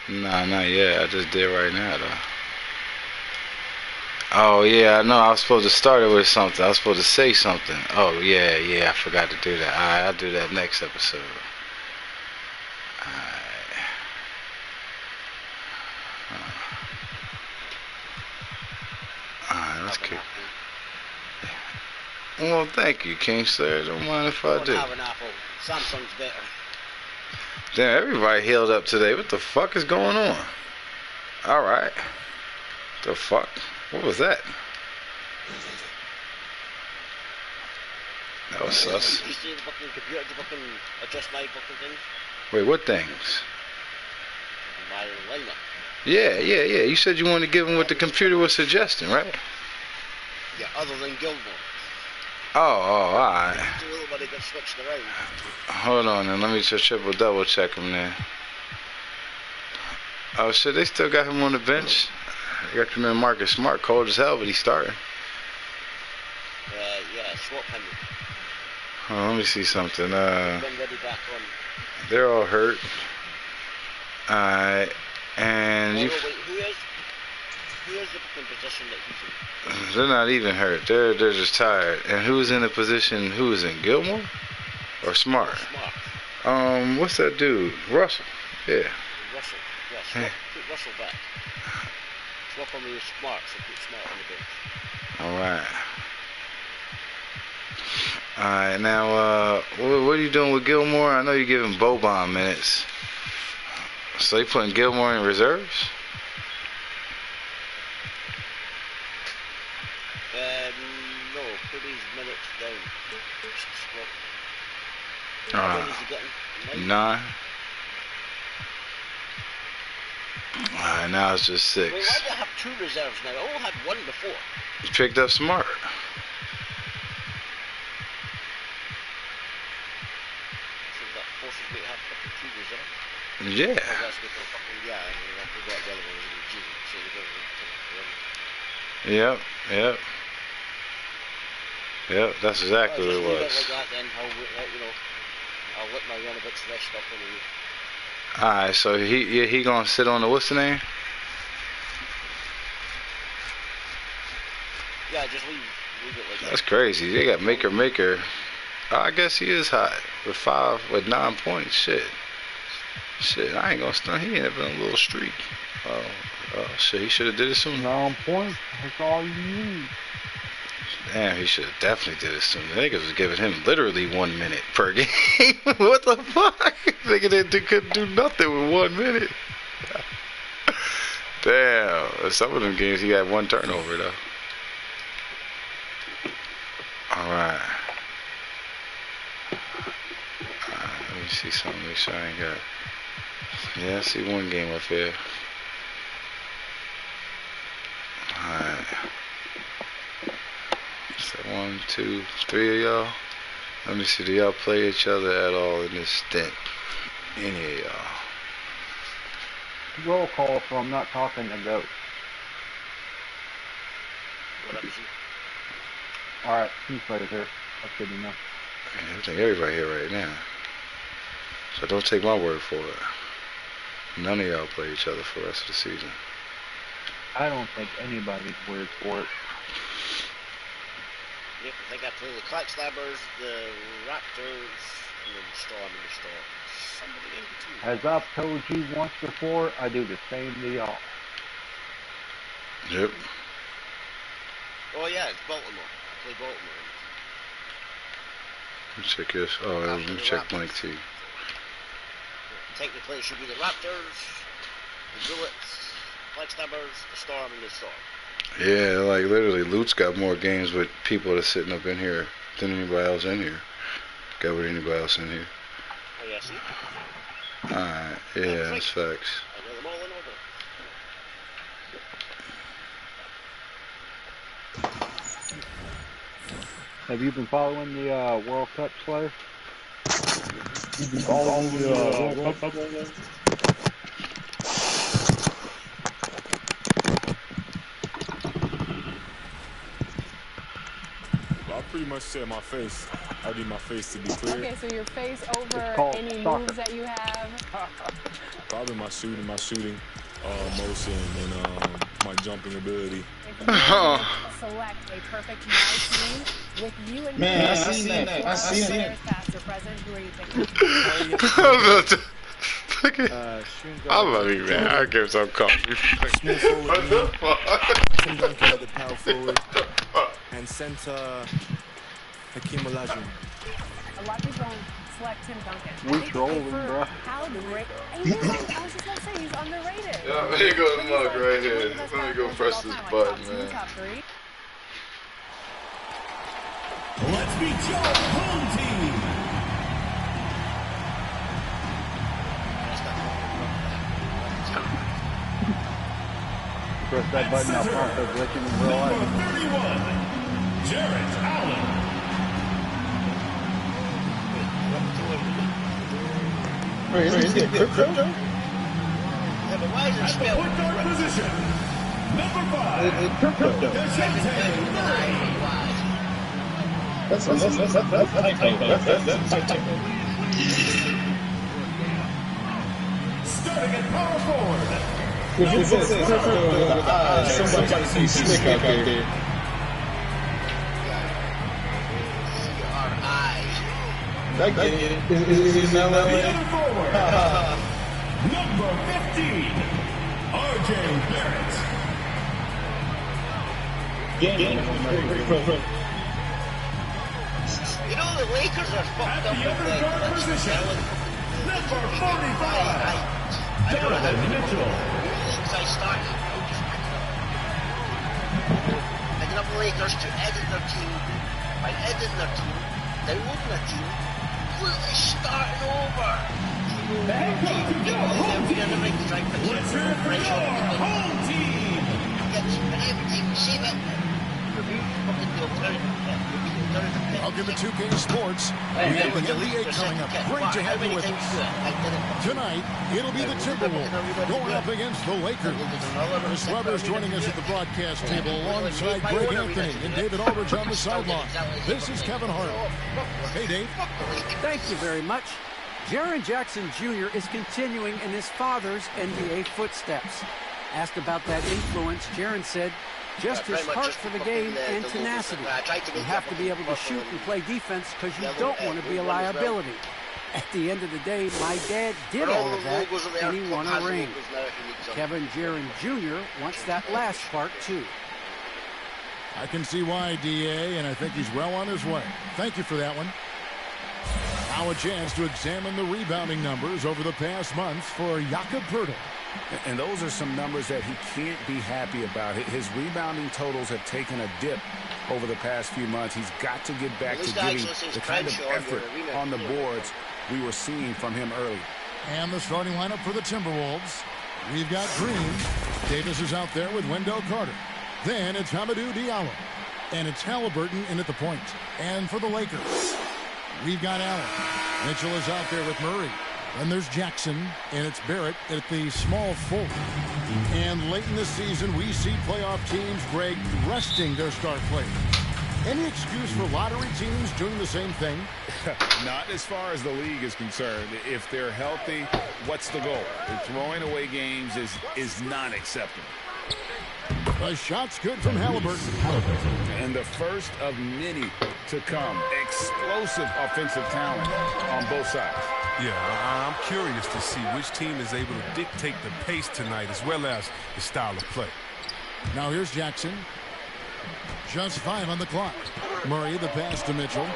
Nah, not yet. I just did right now, though. Oh, yeah, I know. I was supposed to start it with something. I was supposed to say something. Oh, yeah, yeah. I forgot to do that. Alright, I'll do that next episode. Alright. Alright, let's kick. Well, thank you, King Sir. Don't mind if I do. Have an Apple. Samsung's better. Damn, everybody healed up today. What the fuck is going on? Alright. The fuck? What was that? That was sus. You see the fucking computer to fucking adjust my fucking things? Wait, what things? My lineup. Yeah. You said you wanted to give him what the computer was suggesting, right? Yeah, other than Gilmore. Oh, alright. Everybody got switched around. Hold on, then. Let me just triple double check him then. Oh shit, they still got him on the bench. They got him in Marcus Smart, cold as hell, but he's starting. Yeah, swap him. Oh, let me see something. Been ready back on. They're all hurt. Alright, and you. Wait, who is the fucking position that he's in? They're not even hurt. They're just tired. And who's in the position? Who is in Gilmore or Smart? Smart. What's that dude? Russell. Yeah. Russell. Yeah. Put Russell back. Swap him with Smart. So put Smart on the bench. All right. Alright, now, what are you doing with Gilmore? I know you're giving Boban minutes. So you putting Gilmore in reserves? No, put his minutes down. Alright. When is he getting? 9. Alright, now it's just 6. Wait, why do you have 2 reserves now? I only had 1 before. You picked up Smart. Forces me to have fucking 2 reserves. Yeah. That's because fucking, yeah, I forgot the other one was in the gym, so Yep, that's exactly what it was. Like that, then I'll let my Yanovitz rest up in a week. Alright, so he gonna sit on the what's the name? Yeah, just leave it like that. That's crazy. They got Maker. I guess he is hot with 9 points. Shit, I ain't gonna stunt. He ended up on a little streak. Oh shit, he should have did it sooner. 9 points. That's all you need. Damn, he should have definitely did it sooner. Niggas was giving him literally 1 minute per game. What the fuck? Nigga couldn't do nothing with 1 minute. Damn, some of them games he had 1 turnover though. All right. Let me see something. Make sure I ain't got. Yeah, I see 1 game up here. Alright. So 1, 2, 3 of y'all. Let me see. Do y'all play each other at all in this stint? Any of y'all? Roll call, so I'm not talking to GOAT. Alright, he's right here. That's good enough. Yeah, I think everybody here right now. So don't take my word for it. None of y'all play each other for the rest of the season. I don't think anybody's word for it. Yep, I think I play the Clout Slabbers, the Raptors, and then the Storm and the Storm. Somebody in between. As I've told you once before, I do the same to y'all. Yep. Oh yeah, it's Baltimore. I play Baltimore. Let me check this. Oh, let me check blank T. Technically, it should be the Raptors, the Bullets, Blackstabbers, the Storm, and the Storm. Yeah, like literally, Loot's got more games with people that's sitting up in here than anybody else in here. Got with anybody else in here. Oh yeah, see? Alright, yeah, that's facts. I know them all in order. Have you been following the World Cup, Slayer? You've been following the World Cup? I pretty much said my face. I need my face to be clear. Okay, so your face over any moves that you have. Probably my shooting, motion, and my jumping ability. Select a perfect my team with you and Man, I seen that. I seen it. Past or present. Who are you picking? I love you, man. I give some coffee. Small forward, What the fuck? Tim Duncan at the power forward, and center Hakeem Olajuwon. A lot of people select Tim Duncan. We trolling, bro. How great. I was just going to say, he's underrated. Yeah, let me go to the mug right here. Let me go press this button, man. Top three. Let's meet your home team. Press that button, I'll pump it, let you in real life. Number 31, Jarrett Allen. Wait, is it crypto? Yeah, but why is it At the spelled point guard position, number 5, It's crypto. Deshante Murray. That's typo. Starting at power forward, If it says crypto with an I, somebody see slick out there. C-R-I. I get it. Is it now the other forward, number 15, RJ Barrett. You know the Lakers are fucked At up the with other guard like position, number 45, I don't know how Donovan to Mitchell. Since I started, picking up the Lakers to edit their team. By editing their team, downloading their team, completely starting over. Let's hear it for your home team. Everything, save it. Fucking the alternative. Welcome to 2K Sports. We have the NBA coming up. Great to have you with us. Tonight, it'll be the Timberwolves going up against the Lakers. Chris Webber's joining us at the broadcast table alongside Greg Anthony and David Aldridge on the sideline. This is Kevin Hart. Hey, Dave. Thank you very much. Jaren Jackson Jr. is continuing in his father's NBA footsteps. Asked about that influence, Jaren said, just his heart for the game and tenacity. You have to be able to shoot and play defense because you don't want to be a liability. At the end of the day, my dad did all of that, and he won a ring. Kevin Jaren Jr. wants that last part, too. I can see why, DA, and I think he's well on his way. Thank you for that one. Now a chance to examine the rebounding numbers over the past months for Jakob Poeltl. And those are some numbers that he can't be happy about. His rebounding totals have taken a dip over the past few months. He's got to get back to giving the kind of effort on the boards we were seeing from him earlier. And the starting lineup for the Timberwolves. We've got Green. Davis is out there with Wendell Carter. Then it's Hamidou Diallo. And it's Halliburton in at the point. And for the Lakers, we've got Allen. Mitchell is out there with Murray. Then there's Jackson, and it's Barrett at the small forward. And late in the season, we see playoff teams, Greg, resting their star players. Any excuse for lottery teams doing the same thing? Not as far as the league is concerned. If they're healthy, what's the goal? Throwing away games is not acceptable. The shot's good from Halliburton. And the first of many to come. Explosive offensive talent on both sides. Yeah, I'm curious to see which team is able to dictate the pace tonight as well as the style of play. Now here's Jackson. Just 5 on the clock. Murray, the pass to Mitchell.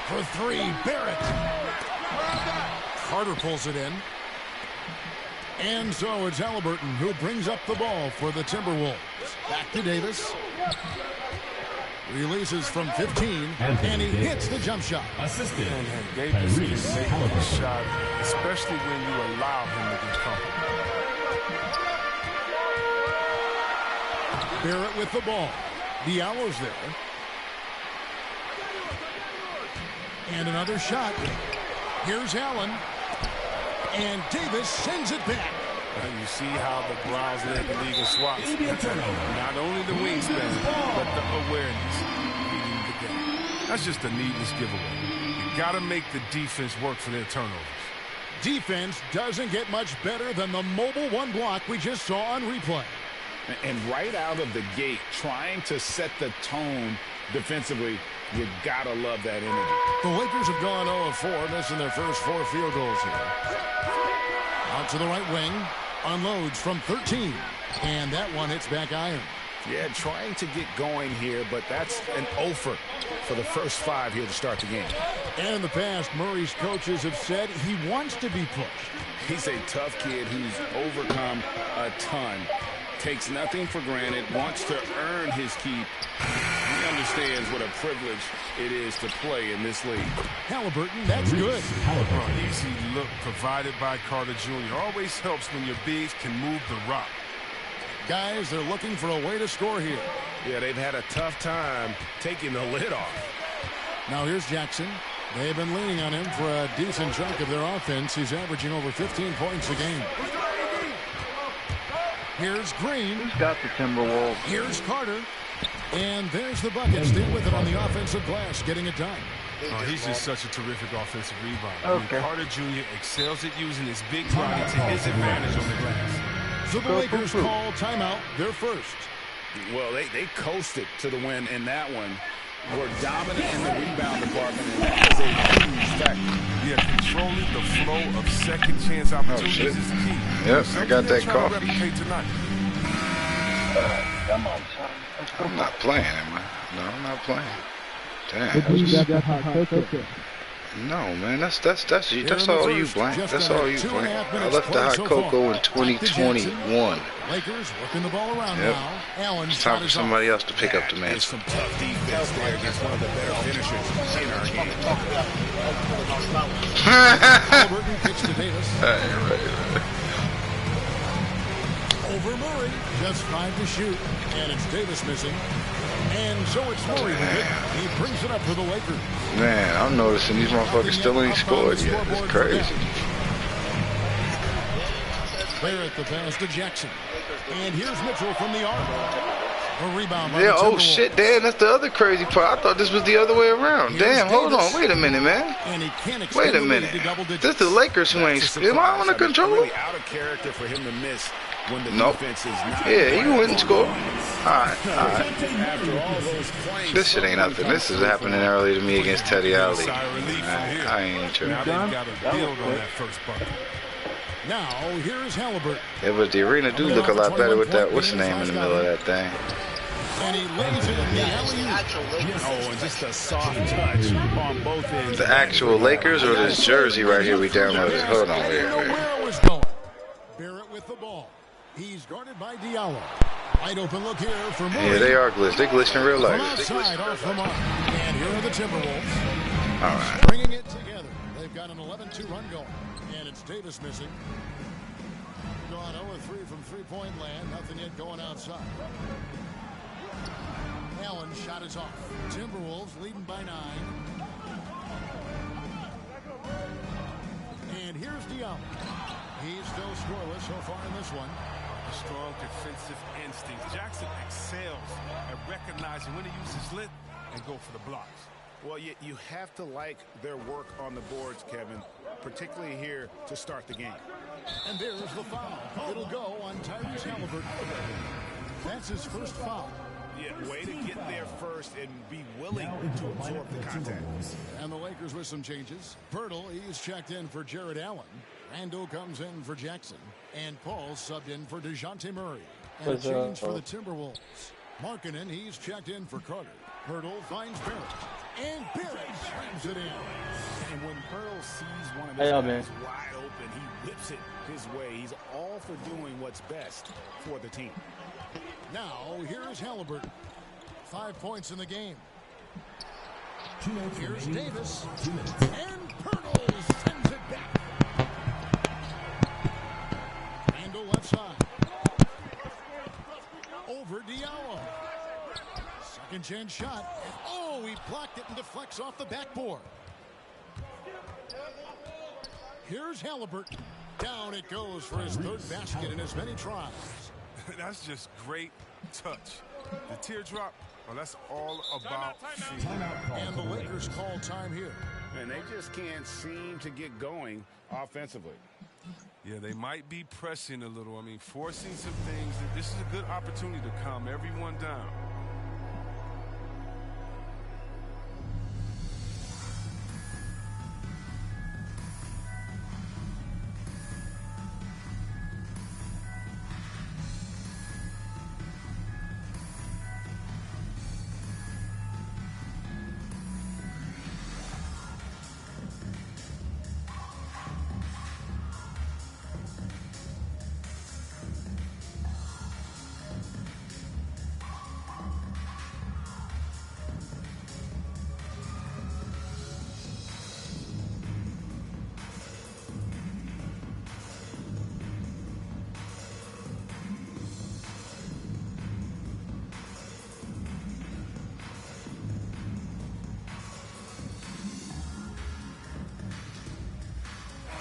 For 3, Barrett. Carter pulls it in. And so it's Halliburton who brings up the ball for the Timberwolves. Back to Davis. Releases from 15, and he hits the jump shot. Assisted. And Davis is making the shot, especially when you allow him to get comfortable. Barrett with the ball. Diallo's there. And another shot. Here's Allen. And Davis sends it back. And you see how the Browns led the league in swaps. Not only the wingspan, but the awareness. Leading the game. That's just a needless giveaway. You got to make the defense work for their turnovers. Defense doesn't get much better than the mobile one block we just saw on replay. And right out of the gate, trying to set the tone defensively, you gotta love that energy. The Lakers have gone 0 of 4, missing their first 4 field goals here. Out to the right wing, unloads from 13, and that one hits back iron. Yeah, trying to get going here, but that's an offer for the first 5 here to start the game. And in the past, Murray's coaches have said he wants to be pushed. He's a tough kid who's overcome a ton, takes nothing for granted, wants to earn his keep. He understands what a privilege it is to play in this league. Halliburton, that's good. Easy look provided by Carter Jr. Always helps when your bigs can move the rock. Guys, they're looking for a way to score here. Yeah, they've had a tough time taking the lid off. Now here's Jackson. They've been leaning on him for a decent chunk of their offense. He's averaging over 15 points a game. Here's Green. Who's got the Timberwolves? Here's Carter. And there's the bucket. Stay with it on the offensive glass, getting it done. He's just such a terrific offensive rebounder. Okay. Carter Jr. excels at using his big body to his advantage on the glass. So the Lakers call timeout, their first. Well, they coasted to the win in that one. Were dominant in the rebound department, and that was a huge factor. Yeah, controlling the flow of second chance opportunities is key. Yep, I got that coffee. Come on, son. I'm not playing, am I? No, I'm not playing. Damn. No, man, that's you. That's all you, Blank. That's all you, Blank. I left the hot cocoa in 2021. Lakers working the ball around now. Allen, it's time for somebody else to pick up the mantle. Some tough defense there against one of the better finishers in our game. Halliburton kicks to Davis. Over Murray, just 5 to shoot, and it's Davis missing. And so it's Murray with it. He brings it up for the Lakers. Man, I'm noticing these motherfuckers still ain't scored yet. It's crazy. Barrett the pass to Jackson. And here's Mitchell from the arc. A rebound by Yeah, the oh Timberwolves. shit, damn, that's the other crazy part. I thought this was the other way around. Damn, hold on, wait a minute, man. And he can't Wait extend a the minute. lead to double digits. This the Lakers who ain't. Am I on the controller? Really out of character for him to miss when the Nope. defense is not. Yeah, he wouldn't score. Alright. After all those plays, This shit ain't nothing. This is happening early to me against Teddy Ali. Sigh of relief from here. I ain't tripping. Now they've got to build on that first bucket. Now, here's Halliburton. Yeah, but the arena do look a lot better with that, what's the name in the middle of that thing? And he lays it in the alley-oop. oh, and just a soft touch on both ends. The actual Lakers or this jersey right here we downloaded? Hold on, wait. Where it was going. Barrett with the ball. He's guarded by Diallo. Wide open look here for Murray. Yeah, they are glitched. They glitched in real From life. outside off the mark. And here are the Timberwolves. All right. Bringing it together. They've got an 11-2 run going. And it's Davis missing. Gone 0-3 from three-point land. Nothing yet going outside. Allen shot is off. Timberwolves leading by 9. And here's Diallo. He's still scoreless so far in this one. A strong defensive instinct. Jackson excels at recognizing when to use his length and go for the blocks. Well, you have to like their work on the boards, Kevin, particularly here to start the game. And there's the foul. It'll go on Tyrese Halliburton. That's his first foul. Yeah, way to get there first and be willing to absorb the contact. And the Lakers with some changes. Pirtle, he's checked in for Jared Allen. Randall comes in for Jackson. And Paul subbed in for DeJounte Murray. And a change for the Timberwolves. Markkanen, he's checked in for Carter. Pirtle finds Barrett. And Barrett slams it in. And when Pirtle sees one of his guys wide open, he whips it his way. He's all for doing what's best for the team. Now, here's Halliburton. 5 points in the game. Here's Davis. And Pirtle sends it back. Randall left side. Over Diallo. Second chance shot. Oh, he blocked it and deflects off the backboard. Here's Halliburton. Down it goes for his third basket in as many tries. That's just great touch. The teardrop, well, that's all about feel. And the Lakers call time here. And they just can't seem to get going offensively. Yeah, they might be pressing a little. I mean, forcing some things. This is a good opportunity to calm everyone down.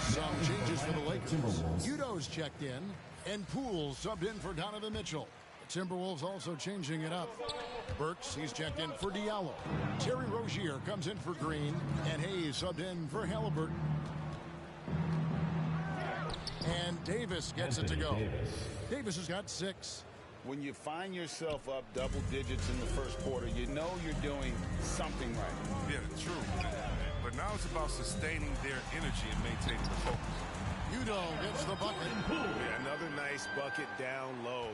Some changes for the Lakers. Udo's checked in, and Poole subbed in for Donovan Mitchell. The Timberwolves also changing it up. Burks, he's checked in for Diallo. Terry Rozier comes in for Green, and Hayes subbed in for Halliburton. And Davis gets it to go. Davis has got 6. When you find yourself up double digits in the first quarter, you know you're doing something right. Yeah, true. But now it's about sustaining their energy and maintaining the focus. Udo gets the bucket. Yeah, another nice bucket down low.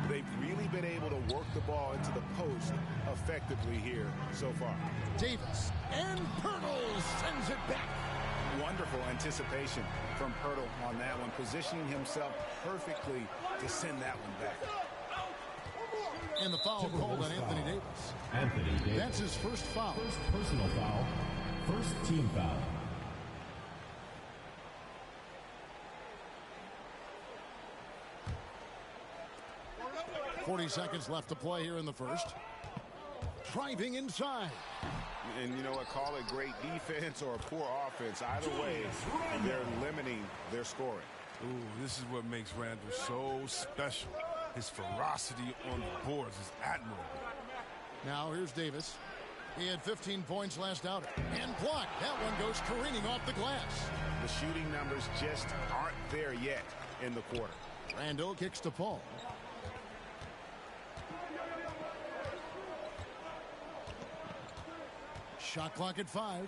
They've really been able to work the ball into the post effectively here so far. Davis and Pirtle sends it back. Wonderful anticipation from Pirtle on that one, positioning himself perfectly to send that one back. And the foul called on Anthony Davis. That's his first foul. First personal foul. First team foul. .40 seconds left to play here in the first. Driving inside. And you know what? Call it great defense or poor offense. Either way, they're limiting their scoring. Ooh, this is what makes Randall so special. His ferocity on the boards is admirable. Now here's Davis. He had 15 points last outing. And blocked. That one goes careening off the glass. The shooting numbers just aren't there yet in the quarter. Randall kicks to Paul. Shot clock at 5.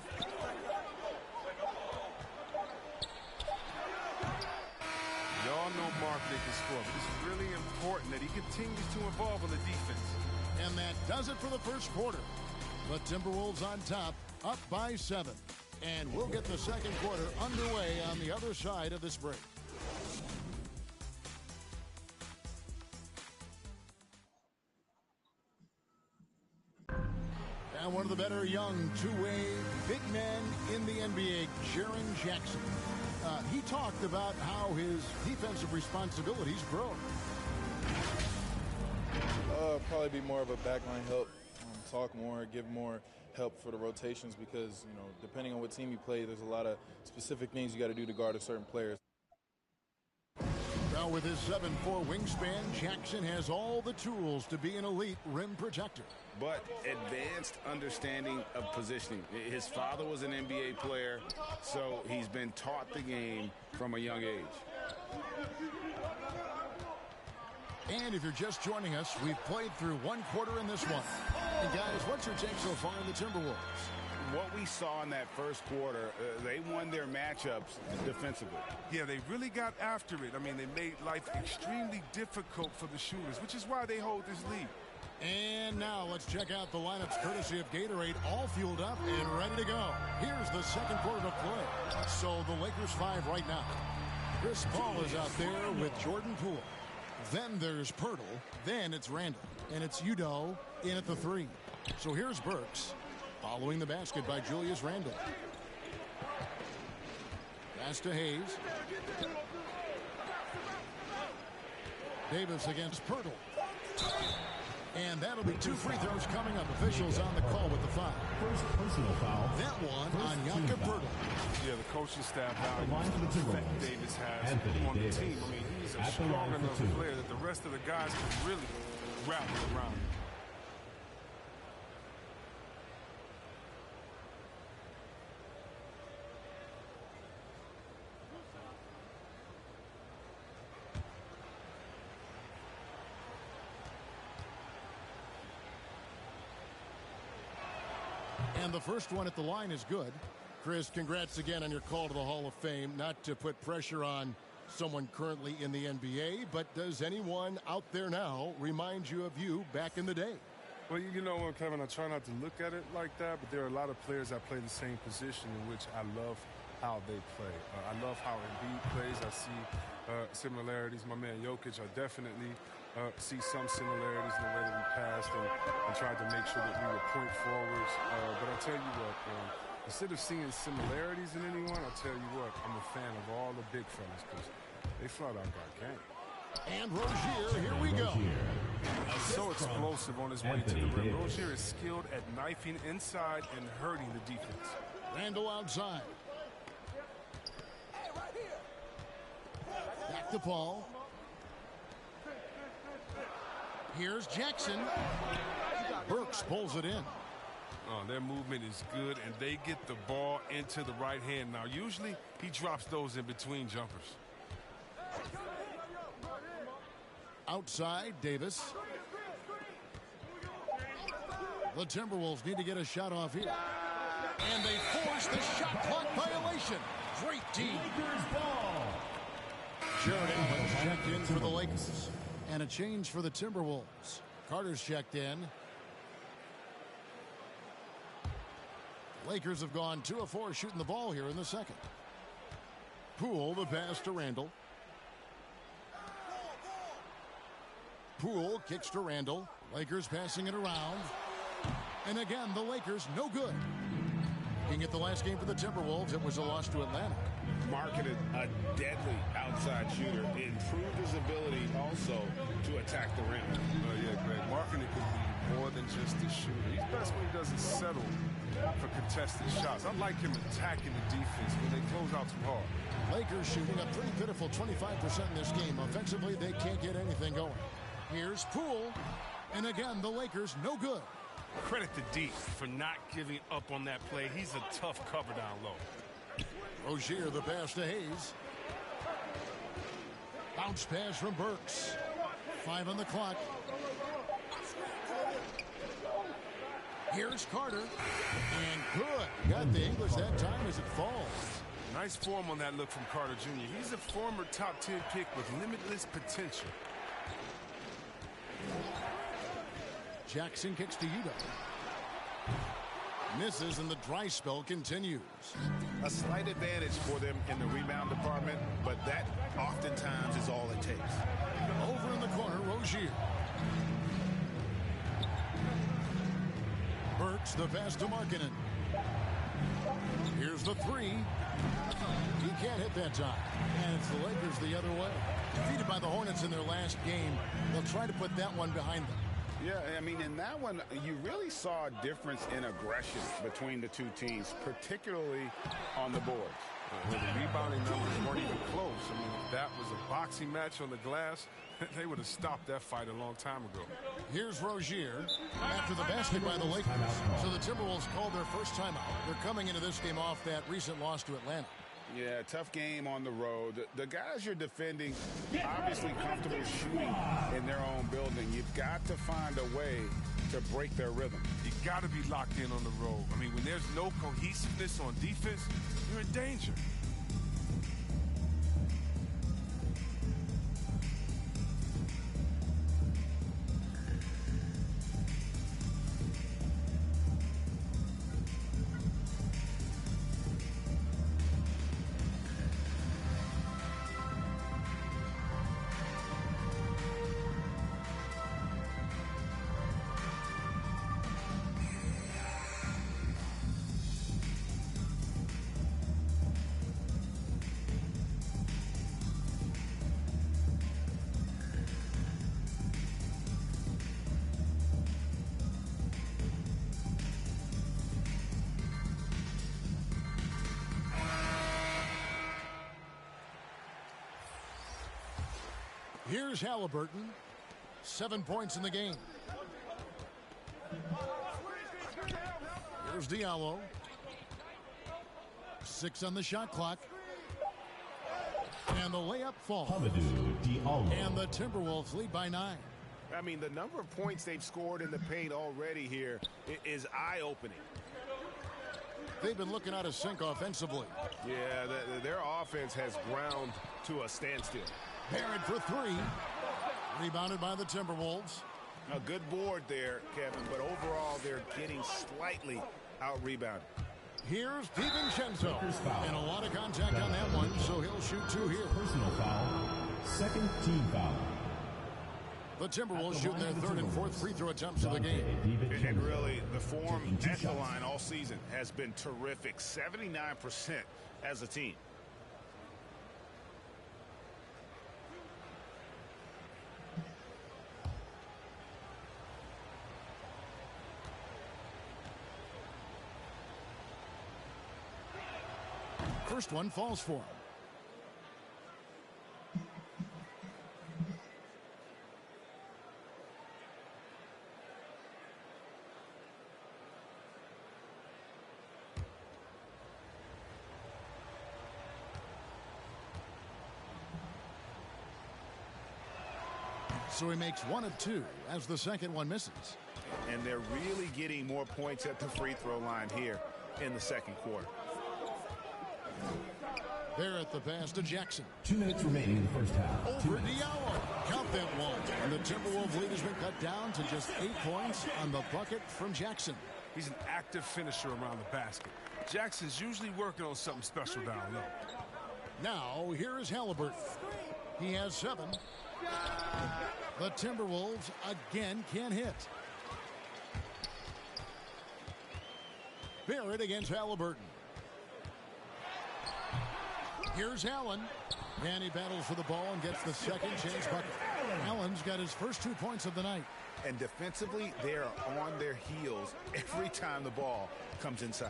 Y'all know Markley can score, but it's really important that he continues to evolve on the defense. And that does it for the first quarter. The Timberwolves on top, up by 7. And we'll get the second quarter underway on the other side of this break. And one of the better young two-way big men in the NBA, Jaren Jackson. He talked about how his defensive responsibilities grow. Probably be more of a backline help, talk more, give more help for the rotations because, you know, depending on what team you play, there's a lot of specific things you got to do to guard a certain player. Now with his 7'4" wingspan, Jackson has all the tools to be an elite rim protector. But advanced understanding of positioning. His father was an NBA player, so he's been taught the game from a young age. And if you're just joining us, we've played through one quarter in this one. And guys, what's your take so far in the Timberwolves? What we saw in that first quarter, they won their matchups defensively. Yeah, they really got after it. I mean, they made life extremely difficult for the shooters, which is why they hold this lead. And now let's check out the lineups courtesy of Gatorade, all fueled up and ready to go. Here's the second quarter to play. So the Lakers 5 right now. Chris Paul is out there with Jordan Poole. Then there's Pirtle. Then it's Randall. And it's Udo in at the 3. So here's Burks. Following the basket by Julius Randle. Pass to Hayes. Davis against Pirtle. And that'll be 2 free throws coming up. Officials on the call with the foul. First personal foul. That one on Jakob Pirtle. Yeah, the coaching staff values the effect Davis has on the team. I mean, he's a strong enough player that the rest of the guys can really rally around him. And the first one at the line is good. Chris, congrats again on your call to the Hall of Fame. Not to put pressure on someone currently in the NBA, but does anyone out there now remind you of you back in the day? Well, you know what, Kevin, I try not to look at it like that, but there are a lot of players that play the same position in which I love how they play. I love how Embiid plays. I see similarities. My man Jokic, I definitely see some similarities in the way that we passed and tried to make sure that we were point forwards. But I tell you what, instead of seeing similarities in anyone, I tell you what, I'm a fan of all the big fellas because they flat out got game. And Rozier, here we go. He's so explosive on his way to the rim. Rozier is skilled at knifing inside and hurting the defense. Randall outside. Back to Paul. Here's Jackson. Burks pulls it in. Oh, their movement is good, and they get the ball into the right hand. Now, usually he drops those in between jumpers. Outside, Davis. The Timberwolves need to get a shot off here. And they force the shot clock violation. Great team. Jared Allen's checked in for the Lakers. And a change for the Timberwolves. Carter's checked in. Lakers have gone 2 of 4 shooting the ball here in the second. Poole, the pass to Randall. Poole kicks to Randall. Lakers passing it around. And again, the Lakers no good. Looking at the last game for the Timberwolves, it was a loss to Atlanta. Marketed a deadly outside shooter. It improved his ability also to attack the rim. Yeah, Greg. Marketed could be more than just a shooter. He's best when he doesn't settle for contested shots. I like him attacking the defense when they close out too hard. Lakers shooting a pretty pitiful 25% in this game. Offensively, they can't get anything going. Here's Poole. And again, the Lakers no good. Credit to D for not giving up on that play. He's a tough cover down low. Rozier, the pass to Hayes. Bounce pass from Burks. 5 on the clock. Here's Carter. And good. Got the English that time as it falls. Nice form on that look from Carter Jr. He's a former top 10 pick with limitless potential. Jackson kicks to Udo. Misses, and the dry spell continues. A slight advantage for them in the rebound department, but that oftentimes is all it takes. Over in the corner, Rozier. Burks, the pass to Markkanen. Here's the 3. He can't hit that time. And it's the Lakers the other way. Defeated by the Hornets in their last game. They'll try to put that one behind them. Yeah, I mean, in that one, you really saw a difference in aggression between the two teams, particularly on the boards. The rebounding numbers weren't even close. I mean, if that was a boxing match on the glass, they would have stopped that fight a long time ago. Here's Rozier after the basket by the Lakers. So the Timberwolves called their first timeout. They're coming into this game off that recent loss to Atlanta. Yeah, tough game on the road. The guys you're defending, obviously comfortable shooting in their own building. You've got to find a way to break their rhythm. You got to be locked in on the road. I mean, when there's no cohesiveness on defense, you're in danger. Here's Halliburton. 7 points in the game. Here's Diallo. 6 on the shot clock. And the layup falls. And the Timberwolves lead by 9. I mean, the number of points they've scored in the paint already here is eye-opening. they've been looking out of sync offensively. Yeah, their offense has ground to a standstill. Barrett for three. Rebounded by the Timberwolves. A good board there, Kevin, but overall they're getting slightly out-rebounded. Here's DiVincenzo. And a lot of contact on that one, so he'll shoot two here. Personal foul. Second team foul. The Timberwolves shooting their third and fourth free throw attempts of the game. And really, the form at the line all season has been terrific. 79% as a team. First one falls for him. So he makes one of two as the second one misses. And they're really getting more points at the free throw line here in the second quarter. Barrett the pass to Jackson. 2 minutes remaining in the first half. Over Diallo. Count that one. And the Timberwolves lead has been cut down to just 8 points on the bucket from Jackson. He's an active finisher around the basket. Jackson's usually working on something special down low. Now, here is Halliburton. He has 7. The Timberwolves again can't hit. Barrett against Halliburton. Here's Allen. And he battles for the ball and gets the second chance bucket. Allen's got his first 2 points of the night. And defensively, they are on their heels every time the ball comes inside.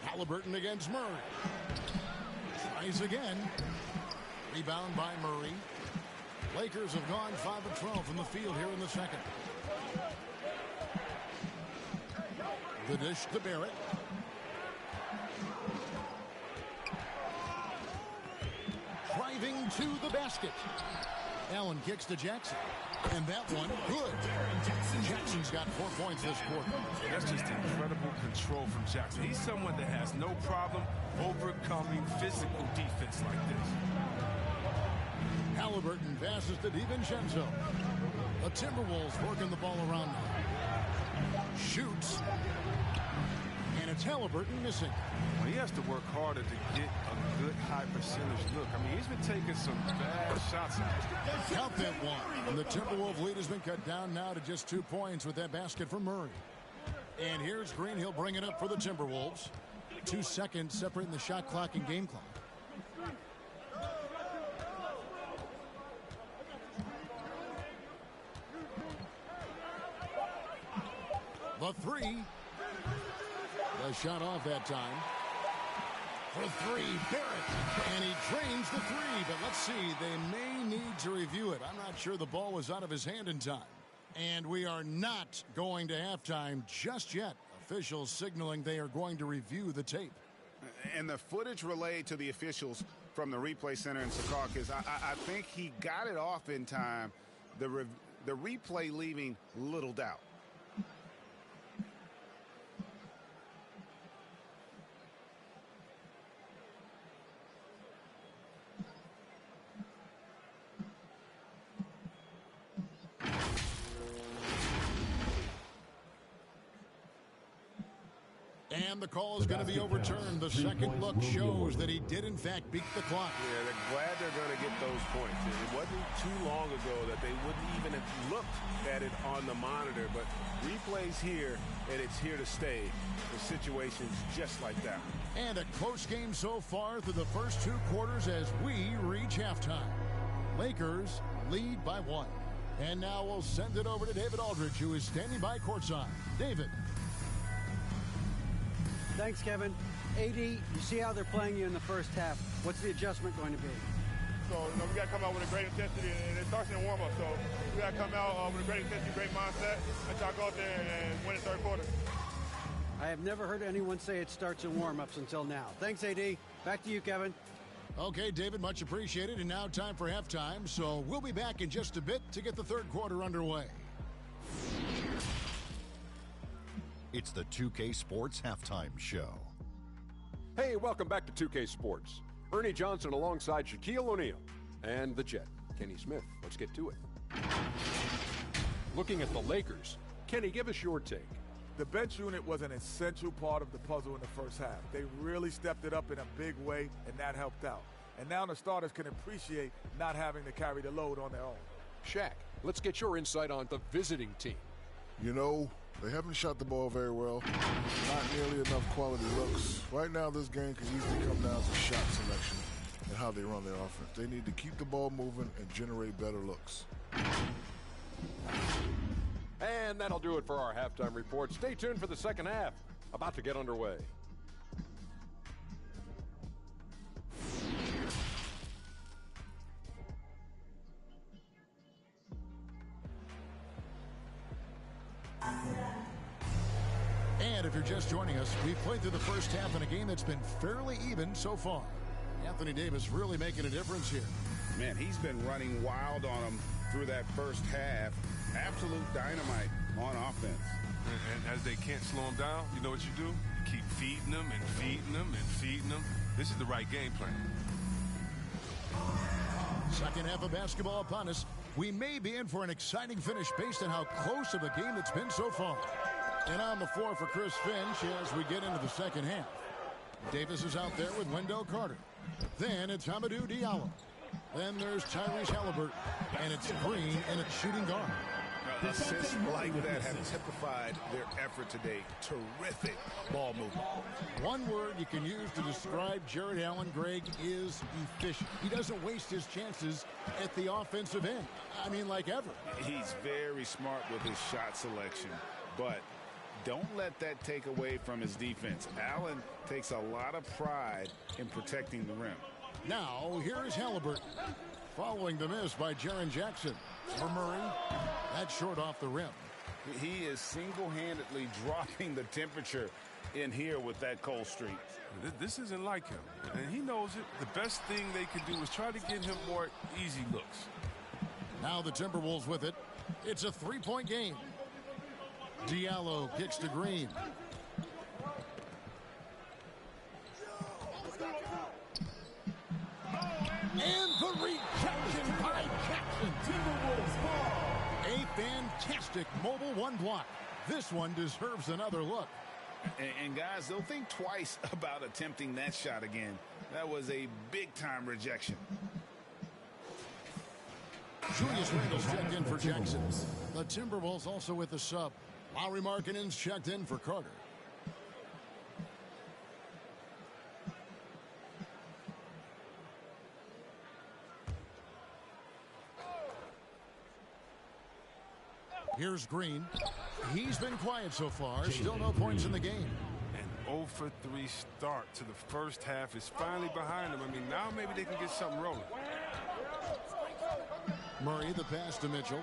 Halliburton against Murray. Tries again. Rebound by Murray. Lakers have gone 5 of 12 from the field here in the second. The dish to Barrett. Driving to the basket. Allen kicks to Jackson. And that one, good. Jackson's got 4 points this quarter. That's just incredible control from Jackson. He's someone that has no problem overcoming physical defense like this. Halliburton passes to DiVincenzo. The Timberwolves working the ball around now. Shoots. And it's Halliburton missing. Well, he has to work harder to get a good high percentage look. I mean, he's been taking some bad shots. Count that one. And the Timberwolves lead has been cut down now to just 2 points with that basket from Murray. And here's Green. He'll bring it up for the Timberwolves. 2 seconds separating the shot clock and game clock. The three. The shot off that time. For three, Barrett. And he drains the three. But let's see, they may need to review it. I'm not sure the ball was out of his hand in time. And we are not going to halftime just yet. Officials signaling they are going to review the tape. And the footage relayed to the officials from the replay center in Secaucus, I think he got it off in time. The replay leaving little doubt. And the call is going to be overturned. The second look shows that he did, in fact, beat the clock. Yeah, they're glad they're going to get those points. It wasn't too long ago that they wouldn't even have looked at it on the monitor. But replays here, and it's here to stay for situations just like that. And a close game so far through the first 2 quarters as we reach halftime. Lakers lead by 1. And now we'll send it over to David Aldridge, who is standing by courtside. David. Thanks, Kevin. AD, you see how they're playing you in the first half. What's the adjustment going to be? So, we got to come out with a great intensity, and it starts in the warm-up. So, we got to come out with a great intensity, great mindset, and try to go out there and win the third quarter. I have never heard anyone say it starts in warm-ups until now. Thanks, AD. Back to you, Kevin. Okay, David, much appreciated. And now time for halftime. So, we'll be back in just a bit to get the third quarter underway. It's the 2K Sports Halftime Show. Hey, welcome back to 2K Sports. Ernie Johnson alongside Shaquille O'Neal and the Jet, Kenny Smith. Let's get to it. Looking at the Lakers, Kenny, give us your take. The bench unit was an essential part of the puzzle in the first half. They really stepped it up in a big way, and that helped out. And now the starters can appreciate not having to carry the load on their own. Shaq, let's get your insight on the visiting team. You know, they haven't shot the ball very well. Not nearly enough quality looks. Right now, this game can easily come down to shot selection and how they run their offense. They need to keep the ball moving and generate better looks. And that'll do it for our halftime report. Stay tuned for the second half. About to get underway. And if you're just joining us, we've played through the first half in a game that's been fairly even so far. Anthony Davis really making a difference here. Man, he's been running wild on them through that first half. Absolute dynamite on offense. And as they can't slow him down, you know what you do? You keep feeding them and feeding them and feeding them. This is the right game plan. Second half of basketball upon us. We may be in for an exciting finish based on how close of a game it's been so far. And on the floor for Chris Finch as we get into the second half. Davis is out there with Wendell Carter. Then it's Hamidou Diallo. Then there's Tyrese Halliburton. And it's Green and it's shooting guard. Assists like that have typified their effort today. Terrific ball movement. One word you can use to describe Jared Allen, Greg, is efficient. He doesn't waste his chances at the offensive end. I mean, like ever. He's very smart with his shot selection, but don't let that take away from his defense. Allen takes a lot of pride in protecting the rim. Now, here is Halliburton. Following the miss by Jaren Jackson. For Murray, that's short off the rim. He is single-handedly dropping the temperature in here with that cold streak. This isn't like him, and he knows it. The best thing they could do is try to get him more easy looks. Now the Timberwolves with it. It's a three-point game. Diallo kicks to Green. And the rejection by Jackson. Timberwolves ball. A fantastic mobile one block. This one deserves another look. And guys, they'll think twice about attempting that shot again. That was a big-time rejection. Julius Randle's checked in for Jackson. The Timberwolves also with the sub. Lauri Markkanen's checked in for Carter. Here's Green. He's been quiet so far. Still no points in the game. An 0 for 3 start to the first half is finally behind them. I mean, now maybe they can get something rolling. Murray, the pass to Mitchell.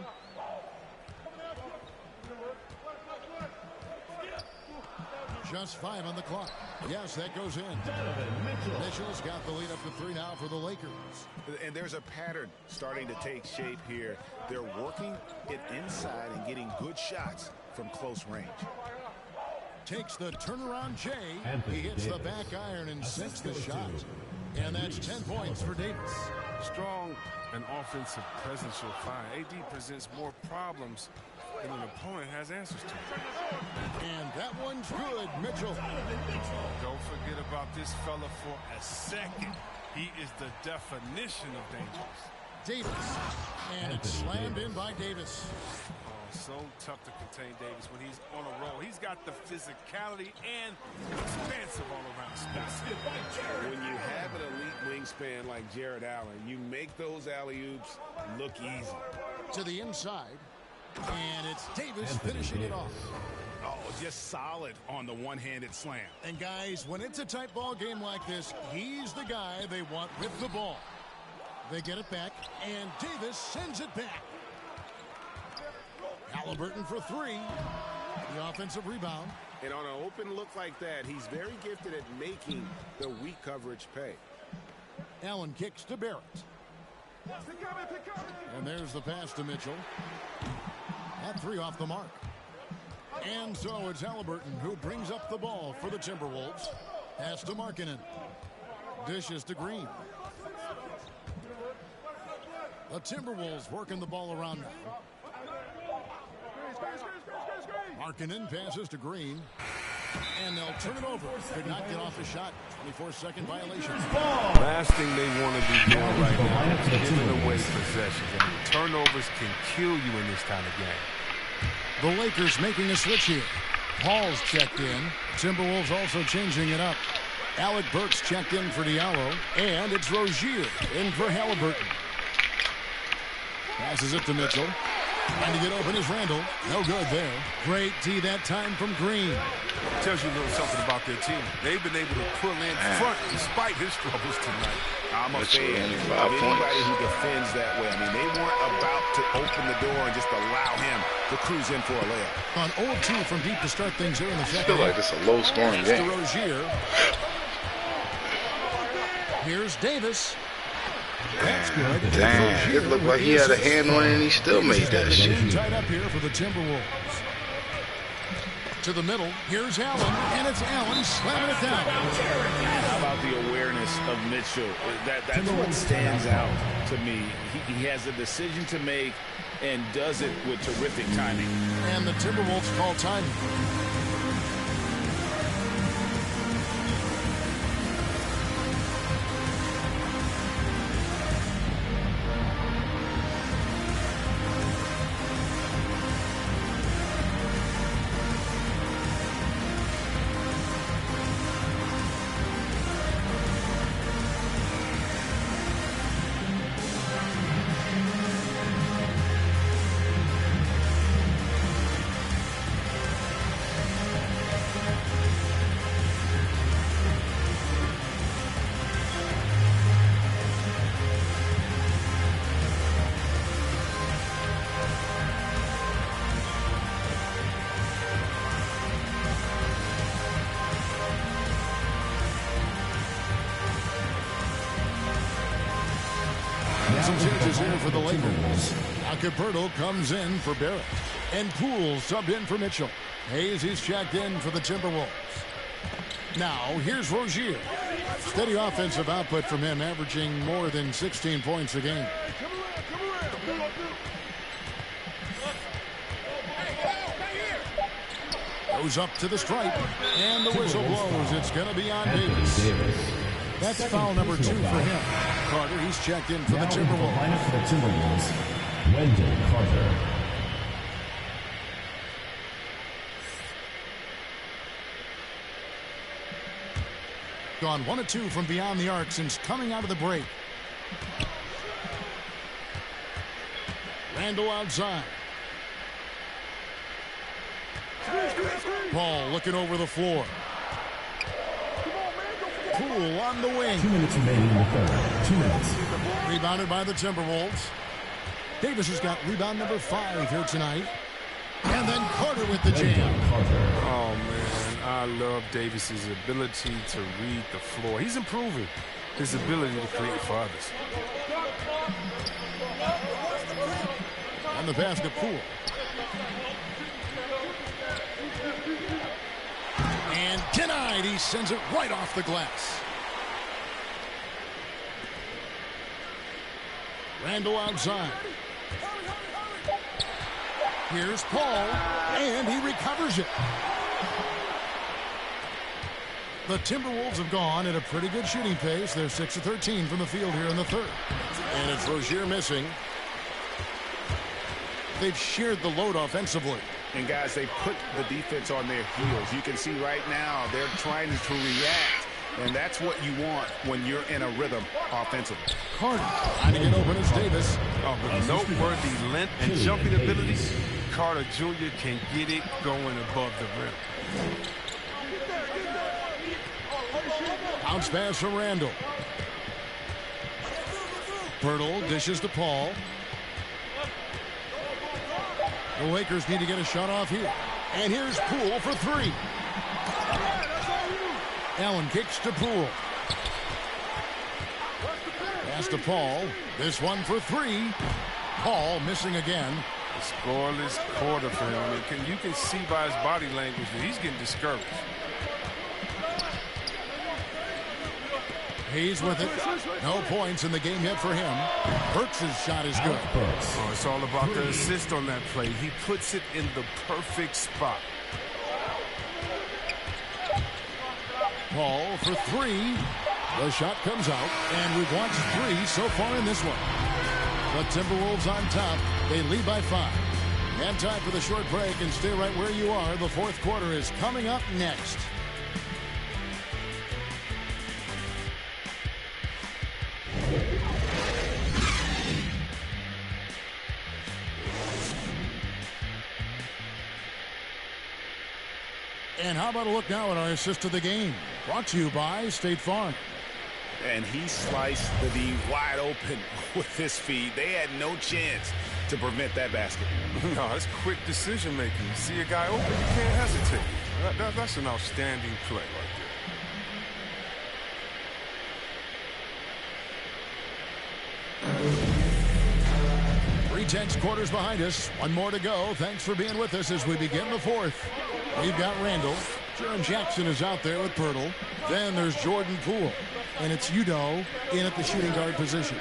Just 5 on the clock. Yes, that goes in. Mitchell's got the lead up to 3 now for the Lakers. And there's a pattern starting to take shape here. They're working it inside and getting good shots from close range. Takes the turnaround Jay. He hits the back iron and sinks the shot. And that's 10 points for Davis. Strong and offensive presence you'll find. AD presents more problems than an opponent has answers to. And that one's good, Mitchell. Don't forget about this fella for a second. He is the definition of dangerous. Davis. And it's slammed in by Davis. Oh, so tough to contain Davis when he's on a roll. He's got the physicality and expansive all-around space. When you have an elite wingspan like Jared Allen, you make those alley-oops look easy. To the inside. And it's Davis finishing it off. Oh, just solid on the one-handed slam. And guys, when it's a tight ball game like this, he's the guy they want with the ball. They get it back, and Davis sends it back. Halliburton for 3. The offensive rebound. And on an open look like that, he's very gifted at making the weak coverage pay. Allen kicks to Barrett. And there's the pass to Mitchell. That 3 off the mark. And so it's Halliburton who brings up the ball for the Timberwolves. Pass to Markkanen. Dishes to Green. The Timberwolves working the ball around now. Markkanen passes to Green. And they'll turn it over. Could not get off the shot. 24-second violation. Last thing they want to be doing right now is giving away possessions. And turnovers can kill you in this kind of game. The Lakers making a switch here. Paul's checked in. Timberwolves also changing it up. Alec Burks checked in for Diallo. And it's Rozier in for Halliburton. Passes it to Mitchell. Trying to get open is Randall. No good there. Great D that time from Green. Tells you a little something about their team. They've been able to pull in front despite his troubles tonight. I'm a fan of anybody who defends that way. I mean, they weren't about to open the door and just allow him to cruise in for a layup. On 0-2 from deep to start things here in the second. I feel like it's a low-scoring game. Rozier. Here's Davis. That's good. Damn, it looked like he had a hand on it and he still made that shit. Tied up here for the Timberwolves. To the middle, here's Allen, and it's Allen slamming it down. How about the awareness of Mitchell? That's what stands out to me. He has a decision to make and does it with terrific timing. And the Timberwolves call time. Some changes here for the Lakers. Acapurdo comes in for Barrett. And Poole subbed in for Mitchell. Hayes is checked in for the Timberwolves. Now, here's Rozier. Steady offensive output from him, averaging more than 16 points a game. Goes up to the stripe. And the whistle blows. It's going to be on Davis. That's foul number 2 for him. Carter, he's checked in for the Timberwolves. Lineup for the Timberwolves, Wendell Carter. Gone 1 of 2 from beyond the arc since coming out of the break. Randall outside. Paul looking over the floor. Poole on the wing. 2 minutes remaining in the third. 2 minutes. Rebounded by the Timberwolves. Davis has got rebound number 5 here tonight. And then Carter with the jam. Oh, man. I love Davis's ability to read the floor. He's improving his ability to create for others. On the pass to Poole. And denied. He sends it right off the glass. Randall outside. Here's Paul, and he recovers it. The Timberwolves have gone at a pretty good shooting pace. They're 6 of 13 from the field here in the third. And it's Rozier missing. They've shared the load offensively. And guys, they put the defense on their heels. You can see right now they're trying to react. And that's what you want when you're in a rhythm offensively. Carter trying to get open as Davis. With noteworthy length and jumping abilities, Carter Jr. can get it going above the rim. Bounce pass from Randall. Pirtle dishes to Paul. The Lakers need to get a shot off here. And here's Poole for 3. Allen kicks to Poole. Pass to Paul. This one for 3. Paul missing again. A scoreless quarter for him. I mean, you can see by his body language that he's getting discouraged. He's with it. No points in the game yet for him. Burks' shot is good. Oh, it's all about the assist on that play. He puts it in the perfect spot. Paul for three. The shot comes out, and we've watched three so far in this one. The Timberwolves on top. They lead by 5. And time for the short break, and stay right where you are. The fourth quarter is coming up next. And how about a look now at our assist of the game? Brought to you by State Farm. And he sliced the D wide open with his feet. They had no chance to prevent that basket. No, it's quick decision making. You see a guy open, you can't hesitate. That's an outstanding play right there. 3/10 quarters behind us. One more to go. Thanks for being with us as we begin the fourth. We've got Randall. Jaren Jackson is out there with Pirtle. Then there's Jordan Poole. And it's Udoh in at the shooting guard position.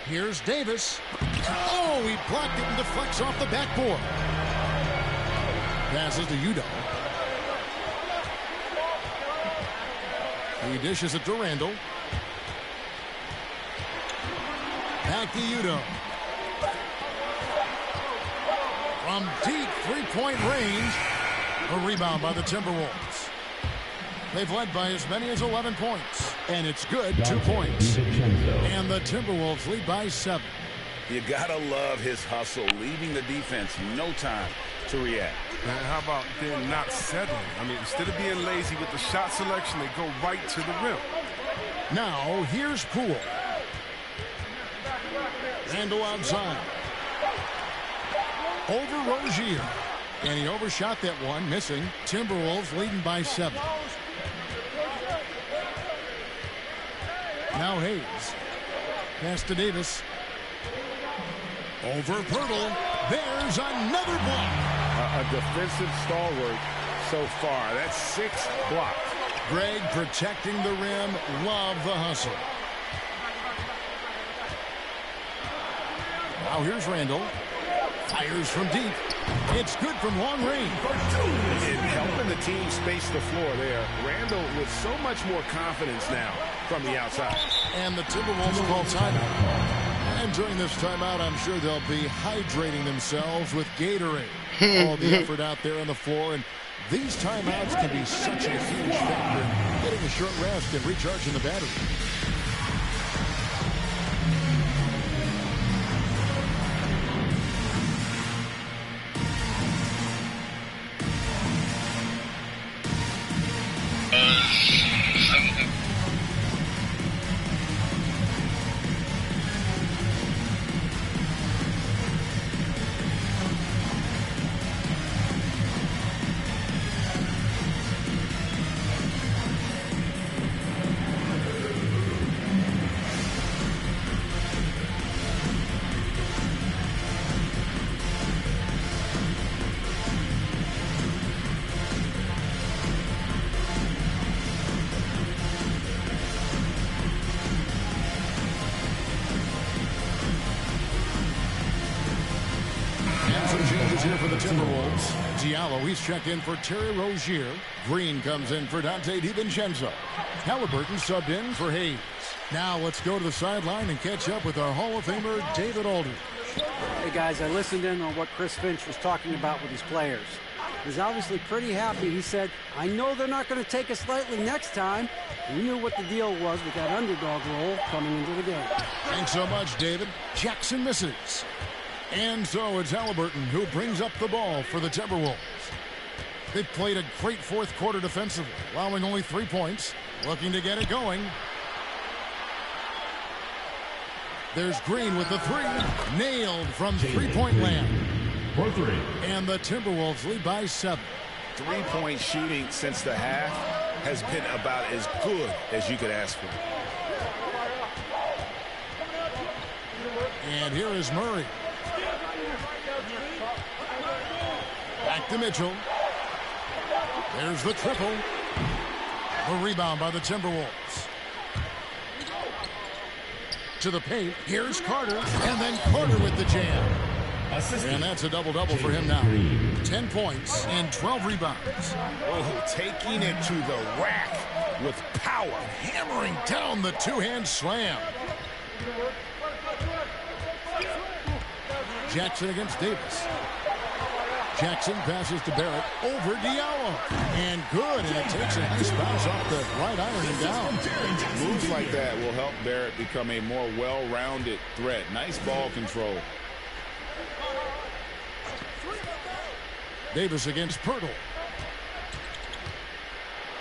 Here's Davis. Oh, he blocked it and deflects off the backboard. Passes to Udoh. He dishes it to Randall. Back to Udoh. From deep three-point range. A rebound by the Timberwolves. They've led by as many as 11 points. And it's good, 2 points. And the Timberwolves lead by 7. You gotta love his hustle, leaving the defense no time to react. Man, how about them not settling? I mean, instead of being lazy with the shot selection, they go right to the rim. Now, here's Poole. Randall outside. Over Rozier. And he overshot that one, missing. Timberwolves leading by 7. Now Hayes. Pass to Davis. Over Pirtle. There's another block. A defensive stalwart so far. That's 6 blocks. Greg protecting the rim. Love the hustle. Now here's Randall. Fires from deep. It's good from long range. Helping the team space the floor there. Randall with so much more confidence now from the outside. And the Timberwolves call timeout. And during this timeout, I'm sure they'll be hydrating themselves with Gatorade. All the effort out there on the floor. And these timeouts can be such a huge factor in getting a short rest and recharging the battery. Here for the Timberwolves. Diallo, he's checked in for Terry Rozier. Green comes in for Dante DiVincenzo. Halliburton subbed in for Hayes. Now let's go to the sideline and catch up with our Hall of Famer, David Aldridge. Hey, guys, I listened in on what Chris Finch was talking about with his players. He's obviously pretty happy. He said, I know they're not going to take us lightly next time. We knew what the deal was with that underdog role coming into the game. Thanks so much, David. Jackson misses. And so it's Halliburton who brings up the ball for the Timberwolves. They've played a great fourth quarter defensively, allowing only 3 points, looking to get it going. There's Green with the three, nailed from three-point land. For 3. And the Timberwolves lead by 7. 3-point shooting since the half has been about as good as you could ask for. And here is Murray. Back to Mitchell. There's the triple. The rebound by the Timberwolves. To the paint. Here's Carter. And then Carter with the jam. And that's a double-double for him now. 10 points and 12 rebounds. Oh, taking it to the rack with power. Hammering down the two-hand slam. Jackson against Davis. Jackson passes to Barrett over Diallo. And good, and it takes a nice bounce off the right iron and down. Moves like that will help Barrett become a more well-rounded threat. Nice ball control. Davis against Pirtle.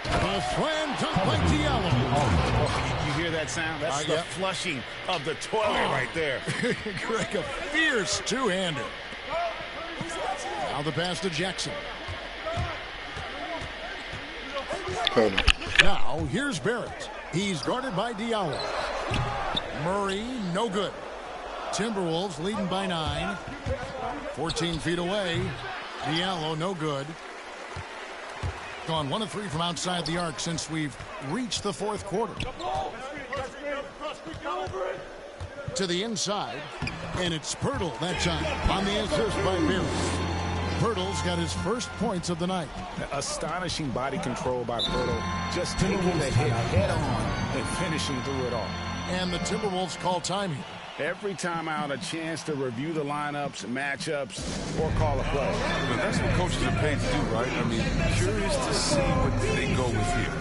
A slam dunk by Diallo. You hear that sound? That's the flushing of the toilet right there. Greg, a fierce two-hander. Now the pass to Jackson. Now here's Barrett. He's guarded by Diallo. Murray, no good. Timberwolves leading by 9. 14 feet away. Diallo, no good. Gone 1 of 3 from outside the arc since we've reached the fourth quarter. To the inside, and it's Pirtle that time on the assist by Barrett. Pirtle's got his first points of the night. Astonishing body control by Pirtle. Just taking the hit head on and finishing through it all. And the Timberwolves call timing. Every time out, a chance to review the lineups, matchups, or call a play. But that's what coaches are paid to do, right? I mean, curious to see what they go with here.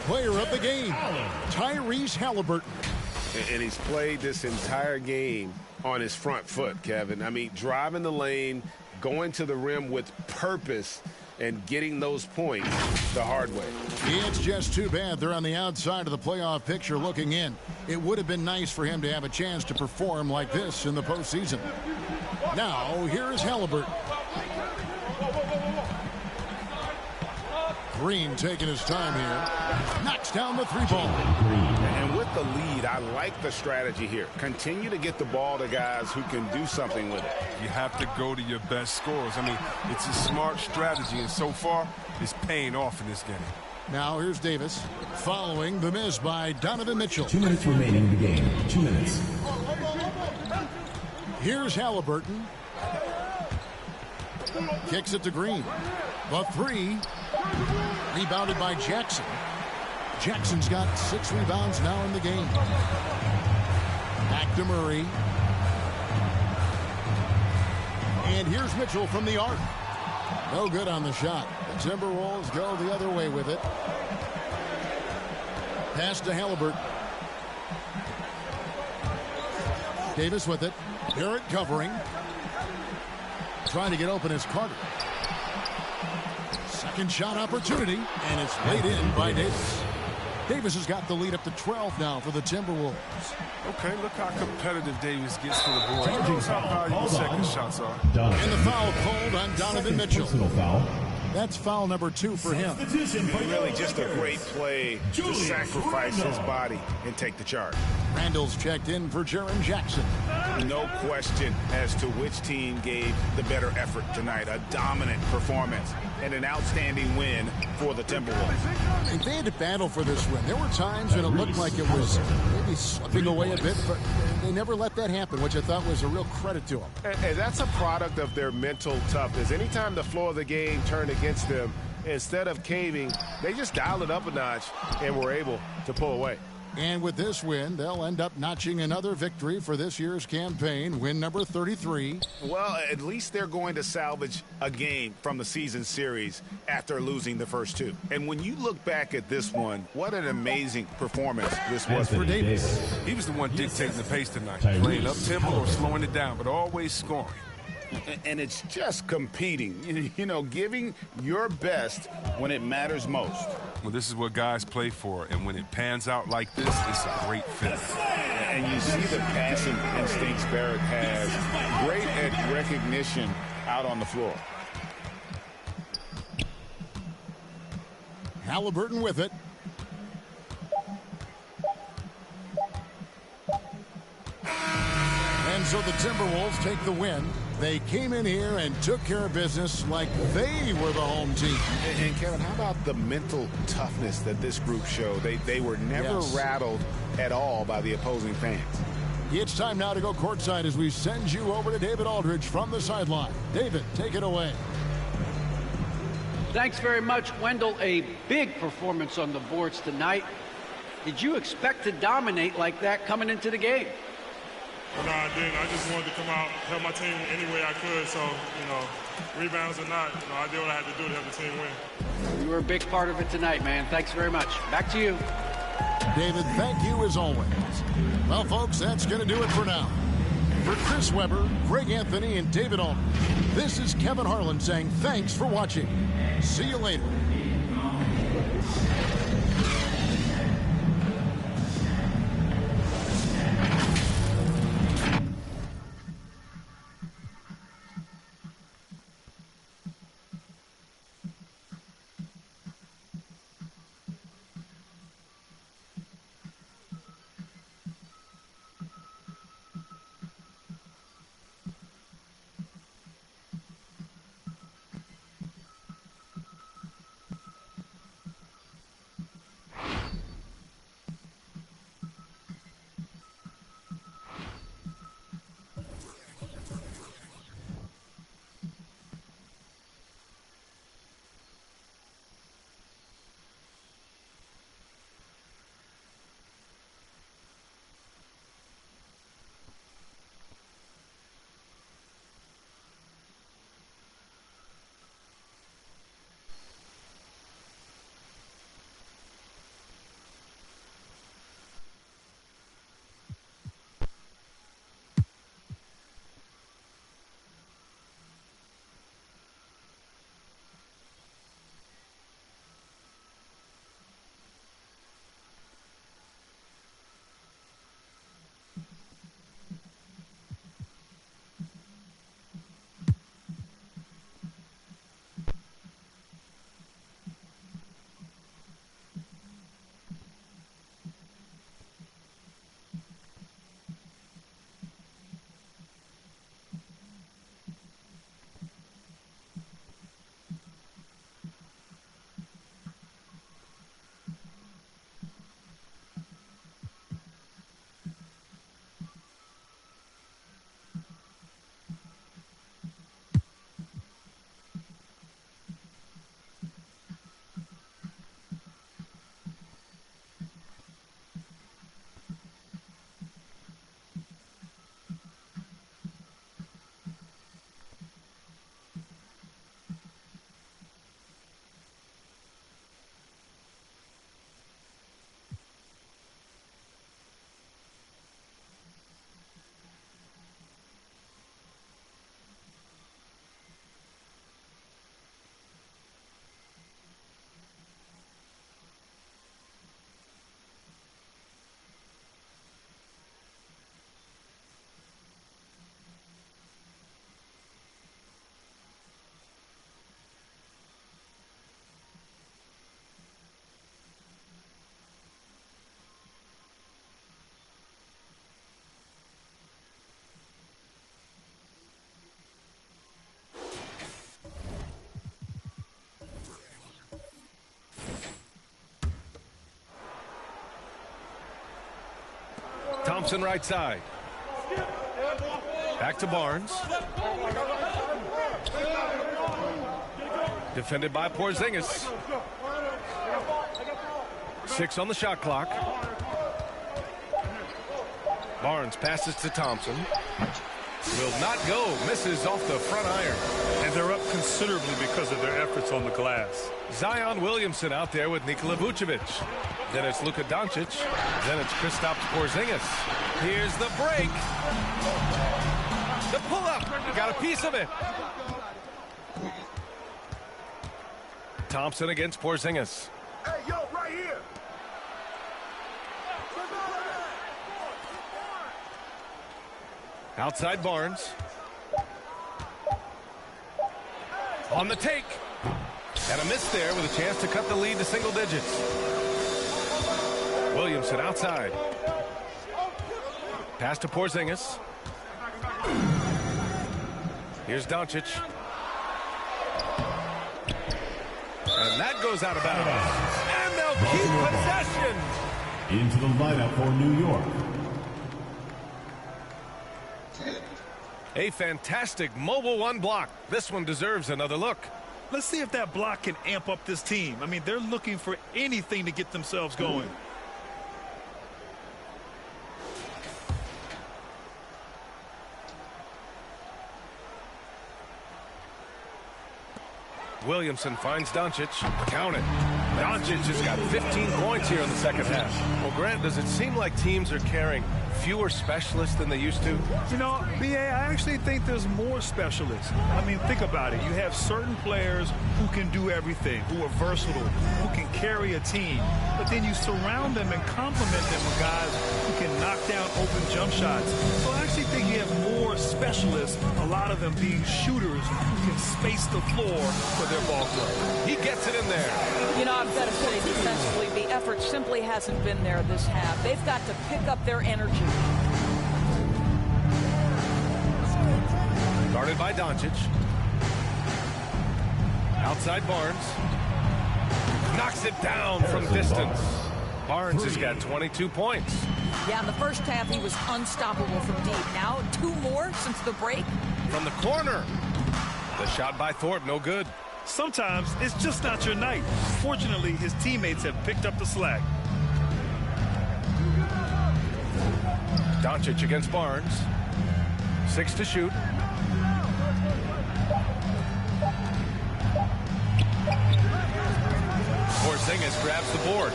Player of the game, Tyrese Halliburton. And he's played this entire game on his front foot, Kevin. I mean, driving the lane, going to the rim with purpose, and getting those points the hard way. It's just too bad they're on the outside of the playoff picture looking in. It would have been nice for him to have a chance to perform like this in the postseason. Now, here's Halliburton. Green taking his time here. Knocks down the 3-ball. And with the lead, I like the strategy here. Continue to get the ball to guys who can do something with it. You have to go to your best scorers. I mean, it's a smart strategy, and so far, it's paying off in this game. Now here's Davis following the miss by Donovan Mitchell. 2 minutes remaining in the game. 2 minutes. Here's Halliburton. Kicks it to Green. The 3. Rebounded by Jackson. Jackson's got 6 rebounds now in the game. Back to Murray. And here's Mitchell from the arc. No good on the shot. The Timberwolves go the other way with it. Pass to Halliburton. Davis with it. Barrett covering. Trying to get open is Carter. Second shot opportunity, and it's laid in by Davis. Davis has got the lead up to 12 now for the Timberwolves. Okay, look how competitive Davis gets to the board. He knows how valuable second shots are. And the foul called on Donovan Mitchell. Personal foul. That's foul number 2 for him. Really just a great play to sacrifice his body and take the charge. Randall's checked in for Jaren Jackson. No question as to which team gave the better effort tonight. A dominant performance and an outstanding win for the Timberwolves. They had to battle for this win. There were times when it looked like it was maybe slipping away a bit, but they never let that happen, which I thought was a real credit to them. And that's a product of their mental toughness. Anytime the floor of the game turned against them, instead of caving, they just dialed it up a notch and were able to pull away. And with this win, they'll end up notching another victory for this year's campaign, win number 33. Well, at least they're going to salvage a game from the season series after losing the first two. And when you look back at this one, what an amazing performance this was for Davis. He was the one dictating the pace tonight, playing up-tempo or slowing it down, but always scoring. And it's just competing, you know, giving your best when it matters most. Well, this is what guys play for, and when it pans out like this, it's a great fit. And you see the passing instincts Barrett has. Great at recognition out on the floor. Halliburton with it. And so the Timberwolves take the win. They came in here and took care of business like they were the home team. And Kevin, how about the mental toughness that this group showed? They were never rattled at all by the opposing fans. It's time now to go courtside as we send you over to David Aldridge from the sideline. David, take it away. Thanks very much, Wendell. A big performance on the boards tonight. Did you expect to dominate like that coming into the game? No, I didn't. I just wanted to come out, help my team any way I could. So, rebounds or not, I did what I had to do to help the team win. You were a big part of it tonight, man. Thanks very much. Back to you. David, thank you as always. Well, folks, that's going to do it for now. For Chris Webber, Greg Anthony, and David Aldridge, this is Kevin Harlan saying thanks for watching. See you later. Thompson right side. Back to Barnes. Defended by Porzingis. 6 on the shot clock. Barnes passes to Thompson. Will not go. Misses off the front iron. And they're up considerably because of their efforts on the glass. Zion Williamson out there with Nikola Vucevic. Then it's Luka Doncic. Then it's Kristaps Porzingis. Here's the break. The pull-up. Got a piece of it. Thompson against Porzingis. Hey, yo, right here. Outside Barnes. On the take. And a miss there with a chance to cut the lead to single digits. Williamson outside. Pass to Porzingis. Here's Doncic. And that goes out of bounds. And they'll keep possession. Into the lineup for New York. A fantastic mobile one block. This one deserves another look. Let's see if that block can amp up this team. I mean, they're looking for anything to get themselves going. Williamson finds Doncic. Count it. Doncic has got 15 points here in the second half. Well, Grant, does it seem like teams are carrying fewer specialists than they used to? You know, B.A., I actually think there's more specialists. I mean, think about it. You have certain players who can do everything, who are versatile, who can carry a team. But then you surround them and complement them with guys who can knock down open jump shots. So I actually think you have more specialists, a lot of them being shooters who can space the floor for their ball club. He gets it in there. You know, I've got to say, defensively, the effort simply hasn't been there this half. They've got to pick up their energy. Guarded by Doncic. Outside Barnes. Knocks it down from distance. Barnes has got 22 points. Yeah, in the first half, he was unstoppable from deep. Now, 2 more since the break. From the corner. The shot by Thorpe, no good. Sometimes it's just not your night. Fortunately, his teammates have picked up the slack. Doncic against Barnes. 6 to shoot. Porzingis grabs the board.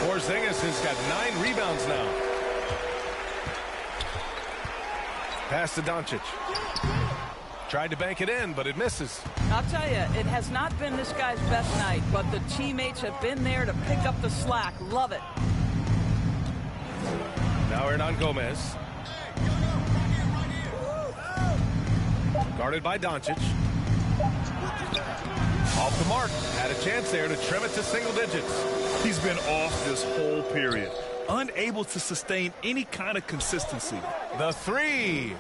Porzingis has got 9 rebounds now. Pass to Doncic. Tried to bank it in, but it misses. I'll tell you, it has not been this guy's best night, but the teammates have been there to pick up the slack. Love it. Now Hernan Gomez. Guarded by Doncic. Off the mark. Had a chance there to trim it to single digits. He's been off this whole period. Unable to sustain any kind of consistency. The 3.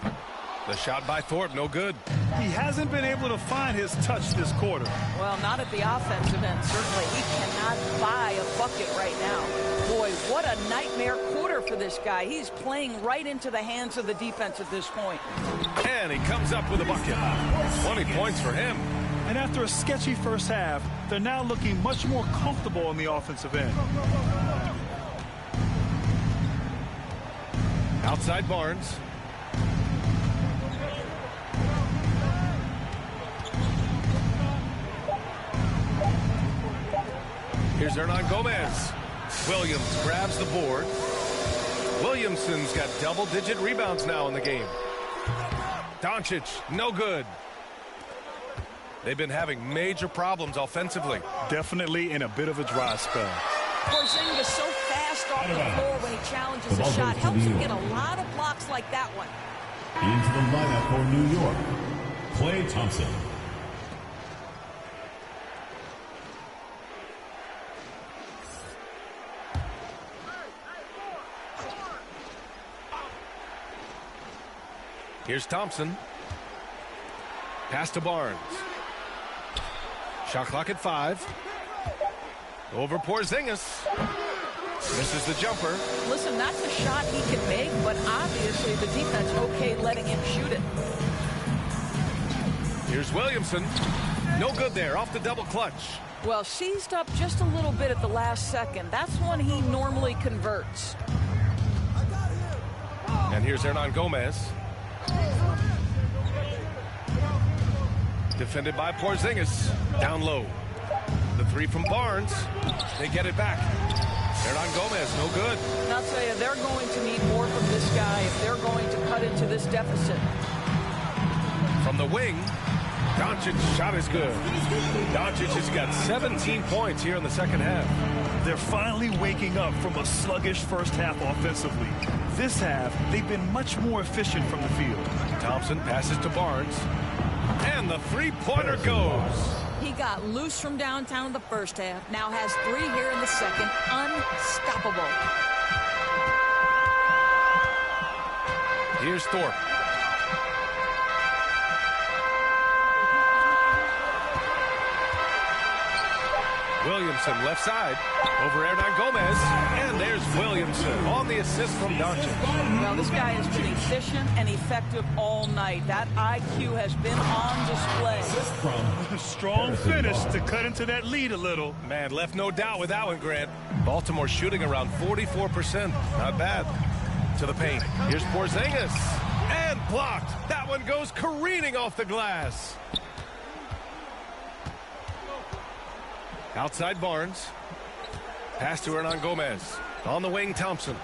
The shot by Thorpe, no good. He hasn't been able to find his touch this quarter. Well, not at the offensive end, certainly. He cannot buy a bucket right now. Boy, what a nightmare quarter for this guy. He's playing right into the hands of the defense at this point. And he comes up with a bucket. 20 points for him. And after a sketchy first half, they're now looking much more comfortable on the offensive end. Outside Barnes. Here's Hernan Gomez. Williams grabs the board. Williamson's got double-digit rebounds now in the game. Doncic, no good. They've been having major problems offensively. Definitely in a bit of a dry spell. Porzingis so fast off the floor when he challenges a shot. Helps him get a lot of blocks like that one. Into the lineup for New York, Klay Thompson. Here's Thompson. Pass to Barnes. Shot clock at 5. Over Porzingis. Misses the jumper. Listen, that's a shot he can make, but obviously the defense okay letting him shoot it. Here's Williamson. No good there, off the double clutch. Well, seized up just a little bit at the last second. That's when he normally converts. And here's Hernan Gomez. Defended by Porzingis. Down low. The three from Barnes. They get it back. Hernan Gomez, no good. And I'll tell you, they're going to need more from this guy if they're going to cut into this deficit. From the wing, Doncic's shot is good. Doncic has got 17 points here in the second half. They're finally waking up from a sluggish first half offensively. This half, they've been much more efficient from the field. Thompson passes to Barnes. And the three-pointer goes. He got loose from downtown in the first half. Now has 3 here in the second. Unstoppable. Here's Thorpe. Williamson left side over Hernan Gomez, and there's Williamson on the assist from Doncic. Well, this guy has been efficient and effective all night. That IQ has been on display. Strong finish to cut into that lead a little. Man, left no doubt with that one, Grant. Baltimore shooting around 44%. Not bad. To the paint. Here's Porzingis. And blocked. That one goes careening off the glass. Outside Barnes. Pass to Hernan Gomez. On the wing, Thompson.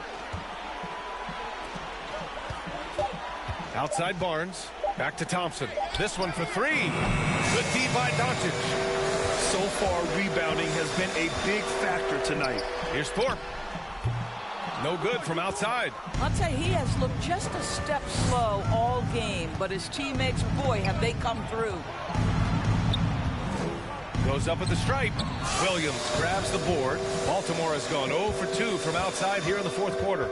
Outside Barnes. Back to Thompson. This one for 3. Good D by Doncic. So far, rebounding has been a big factor tonight. Here's Thorpe. No good from outside. I'll tell you, he has looked just a step slow all game, but his teammates, boy, have they come through. Goes up at the stripe. Williams grabs the board. Baltimore has gone 0 for 2 from outside here in the fourth quarter.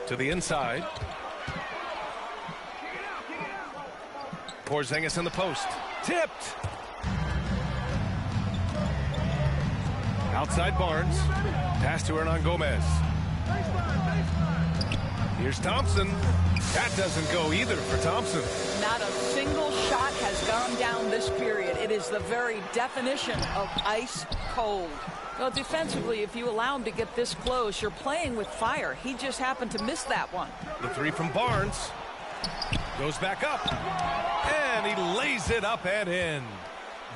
To the inside. Porzingis in the post. Tipped. Outside Barnes. Pass to Hernan Gomez. Here's Thompson. That doesn't go either for Thompson. Not a single shot has gone down this period. It is the very definition of ice cold. Well, defensively, if you allow him to get this close, you're playing with fire. He just happened to miss that one. The 3 from Barnes. Goes back up. And he lays it up and in.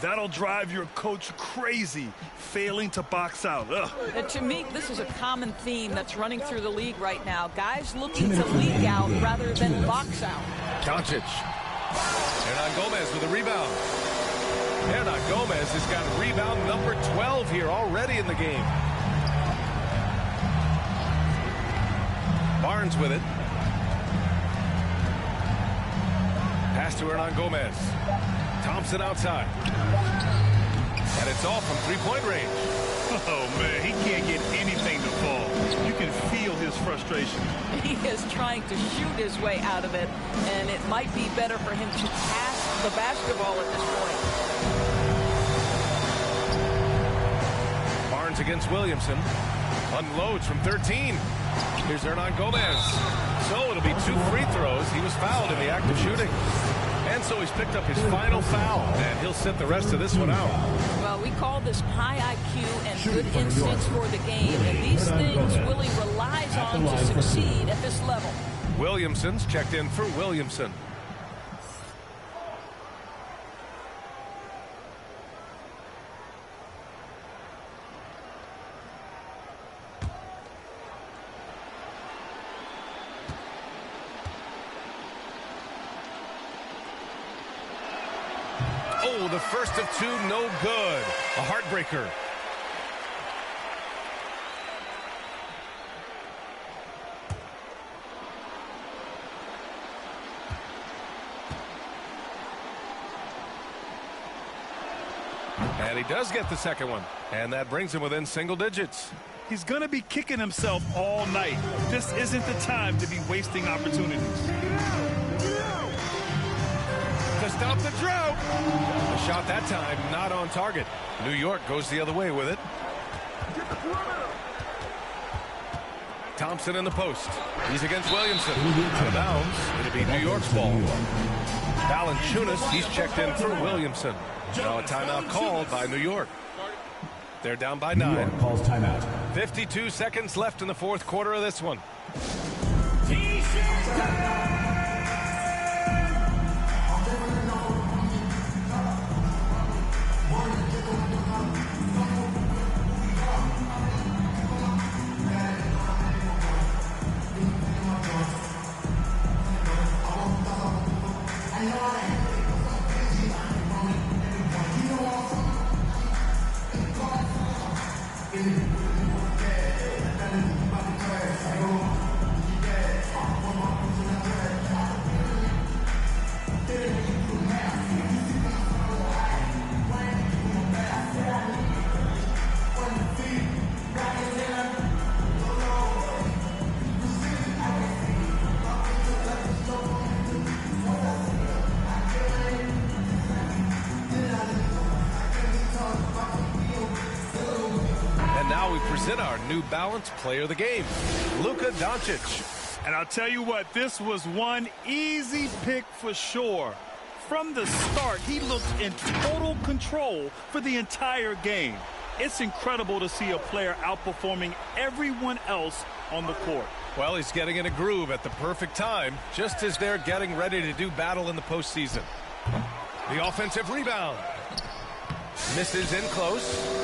That'll drive your coach crazy, failing to box out. To me, this is a common theme that's running through the league right now. Guys looking to leak out rather than box out. Doncic. Hernan Gomez with a rebound. Hernan Gomez has got rebound number 12 here already in the game. Barnes with it. Pass to Hernan Gomez. Thompson outside. And it's off from three-point range. Oh, man, he can't get anything to fall. You can feel his frustration. He is trying to shoot his way out of it, and it might be better for him to pass the basketball at this point. Barnes against Williamson. Unloads from 13. Here's Hernan Gomez. So it'll be 2 free throws. He was fouled in the act of shooting. And so he's picked up his final foul, and he'll sit the rest of this one out. Well, we call this high IQ and good instincts for the game, and these things Willie relies on to succeed at this level. Williamson's checked in for Williamson. Oh, the first of 2, no good. A heartbreaker. And he does get the second one. And that brings him within single digits. He's going to be kicking himself all night. This isn't the time to be wasting opportunities. To stop the drought. The shot that time not on target. New York goes the other way with it. Thompson in the post. He's against Williamson. Out of bounds. It'll be New York's ball. Valanciunas, he's checked in for Williamson. Now a timeout called by New York. They're down by 9. New York calls timeout. 52 seconds left in the fourth quarter of this one. Our New Balance Player of the Game, Luka Doncic. And I'll tell you what, this was one easy pick for sure. From the start, he looked in total control for the entire game. It's incredible to see a player outperforming everyone else on the court. Well, he's getting in a groove at the perfect time, just as they're getting ready to do battle in the postseason. The offensive rebound. Misses in close.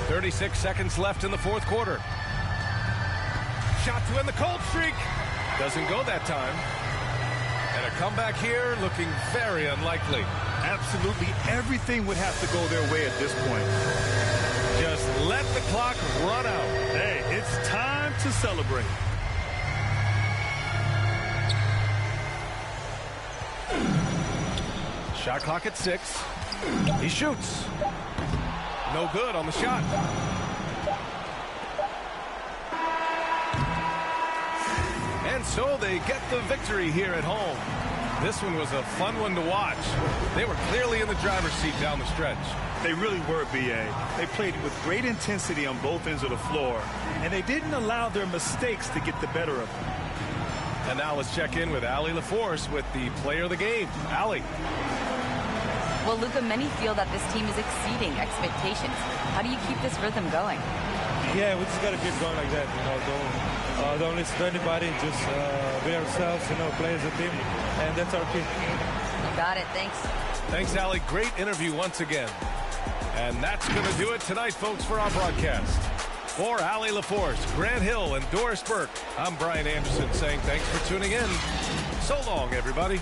36 seconds left in the fourth quarter. Shot to end the cold streak. Doesn't go that time. And a comeback here looking very unlikely. Absolutely everything would have to go their way at this point. Just let the clock run out. Hey, it's time to celebrate. Shot clock at 6. He shoots. No good on the shot. And so they get the victory here at home. This one was a fun one to watch. They were clearly in the driver's seat down the stretch. They really were, B.A. They played with great intensity on both ends of the floor, and they didn't allow their mistakes to get the better of them. And now let's check in with Allie LaForce with the player of the game. Allie. Well, Luka, many feel that this team is exceeding expectations. How do you keep this rhythm going? Yeah, we just got to keep going like that. Don't listen to anybody. Just be ourselves, play as a team. And that's our key. You got it. Thanks. Thanks, Allie. Great interview once again. And that's going to do it tonight, folks, for our broadcast. For Allie LaForce, Grant Hill, and Doris Burke, I'm Brian Anderson saying thanks for tuning in. So long, everybody.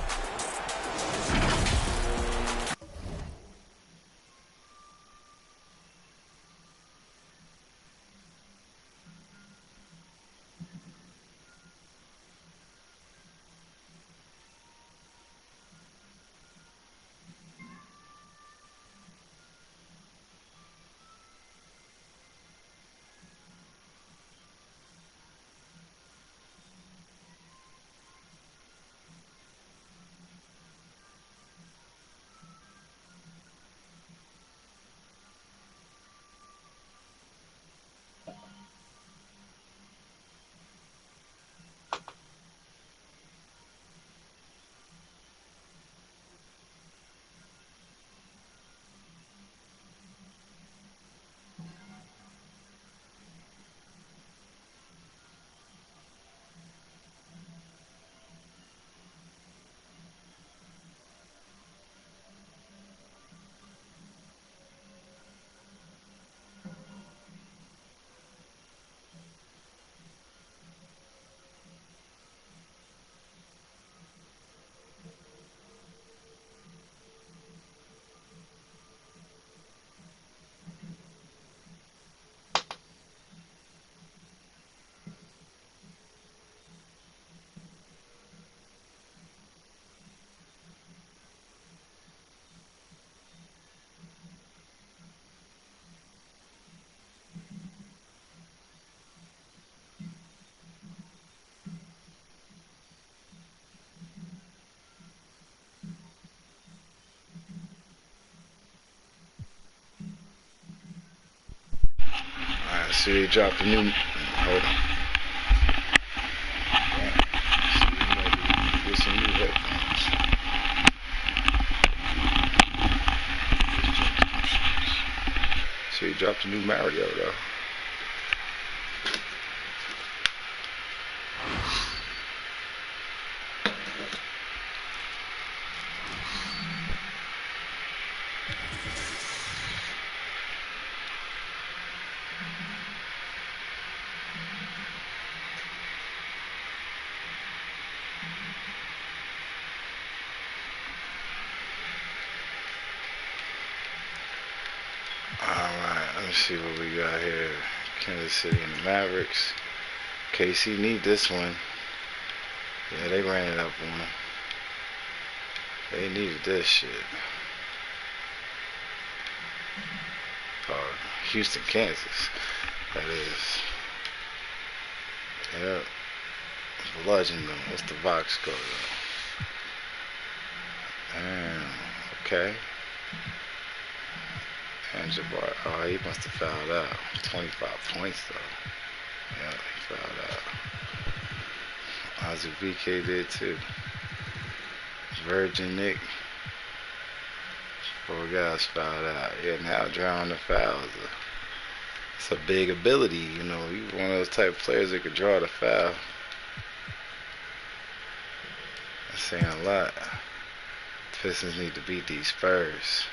See, they dropped a new. Hold on. Get some new headphones. See, he dropped a new Mario though. Alright, let's see what we got here. Kansas City and the Mavericks. KC need this one. Yeah, they ran it up on them. They needed this shit. Or Houston, Kansas. That is. Yep. Bludgeon them. What's the box score though? Damn. Okay. And Jabbar, oh, he must have fouled out. 25 points though. Yeah, he fouled out. Ozzy BK did too. Virgin Nick. 4 guys fouled out. Yeah, now drawing the fouls. It's a big ability, you know. He's one of those type of players that could draw the foul. That's saying a lot. Pistons need to beat these Spurs.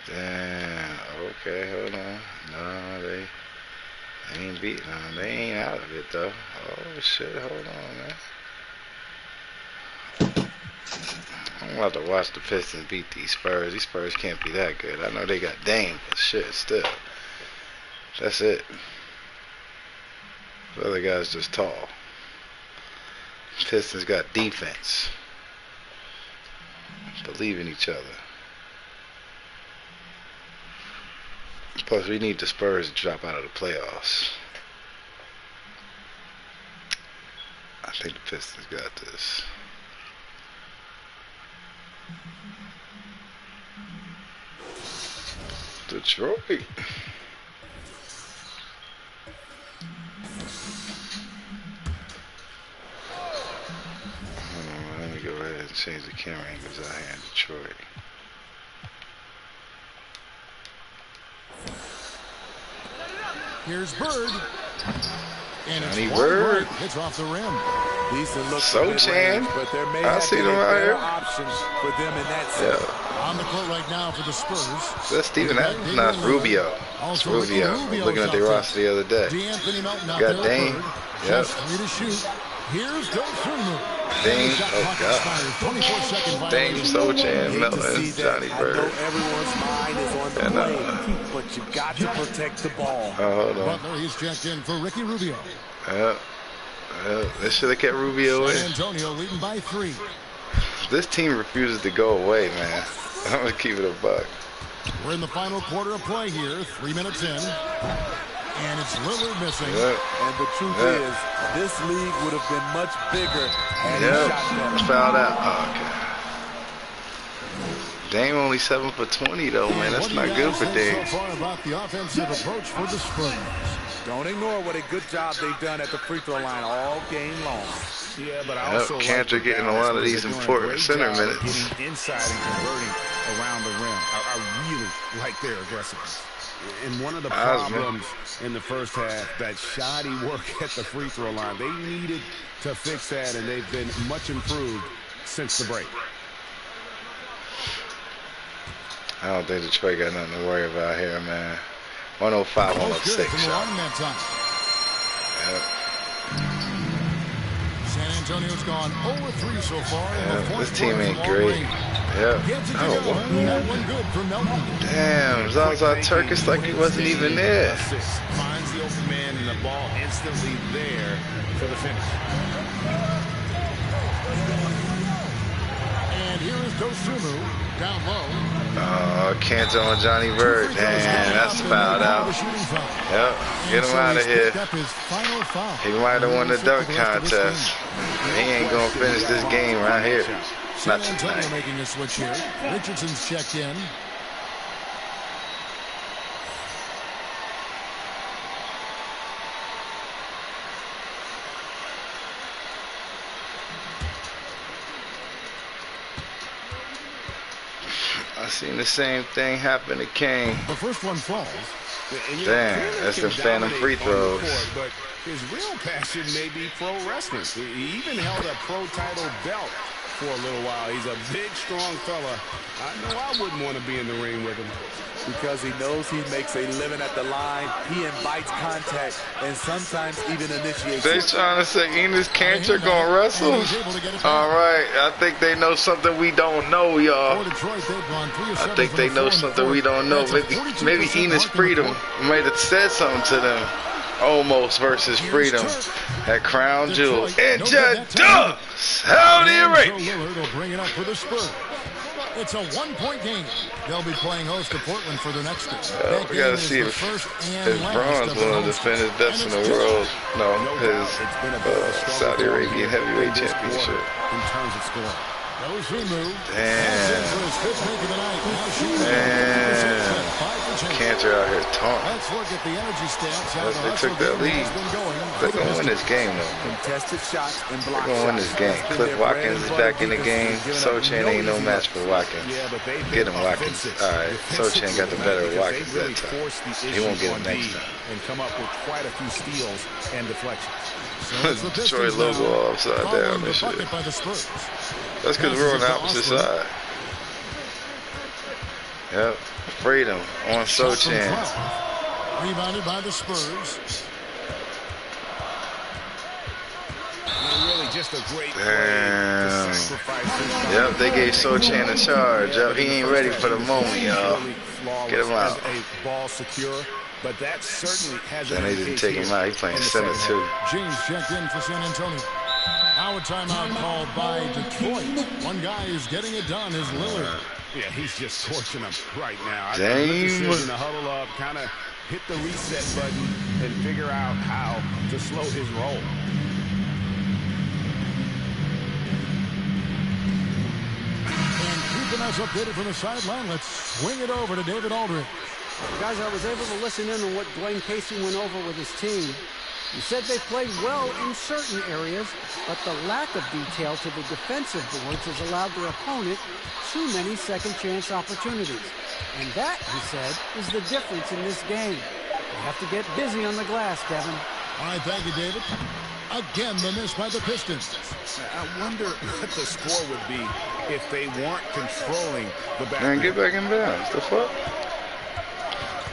Damn. Okay, hold on. No, they ain't beating them. They ain't out of it though. Oh shit, hold on, man. I'm about to watch the Pistons beat these Spurs. These Spurs can't be that good. I know they got Dame, but shit, still. That's it. The other guy's just tall. Pistons got defense. Believe in each other. Plus, we need the Spurs to drop out of the playoffs. I think the Pistons got this. Detroit. Let me go ahead and change the camera angles out here in Detroit. Here's Bird. And Johnny it's Bird. Hits off the rim. Decent look So Chan. but there may I have see been them a out better here. option for them in that sense. Yeah. On the court right now for the Spurs. That's Steven Adams. No, it's Rubio. It's Rubio. I was looking at their roster the other day. D'Anthony Melton out Got there. Dame. Bird. Yep. Just 3 to shoot. Here's Dosunmu. Dame. Oh, God. 24-second Dame, Sochan, Melton, Johnny Bird. I know everyone's mind is on the play, but you got to protect the ball. Oh, hold on. Butler, he's checked in for Ricky Rubio. Yep. They should have kept Rubio in. San Antonio leading by 3. This team refuses to go away, man. I'm going to keep it a buck. We're in the final quarter of play here, 3 minutes in. And it's Lillard missing. Yep. And the truth is, this league would have been much bigger had he shot better. Fouled out. Oh, okay. Dame only 7 for 20 though, man. That's not good for Dame. So far about the offensive approach for the Spurs. Don't ignore what a good job they've done at the free throw line all game long. Yeah, but I also Cantor getting a lot of these important center minutes. Getting inside and converting around the rim. I really like their aggressiveness. And one of the problems in the first half, that shoddy work at the free throw line. They needed to fix that, and they've been much improved since the break. I don't think Detroit got nothing to worry about here, man. 105, 106 shot. Yep. San Antonio's gone 0-3 so far. Yeah, this team ain't great. Yep. Oh, what? Damn, Zaza Turkish like he wasn't even there. Finds the open man and the ball instantly there for the finish. And here is Dosunmu down low. Cantor on Johnny Bird. Damn, that's fouled out. Yep, get him out of here. He might have won the dunk contest. He ain't gonna finish this game right here. Not tonight. Making a switch here. Richardson's checked in. I seen the same thing happen to King. The first one falls. Damn, that's some phantom free throws. But his real passion may be pro wrestling. He even held a pro title belt for a little while. He's a big, strong fella. I know I wouldn't want to be in the ring with him. Because he knows he makes a living at the line. He invites contact and sometimes even initiates They it. trying to say Enos Cantor gonna wrestle? All right, I think they know something we don't know, y'all. I think they know something we don't know. Maybe Enos Freedom might have said something to them. Almost versus Freedom at Crown Jewel. Introduce Saudi Arabia. Will bring it up for the Spurs. It's a one-point game. They'll be playing host to Portland for their next game. We gotta see if Braun's willing to defend his best in the world. No, his Saudi Arabian heavyweight championship. In terms of score. Damn. Cantor out here taunting. Let's look at the energy stats. They took that lead. They're going to win this game, though. Contested shots and They're going to win this game. Cliff Watkins is back in the game. Sochan ain't no match for Watkins. Get him, Watkins. All right. Sochan got the better of Watkins that time. He won't get him next time. And come up with quite a few steals and deflections. Detroit logo upside down and shit. That's because we're on the opposite side. Yep. Freedom on Sochan. Rebounded by the Spurs. Really just a great Damn. Yep, they gave Sochan a charge. Yep, he ain't ready for the moment, y'all. Get him out. Ball secure, but that certainly has. Then they didn't take him out. He playing center too. James checked in for San Antonio. Now a timeout called by Detroit. One guy who's getting it done is Lillard. Yeah, he's just torching him right now. James. To huddle up, kind of hit the reset button and figure out how to slow his roll. And keeping us updated from the sideline, let's swing it over to David Aldridge. Guys, I was able to listen in on what Dwayne Casey went over with his team. He said they played well in certain areas, but the lack of detail to the defensive boards has allowed their opponent too many second-chance opportunities. And that, he said, is the difference in this game. They have to get busy on the glass, Kevin. All right, thank you, David. Again, the miss by the Pistons. I wonder what the score would be if they weren't controlling the back. Man, get back in bounds. The fuck?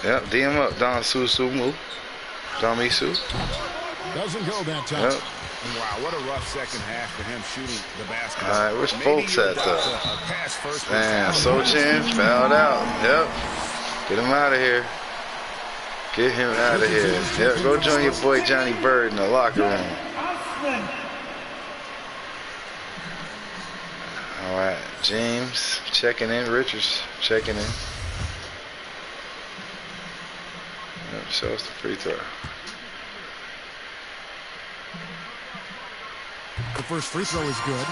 Yep, DM up. Don Susu move. Damisu. Doesn't go that time. Yep. Wow, what a rough second half for him shooting the basketball. All right, where's Folks at, though? Damn, Sochan fouled out. Yep. Get him out of here. Get him out of here. Yep, go join your boy Johnny Bird in the locker room. All right, James checking in. Richards checking in. Yep, shows the free throw. The first free throw is good.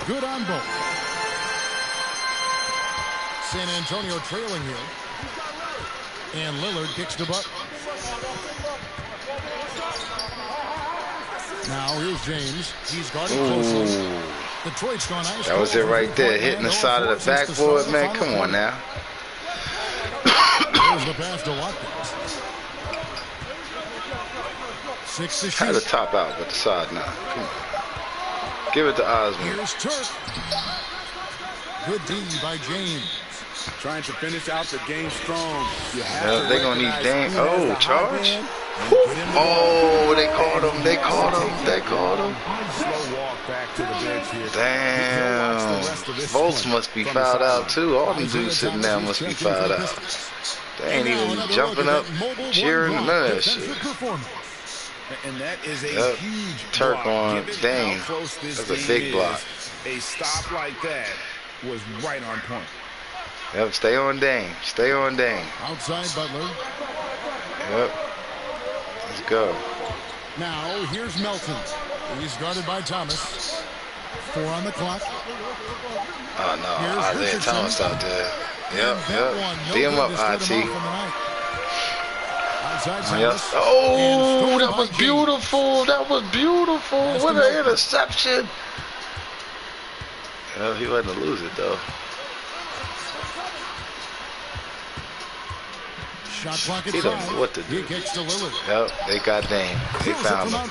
Good on both. San Antonio trailing here. And Lillard kicks the butt. Now here's James. He's guarded closely. Detroit's gone ice. That was it right there. Hitting the side of the backboard, man. Come on now. Here's the pass to Watkins. 6 to shoot. Try to top out with the side now. Come on. Give it to Osmond. Here's Turk. Good D by James. Trying to finish out the game strong. They're going to need Dame. Oh, charge? Oh, they called him. They called him. They called him. Slow walk back to the bench here. Damn. Volts must be fouled out, too. All them dudes sitting down must be fouled out. They ain't even jumping up, cheering, none of that shit. And that is a huge Turk block. on Dame. That's a big block. A stop like that was right on point. Yep, stay on Dame. Stay on Dame. Outside Butler. Yep. Let's go. Now here's Melton. He's guarded by Thomas. 4 on the clock. Oh no, Isaiah Thomas out there. Yep. Beat him up, IT. Yes. Oh, that was beautiful. That was beautiful. What an interception. Well, he wasn't to lose it, though. Shot clock at He don't know what to do. He kicks to Lillard. Yep, they got Dame. They found him. Yep,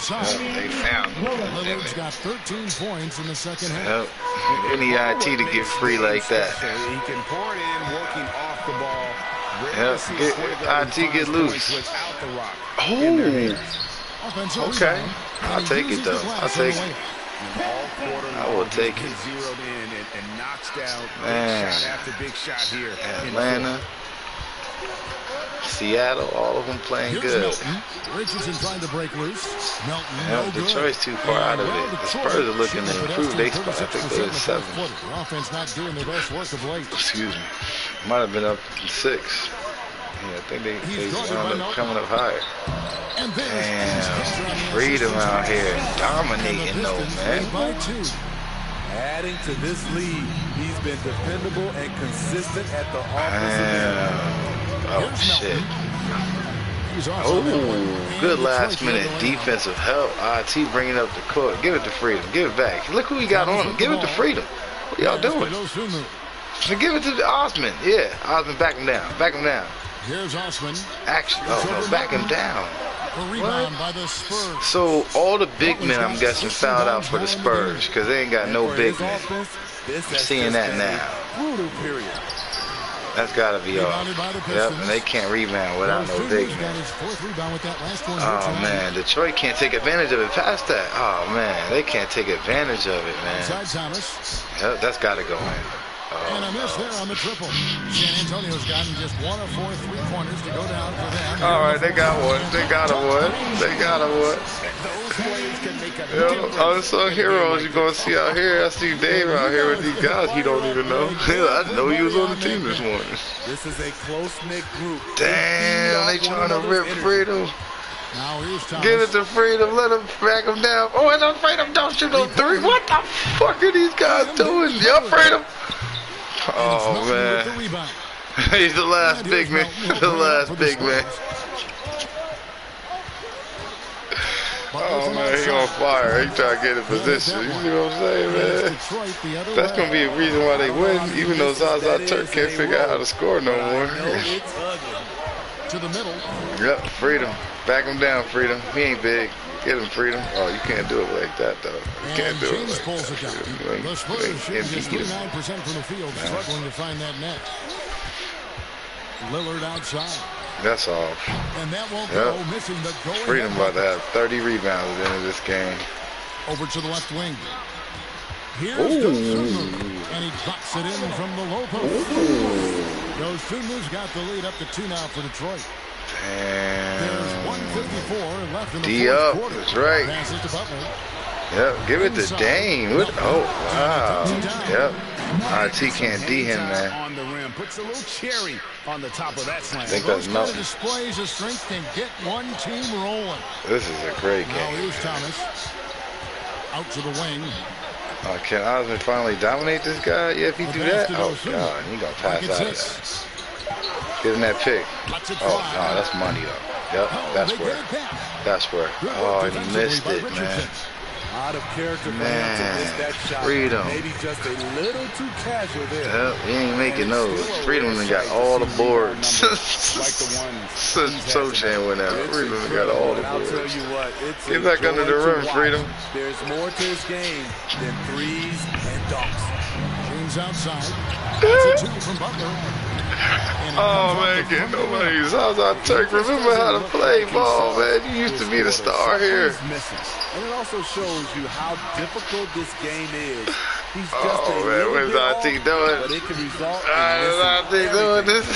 they found him. Lillard's got 13 points in the second half. Yep. Any IT to get free like that. He can pour it in, working off the ball. Yep, IT get loose. Oh, okay. I'll take it though. I'll take it. I will take it. Man, Atlanta, Seattle, all of them playing good. Richardson trying to break loose. Melton, yeah, Detroit's too far out of it. The Spurs are looking to improve. They spot, I think they're at 7. The offense not doing their best work of late. Excuse me. Might have been up 6. Yeah, I think they wound up coming up higher. Damn, freedom out here, dominating though, man. Adding to this lead, he's been dependable and consistent at the offensive end. Oh shit. Oh, good last minute defensive help. IT bringing up the court. Give it to Freedom. Give it back. Look who he got on him. Give it to Freedom. What y'all doing? And give it to Osman. Yeah, Osman, back him down. Back him down. Here's Osman. Actually, oh no, back him down. A rebound by the Spurs. So all the big men, I'm guessing, fouled out for the Spurs because they ain't got no big men. I'm seeing that now. That's got to be off. Yep, and they can't rebound without no big men. Oh man, Detroit can't take advantage of it past that. Oh man, they can't take advantage of it, man. Yep, that's got to go in. And a miss there on the triple. San Antonio's gotten just 1 of 4 3-pointers to go down for them. All right, they got one. They got a one. They got a one. Unsung heroes you're going to see out here. I see Dave out here with these guys he don't even know. I know he was on the team this morning. This is a close-knit group. Damn, they trying to rip Freedom. Now here's Thomas. Give it to Freedom. Let him back him down. Oh, and Freedom don't shoot no 3. What the fuck are these guys doing? Yup, Freedom. Oh man, he's the last big man. The last big man. Oh man, he on fire. He trying to get in position. You see what I'm saying, man? That's gonna be a reason why they win, even though Zaza Turk can't figure out how to score no more. To the middle. Yep, Freedom. Back him down, Freedom. He ain't big. Get him, Freedom. Oh, you can't do it like that, though. You can't do it like that. The Spurs shooting just 39% from the field, struggling to find that net. Lillard outside. That's off. And that won't go, missing the goal. Freedom about to have 30 rebounds at the end of this game. Over to the left wing. Here's Dosunmu, and he drops it in from the low post. Dosunmu's got the lead up to 2 now for Detroit. Damn. There's 1:54 left in the fourth quarter. That's right. Passes to Butler. Yep, give it to Dame. Oh, wow. Yep. RT can't D him, man. On the rim, puts a little cherry on the top of that slam. I think that's Melton. Displays of strength can get one team rolling. This is a great game. Now here's Thomas. Out to the wing. Can Osman finally dominate this guy? Yeah, if he do that, oh God, he gonna pass out of that. Give him that pick. Oh no, that's money though. Yep, that's where. That's where. Oh, and he missed it, man. Out of character for him to miss that shot. Freedom. Maybe just a little too casual there. Yep, he ain't making those. Freedom got all the boards. Like the ones Sochan went out. Freedom got all the boards. I'll tell you what, it's get back under the rim, Freedom. There's more to his game than threes and dunks. James outside. That's a 2 from Butler. Oh man, get nobody. Zaza Turk, remember how to play ball, man. You used to be the star here. And it also shows you how difficult this game is. He's just oh man, what is RT doing? But it can result in RT doing this?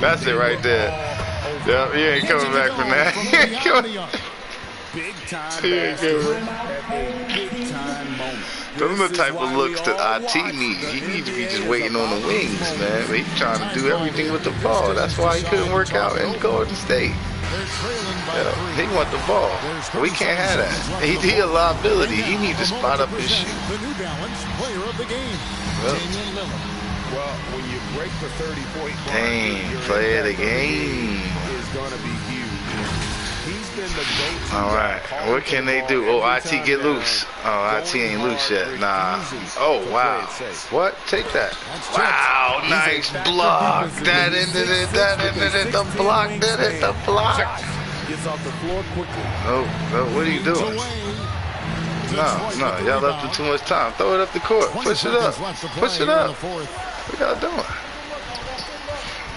That's it right there. Yep, he ain't coming back from that. He ain't coming. Big time. He ain't coming. Big time moment. Those are the type of looks that IT needs. He needs to be just waiting on the wings, man. But he's trying to do everything with the ball. That's why he couldn't work out in Golden State. Yeah, he want the ball. We can't have that. He a liability. He needs to spot up his shoe. The New Balance player of the game. Well, when you break the 30-point mark, dang, play of the game is going to be huge. He's been the go-to. All right, what can they do? Oh, IT get loose. Oh, IT ain't loose yet. Nah. Oh, wow. What? Take that. Wow, nice block. That ended it. That ended it. The block did it. The block. Gets off the floor quickly. Oh, what are you doing? No, y'all left him too much time. Throw it up the court. Push it up. Push it up. What y'all doing?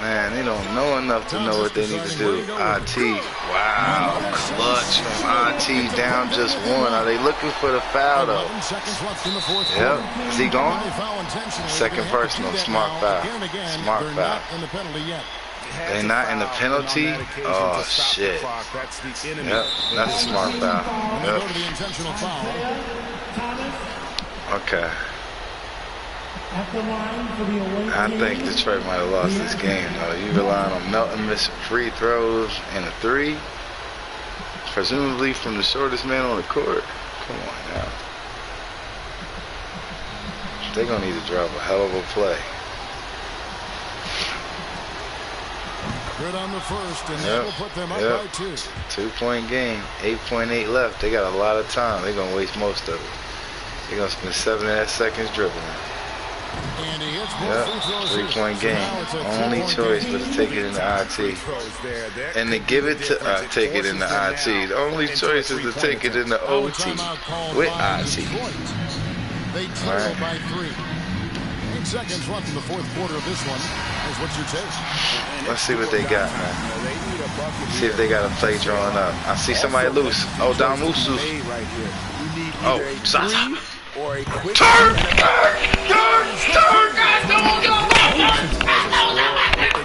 Man, they don't know enough to know what they need to do. IT, wow, clutch from IT down just one. Are they looking for the foul though? Yep. Is he gone? Second personal, smart foul. Smart foul. They're not in the penalty? Oh shit. Yep, that's a smart foul. Yep. Okay. I think Detroit might have lost this game, though. You relying on Melton missing free throws and a three, presumably from the shortest man on the court. Come on now. They're going to need to drop a hell of a play. Good on the first, and that will put them up by 2. 2-point game, 8.8 left. They got a lot of time. They're going to waste most of it. They're going to spend 7.5 seconds dribbling. Yep, 3-point game. Only choice but to take it in the IT. And to give it to take it in the IT. The only choice is to take it in the OT with IT. They trail by 3. 8 seconds left in the fourth quarter of this one. What's your take? Let's see what they got, man. See if they got a play drawn up. I see somebody loose. Oh, Damusu. Oh, Zaza. Or a quick turn! They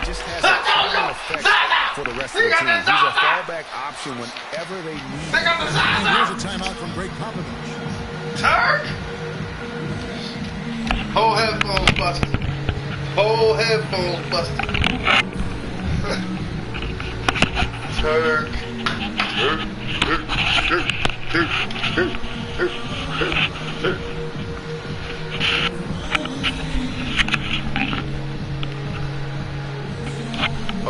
just has a common effect for the rest of the team. He's a fallback option whenever they need it. And here's a timeout from Greg Popovich. Turn! Whole headphones busted. Whole headphones busted. Turk.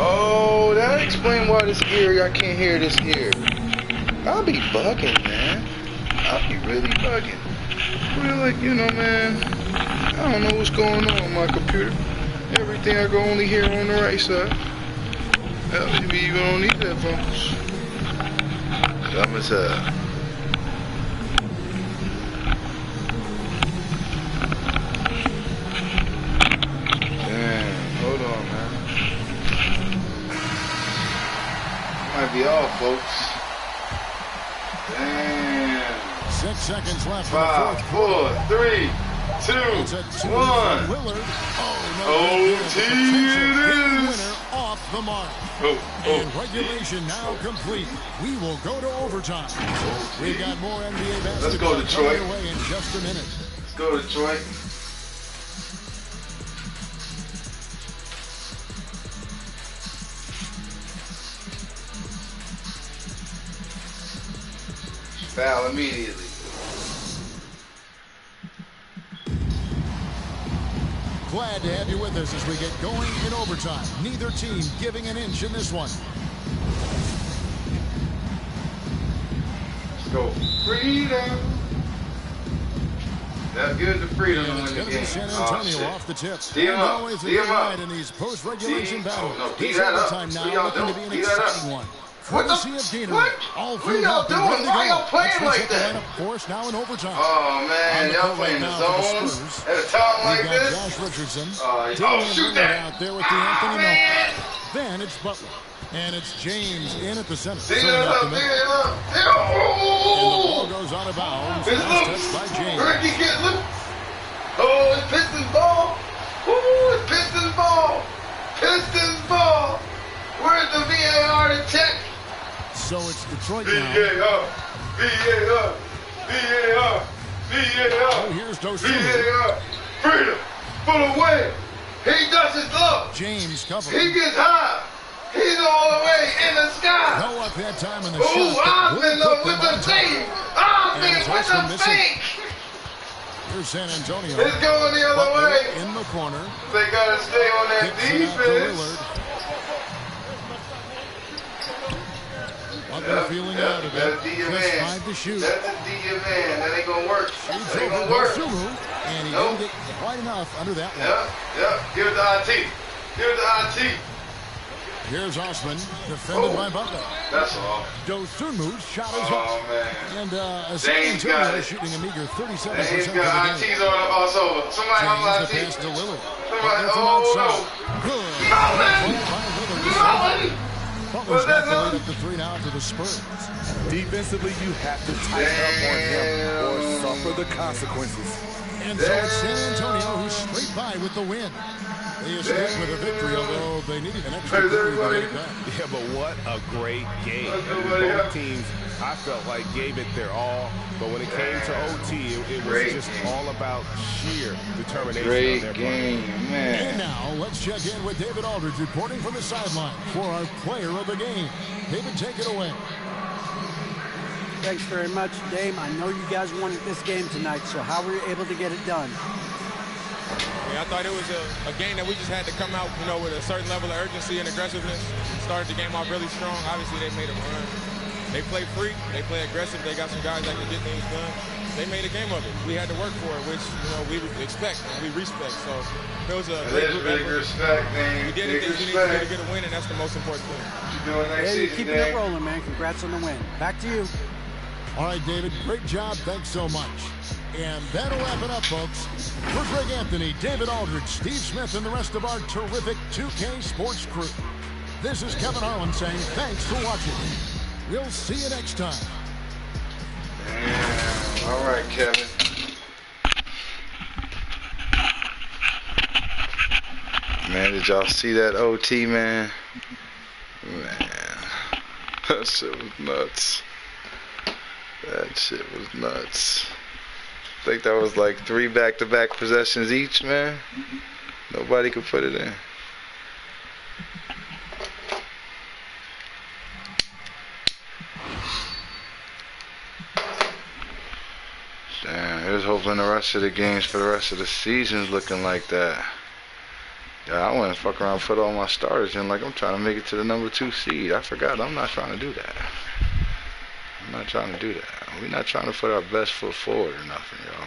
Oh, that explains why this ear, I can't hear this ear. I'll be bugging, man. I'll be really bugging. Well, like, you know, man, I don't know what's going on my computer. Everything I can only hear on the right side. Hell, maybe you don't need headphones. Dumb as hell. Hold on, man. Might be off, folks. Damn. 6 seconds left. 5, 4, 3, 2, 1. OT it is. Off the mark. And regulation now complete. We will go to overtime. We've got more NBA basketball. Let's go, Detroit. Away in just a minute. Let's go, Detroit. Foul immediately. Glad to have you with us as we get going in overtime. Neither team giving an inch in this one. Let's go. Freedom. That's good to freedom to win the game. San Antonio off the tip. D him up. Always D him up. in these post-regulation battles. Oh, no. D It's that up. overtime now, What y'all looking to doing? be an D that exciting up. one. What the? What? What are y'all doing? Why y'all playing like that? Force now in overtime. Oh man, y'all playing the zones at a time like this. Josh Richardson. Oh, shoot that! Out there with the Anthony Melton. Then it's Butler. And it's James in at the center. Dig it up, dig it up. And the ball goes out of bounds. It's Touched loose. by James. Ricky get loose. Oh, it's Pistons ball. Ooh, it's Pistons ball. Pistons ball. Where's the VAR to check? So it's Detroit now. VAR. VAR. VAR. VAR. Oh, here's Dosunmu. VAR. Freedom. Pull away. He does his look. James covers. He gets high. He's all the way in the sky. No up that time in the Ooh, shot. Osmond with the fake. Osmond with the fake. Here's San Antonio. It's going the other way. In the corner. They got to stay on that defense. Butler feeling out of it. Just 5 to shoot. That's a D man. That ain't going to work. Shoots That ain't over going to work. Sumu, and he didn't get quite enough under that one. Yep. Give it to IT. Give it to IT. Here's Osman, defended by Butler. That's all. Dosunmu's shot is up. Man. And San Antonio shooting a meager 37%. He's got IT's on the over. Somebody on IT. Pass to Lillard. Somebody, Good. Butler's got the lead up to 3 now to the Spurs. Defensively, you have to tighten up on him or suffer the consequences. And so it's San Antonio who's straight by with the win. They escaped with a victory, although they needed an extra victory to get it back. Yeah, but what a great game. Both teams, I felt like, gave it their all. But when it came to OT, it was just all about sheer determination on their game, man. And now, let's check in with David Aldridge reporting from the sideline for our player of the game. David, take it away. Thanks very much, Dame. I know you guys wanted this game tonight, so how were you able to get it done? I thought it was a game that we just had to come out, with a certain level of urgency and aggressiveness. Started the game off really strong. Obviously, they made a run. They play free. They play aggressive. They got some guys that can get things done. They made a game of it. We had to work for it, which, we expect and we respect. So it was a great group effort. We did the things we needed to do to get a win, and that's the most important thing. Yeah, you're keeping it rolling, man. Congrats on the win. Back to you. All right, David, great job. Thanks so much. And that'll wrap it up, folks. For Greg Anthony, David Aldridge, Steve Smith, and the rest of our terrific 2K Sports crew, this is Kevin Harlan saying thanks for watching. We'll see you next time. Damn. All right, Kevin. Man, did y'all see that OT, man? Man, that shit was nuts. That shit was nuts. I think that was like 3 back-to-back possessions each, man. Nobody could put it in. Damn, here's hoping the rest of the games for the rest of the season's looking like that. Yeah, I want to fuck around and put all my starters in like I'm trying to make it to the number 2 seed. I forgot, I'm not trying to do that. I'm not trying to do that. We're not trying to put our best foot forward or nothing, y'all.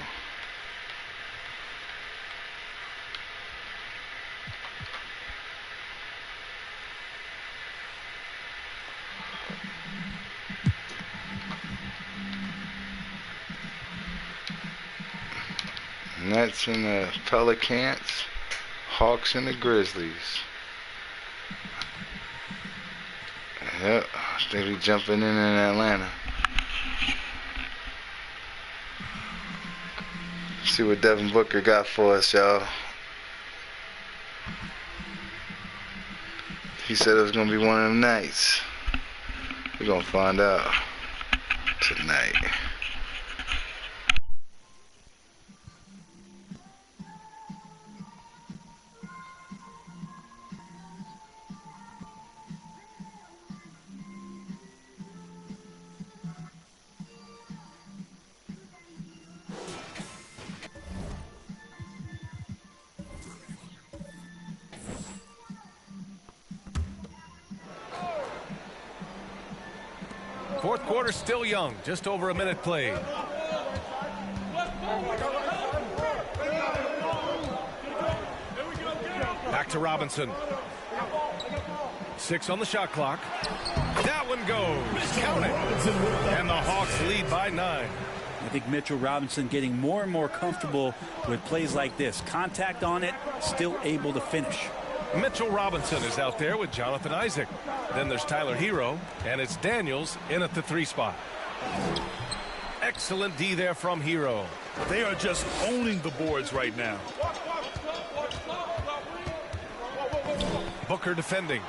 Nets and the Pelicans, Hawks and the Grizzlies. Yep, I think we jumping in Atlanta. See what Devin Booker got for us, y'all. He said it was gonna be one of them nights. We're gonna find out tonight. Fourth quarter still young, just over a minute played. Back to Robinson. 6 on the shot clock. That one goes. Count it. And the Hawks lead by 9. I think Mitchell Robinson getting more and more comfortable with plays like this. Contact on it, still able to finish. Mitchell Robinson is out there with Jonathan Isaac. Then there's Tyler Hero, and it's Daniels in at the 3 spot. Excellent D there from Hero. They are just owning the boards right now. Booker defending.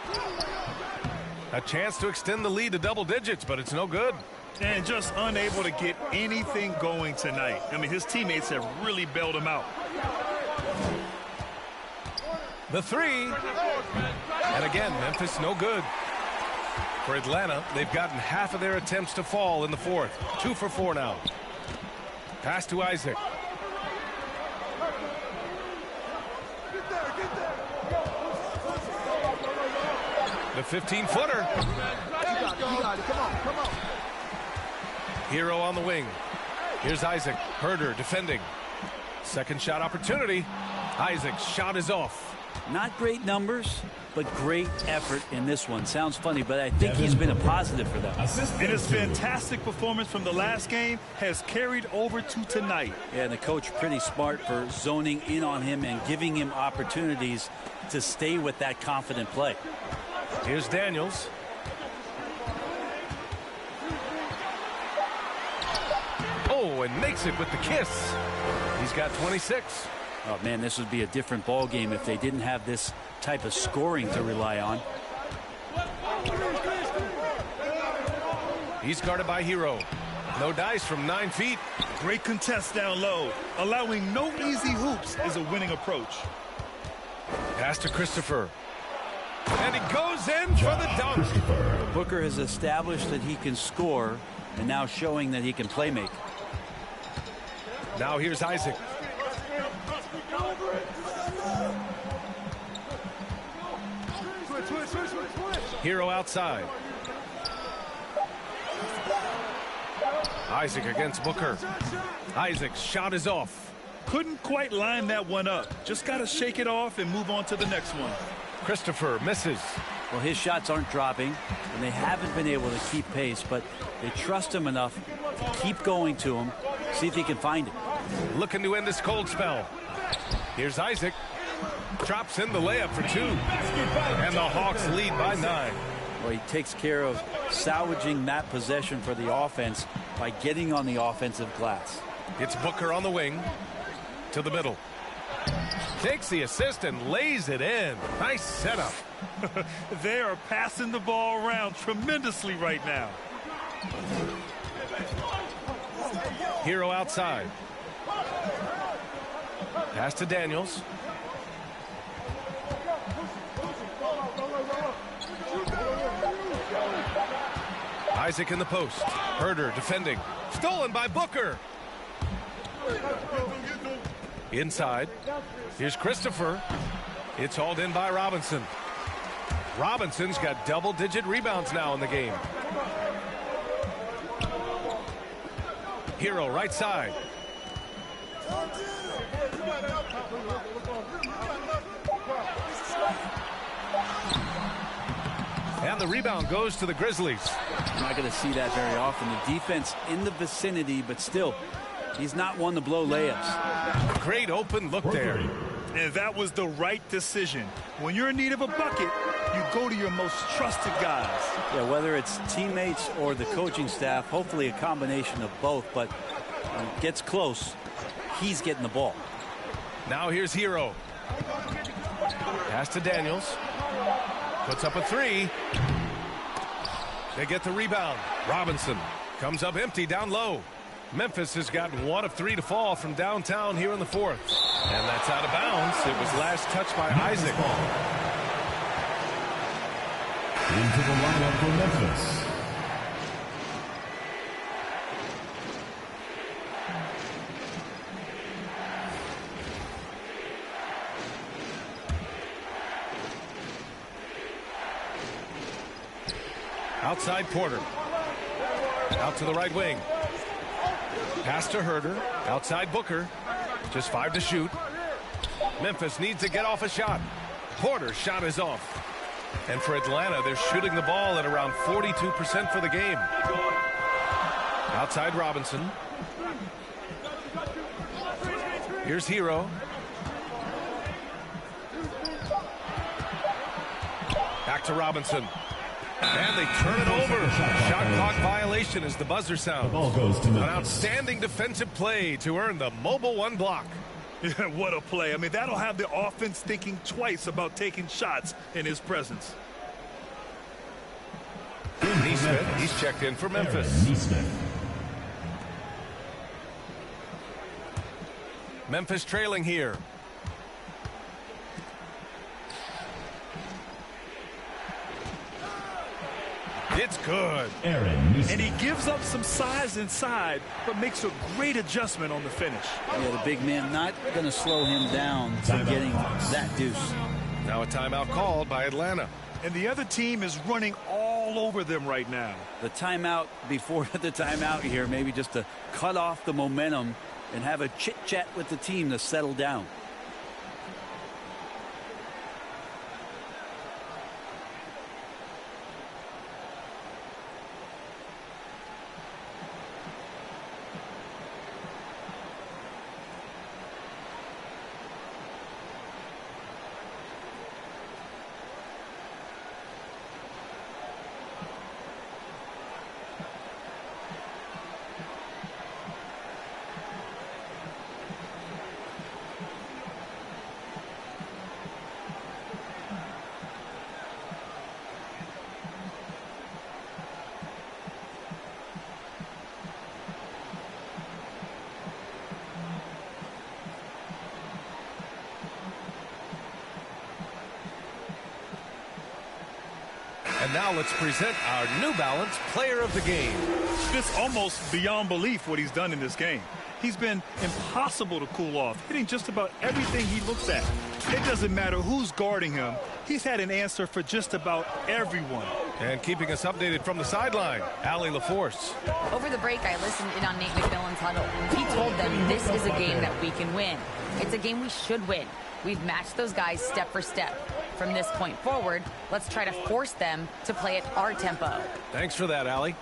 A chance to extend the lead to double digits, but it's no good. And just unable to get anything going tonight. I mean, his teammates have really bailed him out. The 3. And again, Memphis no good. For Atlanta, they've gotten half of their attempts to fall in the 4th. 2 for 4 now. Pass to Isaac. The 15-footer. Come on. Hero on the wing. Here's Isaac. Herder defending. Second shot opportunity. Isaac's shot is off. Not great numbers, but great effort in this one. Sounds funny, but I think he's been a positive for them. And his fantastic performance from the last game has carried over to tonight. Yeah, and the coach pretty smart for zoning in on him and giving him opportunities to stay with that confident play. Here's Daniels. Oh, and makes it with the kiss. He's got 26. Oh, man, this would be a different ball game if they didn't have this type of scoring to rely on. He's guarded by Hero. No dice from 9 feet. Great contest down low. Allowing no easy hoops is a winning approach. Pass to Christopher. And he goes in for the dunk. Booker has established that he can score and now showing that he can play make. Now here's Isaac. Hero outside. Isaac against Booker. Isaac's shot is off. Couldn't quite line that one up. Just got to shake it off and move on to the next one. Christopher misses. Well, his shots aren't dropping, and they haven't been able to keep pace, but they trust him enough to keep going to him, see if he can find it. Looking to end this cold spell. Here's Isaac. Drops in the layup for 2. And the Hawks lead by 9. Well, he takes care of salvaging that possession for the offense by getting on the offensive glass. It's Booker on the wing to the middle. Takes the assist and lays it in. Nice setup. They are passing the ball around tremendously right now. Hero outside. Pass to Daniels. Isaac in the post. Herder defending. Stolen by Booker. Inside. Here's Christopher. It's hauled in by Robinson. Robinson's got double-digit rebounds now in the game. Hero right side. And the rebound goes to the Grizzlies. You're not going to see that very often. The defense in the vicinity, but still, he's not one to blow layups. Great open look there. And that was the right decision. When you're in need of a bucket, you go to your most trusted guys. Yeah, whether it's teammates or the coaching staff, hopefully a combination of both, but when it gets close, he's getting the ball. Now here's Hero. Pass to Daniels. Puts up a 3. They get the rebound. Robinson comes up empty down low. Memphis has gotten 1 of 3 to fall from downtown here in the 4th. And that's out of bounds. It was last touched by Isaac. Into the lineup for Memphis. Outside Porter. Out to the right wing. Pass to Herder. Outside Booker. Just 5 to shoot. Memphis needs to get off a shot. Porter's shot is off. And for Atlanta, they're shooting the ball at around 42% for the game. Outside Robinson. Here's Hero. Back to Robinson. And they turn it over. Shot clock violation as the buzzer sounds. The ball goes to Memphis. An outstanding defensive play to earn the mobile 1 block. Yeah, what a play. I mean, that'll have the offense thinking twice about taking shots in his presence. Neesmith, he's checked in for Memphis. Memphis trailing here. It's good. And he gives up some size inside, but makes a great adjustment on the finish. Yeah, the big man not going to slow him down from getting that deuce. Now a timeout called by Atlanta. And the other team is running all over them right now. The timeout before the timeout here, maybe just to cut off the momentum and have a chit-chat with the team to settle down. And now let's present our New Balance Player of the Game. It's almost beyond belief what he's done in this game. He's been impossible to cool off, hitting just about everything he looks at. It doesn't matter who's guarding him. He's had an answer for just about everyone. And keeping us updated from the sideline, Allie LaForce. Over the break, I listened in on Nate McMillan's huddle. He told them this is a game that we can win. It's a game we should win. We've matched those guys step for step. From this point forward, let's try to force them to play at our tempo. Thanks for that, Allie.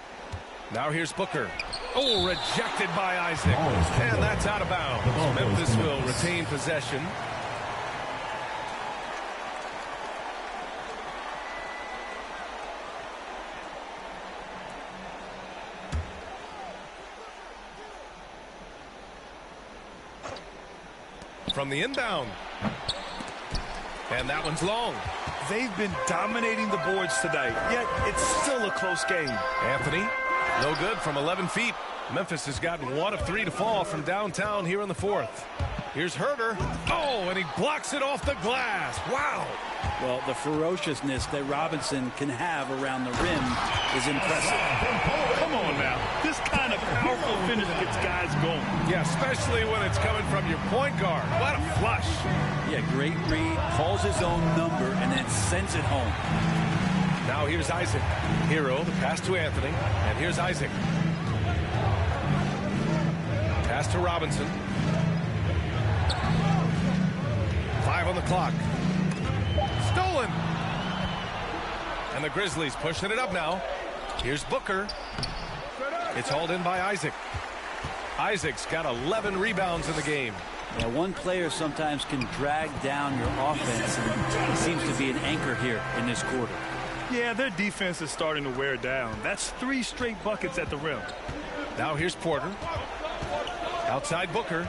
Now here's Booker. Oh, rejected by Isaac. And that's out of bounds. Memphis will retain possession. From the inbound. And that one's long. They've been dominating the boards tonight, yet it's still a close game. Anthony, no good from 11 feet. Memphis has gotten 1 of 3 to fall from downtown here in the fourth. Here's Herter. Oh, and he blocks it off the glass. Wow. Well, the ferociousness that Robinson can have around the rim is impressive. Come on now. This kind of powerful finish gets guys going. Yeah, especially when it's coming from your point guard. What a flush. Yeah, great read, calls his own number, and then sends it home. Now here's Isaac. Hero, the pass to Anthony. And here's Isaac. Pass to Robinson. 5 on the clock. Stolen. And the Grizzlies pushing it up now. Here's Booker. It's hauled in by Isaac. Isaac's got 11 rebounds in the game. Yeah, one player sometimes can drag down your offense, and he seems to be an anchor here in this quarter. Yeah, their defense is starting to wear down. That's 3 straight buckets at the rim. Now here's Porter. Outside Booker.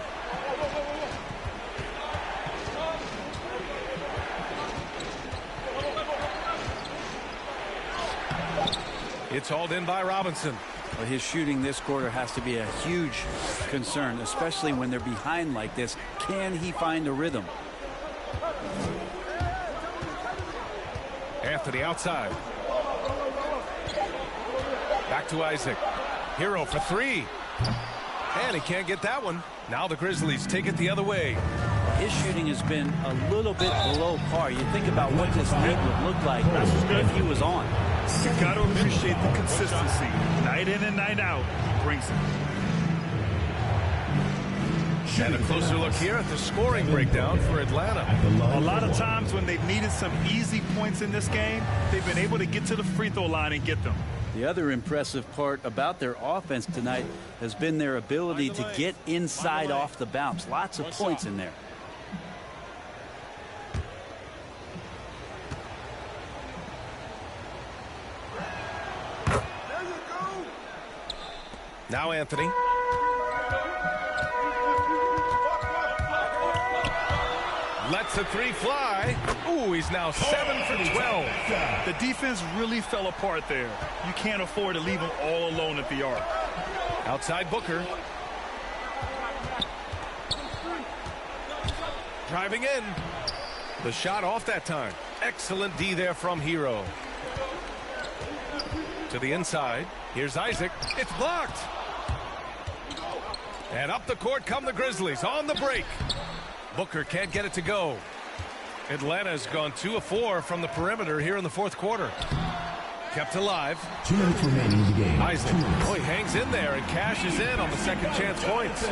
It's hauled in by Robinson. Well, his shooting this quarter has to be a huge concern, especially when they're behind like this. Can he find a rhythm? Anthony outside. Back to Isaac. Hero for 3. And he can't get that one. Now the Grizzlies take it the other way. His shooting has been a little bit below par. You think about what this league would look like if he was on. You've got to appreciate the consistency. Night in and night out, he brings it. And a closer look here at the scoring breakdown for Atlanta. A lot of times when they've needed some easy points in this game, they've been able to get to the free throw line and get them. The other impressive part about their offense tonight has been their ability to get inside off the bounce. Lots of points in there. Now Anthony. Lets the 3 fly. Ooh, he's now 7 for 12. The defense really fell apart there. You can't afford to leave him all alone at the arc. Outside Booker. Driving in. The shot off that time. Excellent D there from Hero. To the inside. Here's Isaac. It's blocked. And up the court come the Grizzlies on the break. Booker can't get it to go. Atlanta's gone 2 of 4 from the perimeter here in the fourth quarter. Kept alive. 2 minutes remaining in the game. Isaac, he hangs in there and cashes in on the second chance points.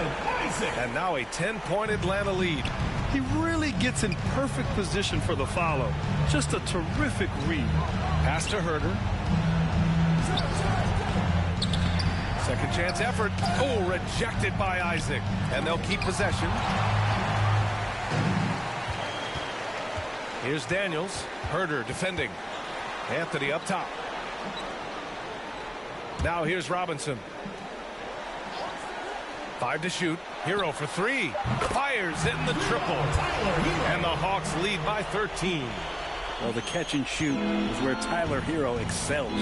And now a 10-point Atlanta lead. He really gets in perfect position for the follow. Just a terrific read. Pass to Herder. Second chance effort. Oh, rejected by Isaac. And they'll keep possession. Here's Daniels. Herder defending. Anthony up top. Now here's Robinson. 5 to shoot. Hero for 3. Fires in the triple. And the Hawks lead by 13. Well, the catch and shoot is where Tyler Hero excels.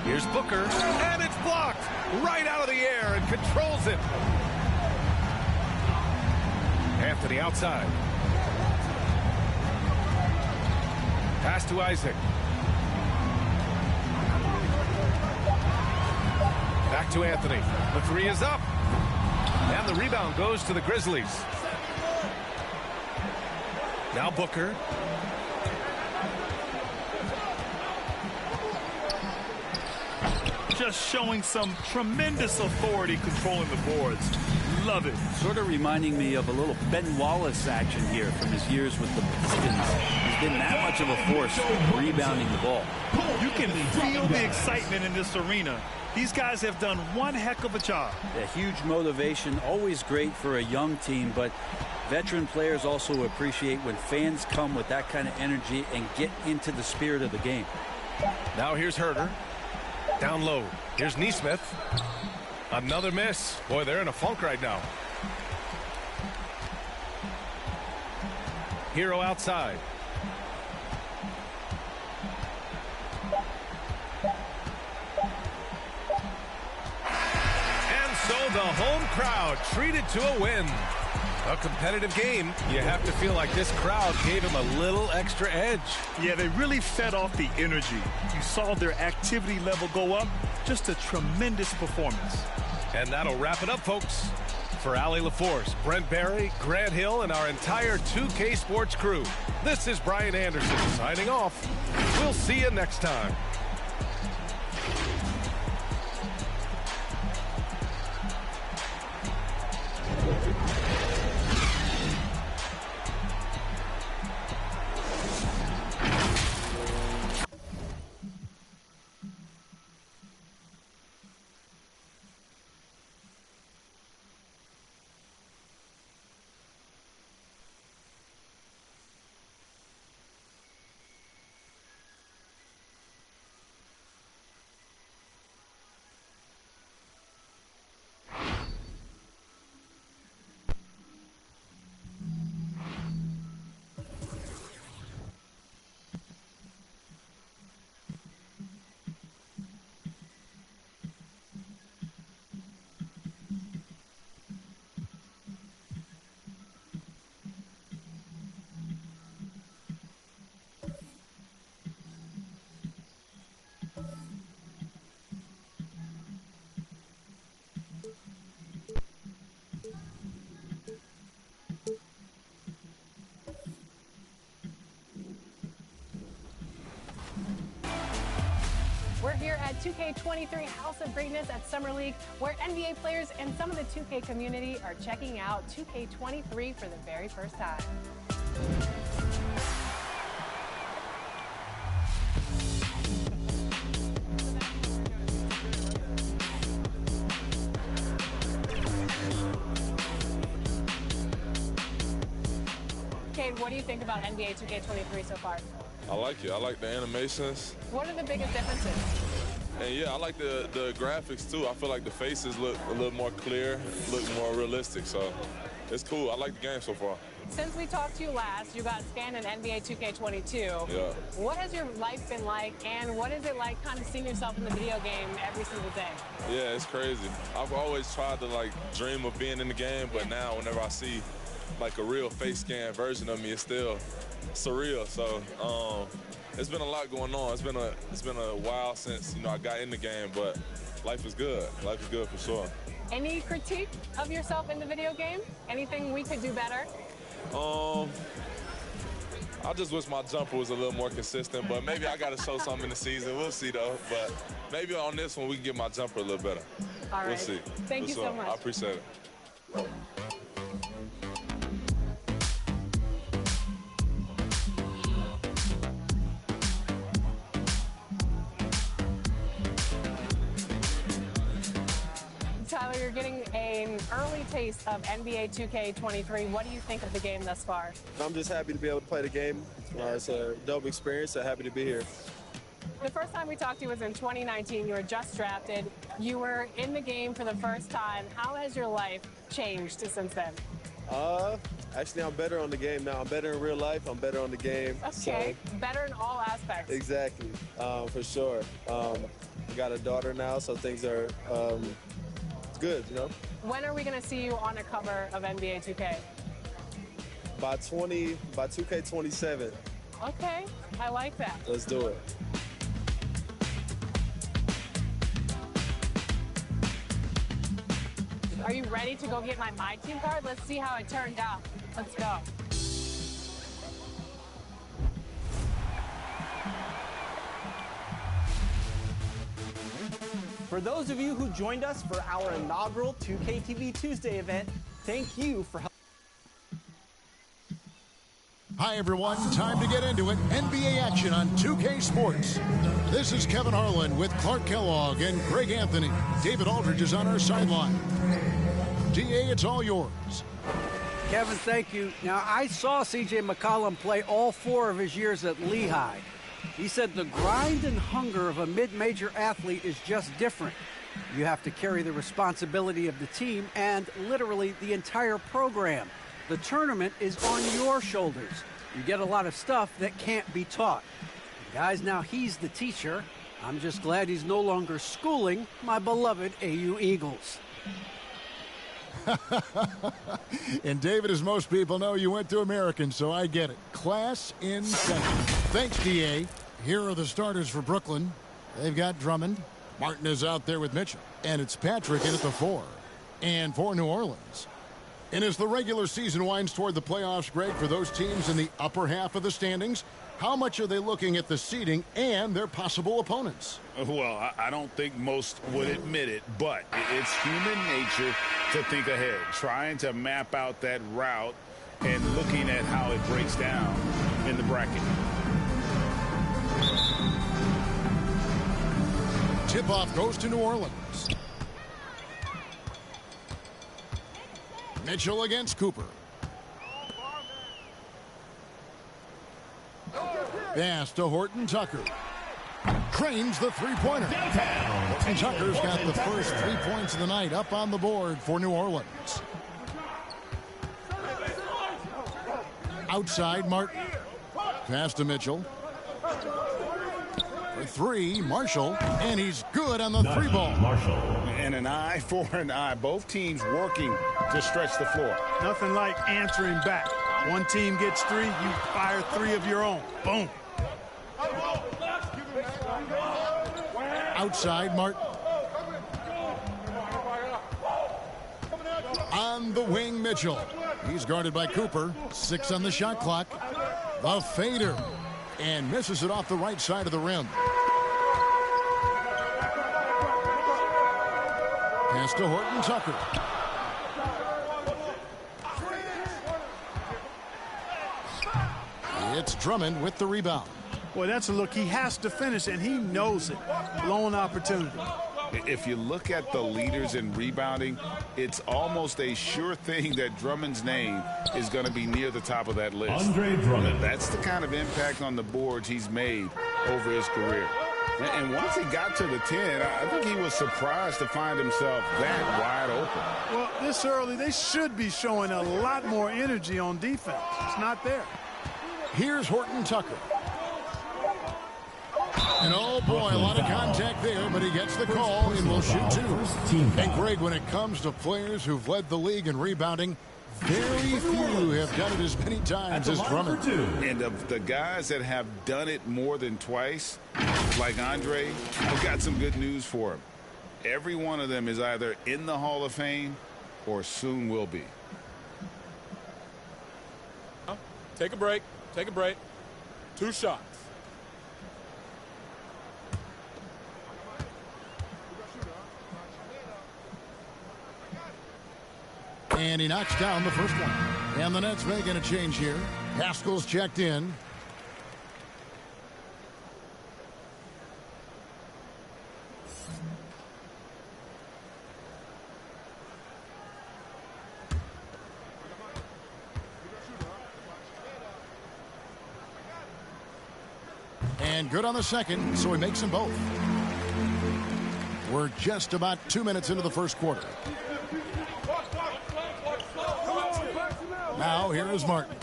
Here's Booker. And it's blocked. Right out of the air and controls it. Anthony outside. Pass to Isaac. Back to Anthony. The 3 is up. And the rebound goes to the Grizzlies. Now Booker. Just showing some tremendous authority controlling the boards. Love it. Sort of reminding me of a little Ben Wallace action here from his years with the Pistons. He's been that much of a force rebounding the ball. You can feel the excitement in this arena. These guys have done one heck of a job. A huge motivation, always great for a young team, but veteran players also appreciate when fans come with that kind of energy and get into the spirit of the game. Now here's Herder. Down low. Here's Nesmith. Another miss. Boy, they're in a funk right now. Hero outside. And so the home crowd treated to a win. A competitive game. You have to feel like this crowd gave him a little extra edge. Yeah, they really fed off the energy. You saw their activity level go up. Just a tremendous performance. And that'll wrap it up, folks. For Allie LaForce, Brent Barry, Grant Hill, and our entire 2K Sports crew, this is Brian Anderson signing off. We'll see you next time. We're here at 2K23 House of Greatness at Summer League, where NBA players and some of the 2K community are checking out 2K23 for the very first time. Cade, what do you think about NBA 2K23 so far? I like it. I like the animations. What are the biggest differences? And yeah, I like the graphics too. I feel like the faces look a little more clear, look more realistic. So it's cool. I like the game so far. Since we talked to you last, you got scanned in NBA 2K22. Yeah. What has your life been like, and what is it like kind of seeing yourself in the video game every single day? Yeah, it's crazy. I've always tried to like dream of being in the game, but now whenever I see like a real face scan version of me, it's still surreal. So it's been a lot going on. It's been a while since I got in the game, but life is good. Life is good for sure. Any critique of yourself in the video game? Anything we could do better? I just wish my jumper was a little more consistent, but maybe I got to show something in the season. We'll see, though. But maybe on this one, we can get my jumper a little better. All right. We'll see. Thank you so much. I appreciate it. Tyler, you're getting an early taste of NBA 2K23. What do you think of the game thus far? I'm just happy to be able to play the game. It's a dope experience, so happy to be here. The first time we talked to you was in 2019. You were just drafted. You were in the game for the first time. How has your life changed since then? Actually, I'm better on the game now. I'm better in real life. I'm better on the game. Okay, so. Better in all aspects. Exactly, for sure. I got a daughter now, so things are good, you know. When are we going to see you on a cover of NBA 2K? By 2K27. Okay, I like that. Let's do it. Are you ready to go get my team card? Let's see how it turned out. Let's go. For those of you who joined us for our inaugural 2K TV Tuesday event, thank you for helping. Hi, everyone. Time to get into it. NBA action on 2K Sports. This is Kevin Harlan with Clark Kellogg and Greg Anthony. David Aldridge is on our sideline. DA, it's all yours. Kevin, thank you. Now, I saw C.J. McCollum play all 4 of his years at Lehigh. He said the grind and hunger of a mid-major athlete is just different. You have to carry the responsibility of the team and literally the entire program. The tournament is on your shoulders. You get a lot of stuff that can't be taught. Guys, now he's the teacher. I'm just glad he's no longer schooling my beloved AU Eagles. And David, as most people know, you went to American, so I get it. Class in session. Thanks, DA. Here are the starters for Brooklyn. They've got Drummond. Martin is out there with Mitchell. And it's Patrick in at the 4. And for New Orleans. And as the regular season winds toward the playoffs, Greg, for those teams in the upper half of the standings, how much are they looking at the seeding and their possible opponents? Well, I don't think most would admit it, but it's human nature to think ahead, trying to map out that route and looking at how it breaks down in the bracket. Tip-off goes to New Orleans. Mitchell against Cooper. Pass to Horton Tucker. Cranes the three-pointer. Horton Tucker's got the first 3 points of the night up on the board for New Orleans. Outside, Martin. Pass to Mitchell. For 3, Marshall. And he's good on the 3 ball. And an eye for an eye. Both teams working to stretch the floor. Nothing like answering back. One team gets 3, you fire 3 of your own. Boom. Outside, Martin. On the wing, Mitchell. He's guarded by Cooper. 6 on the shot clock. The fader. And misses it off the right side of the rim. Pass to Horton Tucker. It's Drummond with the rebound. Boy, that's a look he has to finish, and he knows it. Blown opportunity. If you look at the leaders in rebounding, it's almost a sure thing that Drummond's name is going to be near the top of that list. Andre Drummond. That's the kind of impact on the boards he's made over his career. And once he got to the 10, I think he was surprised to find himself that wide open. Well, this early, they should be showing a lot more energy on defense. It's not there. Here's Horton Tucker. And oh boy, a lot of contact there, but he gets the call and will shoot 2. And Greg, when it comes to players who've led the league in rebounding, very few have done it as many times as Drummond. And of the guys that have done it more than twice, like Andre, I've got some good news for him. Every one of them is either in the Hall of Fame or soon will be. Take a break. Take a break. 2 shots. And he knocks down the first one. And the Nets making a change here. Haskell's checked in. And good on the second, so he makes them both. We're just about 2 minutes into the first quarter. Now here is Martin.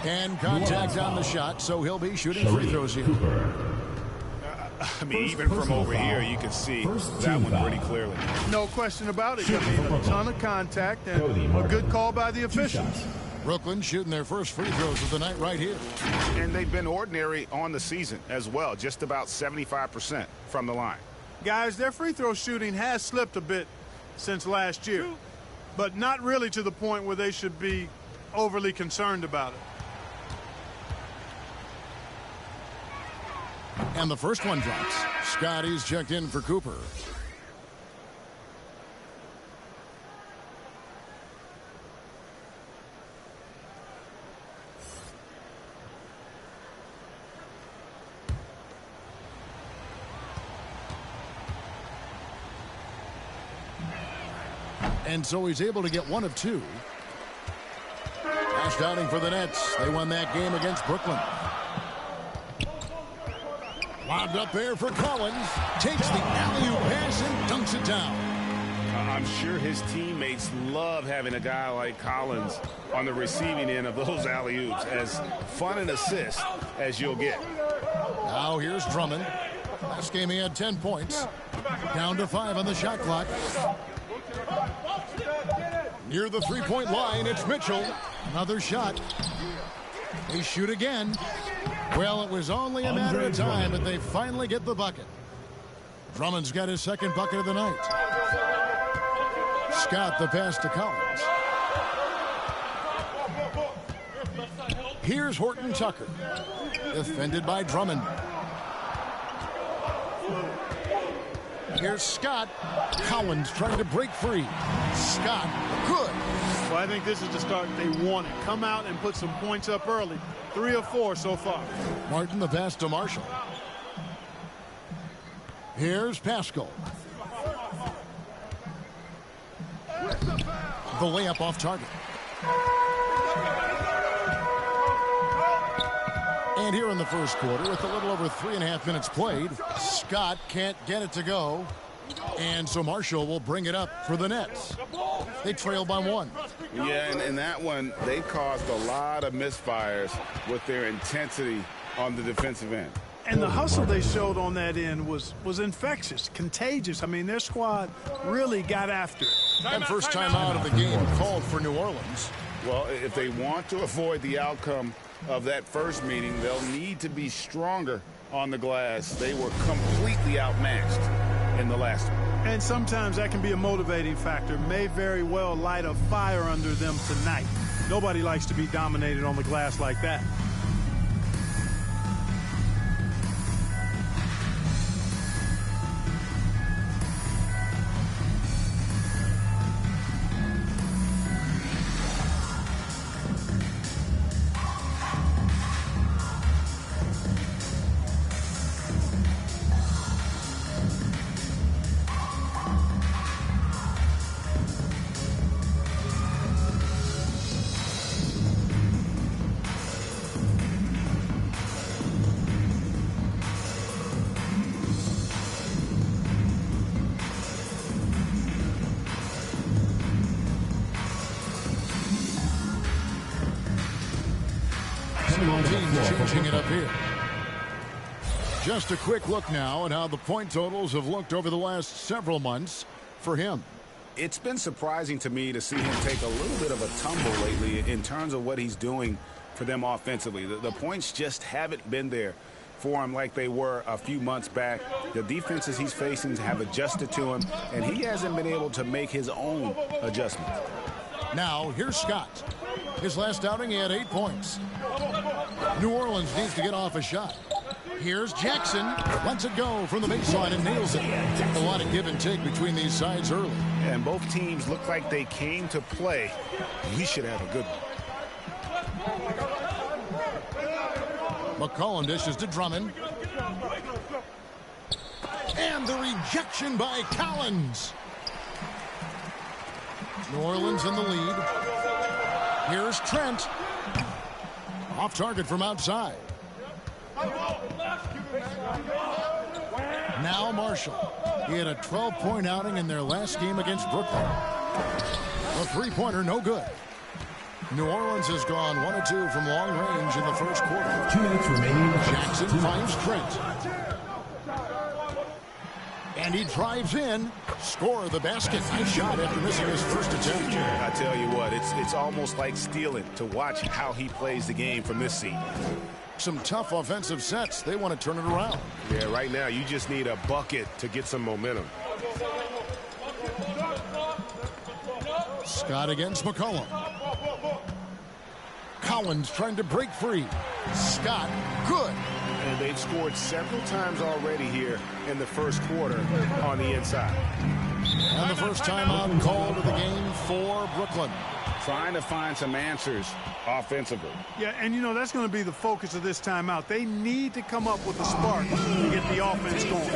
And contact on the shot, so he'll be shooting free throws here. I mean, even from over here, you can see that one pretty clearly. No question about it. I mean, a ton of contact and a good call by the officials. Brooklyn shooting their first free throws of the night right here. And they've been ordinary on the season as well, just about 75% from the line. Guys, their free throw shooting has slipped a bit since last year, but not really to the point where they should be overly concerned about it. And the first one drops. Scotty's checked in for Cooper. And so he's able to get 1 of 2. Pass downing for the Nets. They won that game against Brooklyn. Lobbed up there for Collins. Takes the alley-oop pass and dunks it down. I'm sure his teammates love having a guy like Collins on the receiving end of those alley-oops. As fun an assist as you'll get. Now here's Drummond. Last game he had 10 points. Down to 5 on the shot clock. Near the three-point line, it's Mitchell. Another shot. They shoot again. Well, it was only a matter of time, but they finally get the bucket. Drummond's got his second bucket of the night. Scott the pass to Collins. Here's Horton Tucker. Defended by Drummond. Here's Scott. Collins trying to break free. Scott, good. Well, I think this is the start they wanted. Come out and put some points up early. 3 of 4 so far. Martin the pass to Marshall. Here's Pascal. The layup off target. And here in the first quarter, with a little over 3.5 minutes played, Scott can't get it to go. And so Marshall will bring it up for the Nets. They trail by 1. Yeah, and in that one, they caused a lot of misfires with their intensity on the defensive end. And the hustle they showed on that end was infectious, contagious. I mean, their squad really got after it. And first time out of the game called for New Orleans. Well, if they want to avoid the outcome of that first meeting, they'll need to be stronger on the glass. They were completely outmatched in the last one. And sometimes that can be a motivating factor. May very well light a fire under them tonight. Nobody likes to be dominated on the glass like that. Changing it up here. Just a quick look now at how the point totals have looked over the last several months for him. It's been surprising to me to see him take a little bit of a tumble lately in terms of what he's doing for them offensively. The points just haven't been there for him like they were a few months back. The defenses he's facing have adjusted to him, and he hasn't been able to make his own adjustments. Now, here's Scott. His last outing, he had 8 points. New Orleans needs to get off a shot. Here's Jackson. Lets it go from the baseline and nails it. A lot of give and take between these sides early. And both teams look like they came to play. We should have a good one. McCollum dishes to Drummond. And the rejection by Collins. New Orleans in the lead. Here's Trent. Off target from outside. Now Marshall. He had a 12-point outing in their last game against Brooklyn. A three-pointer, no good. New Orleans has gone 1 of 2 from long range in the first quarter. 2 minutes remaining. Jackson finds Trent. And he drives in. Score the basket. Nice shot after missing his first attempt. I tell you what, it's almost like stealing to watch how he plays the game from this seat. Some tough offensive sets. They want to turn it around. Yeah, right now you just need a bucket to get some momentum. Scott against McCollum. Collins trying to break free. Scott, good. And they've scored several times already here in the first quarter on the inside. And the first timeout called of the game for Brooklyn. Trying to find some answers offensively. Yeah, and you know, that's going to be the focus of this timeout. They need to come up with a spark to get the offense going.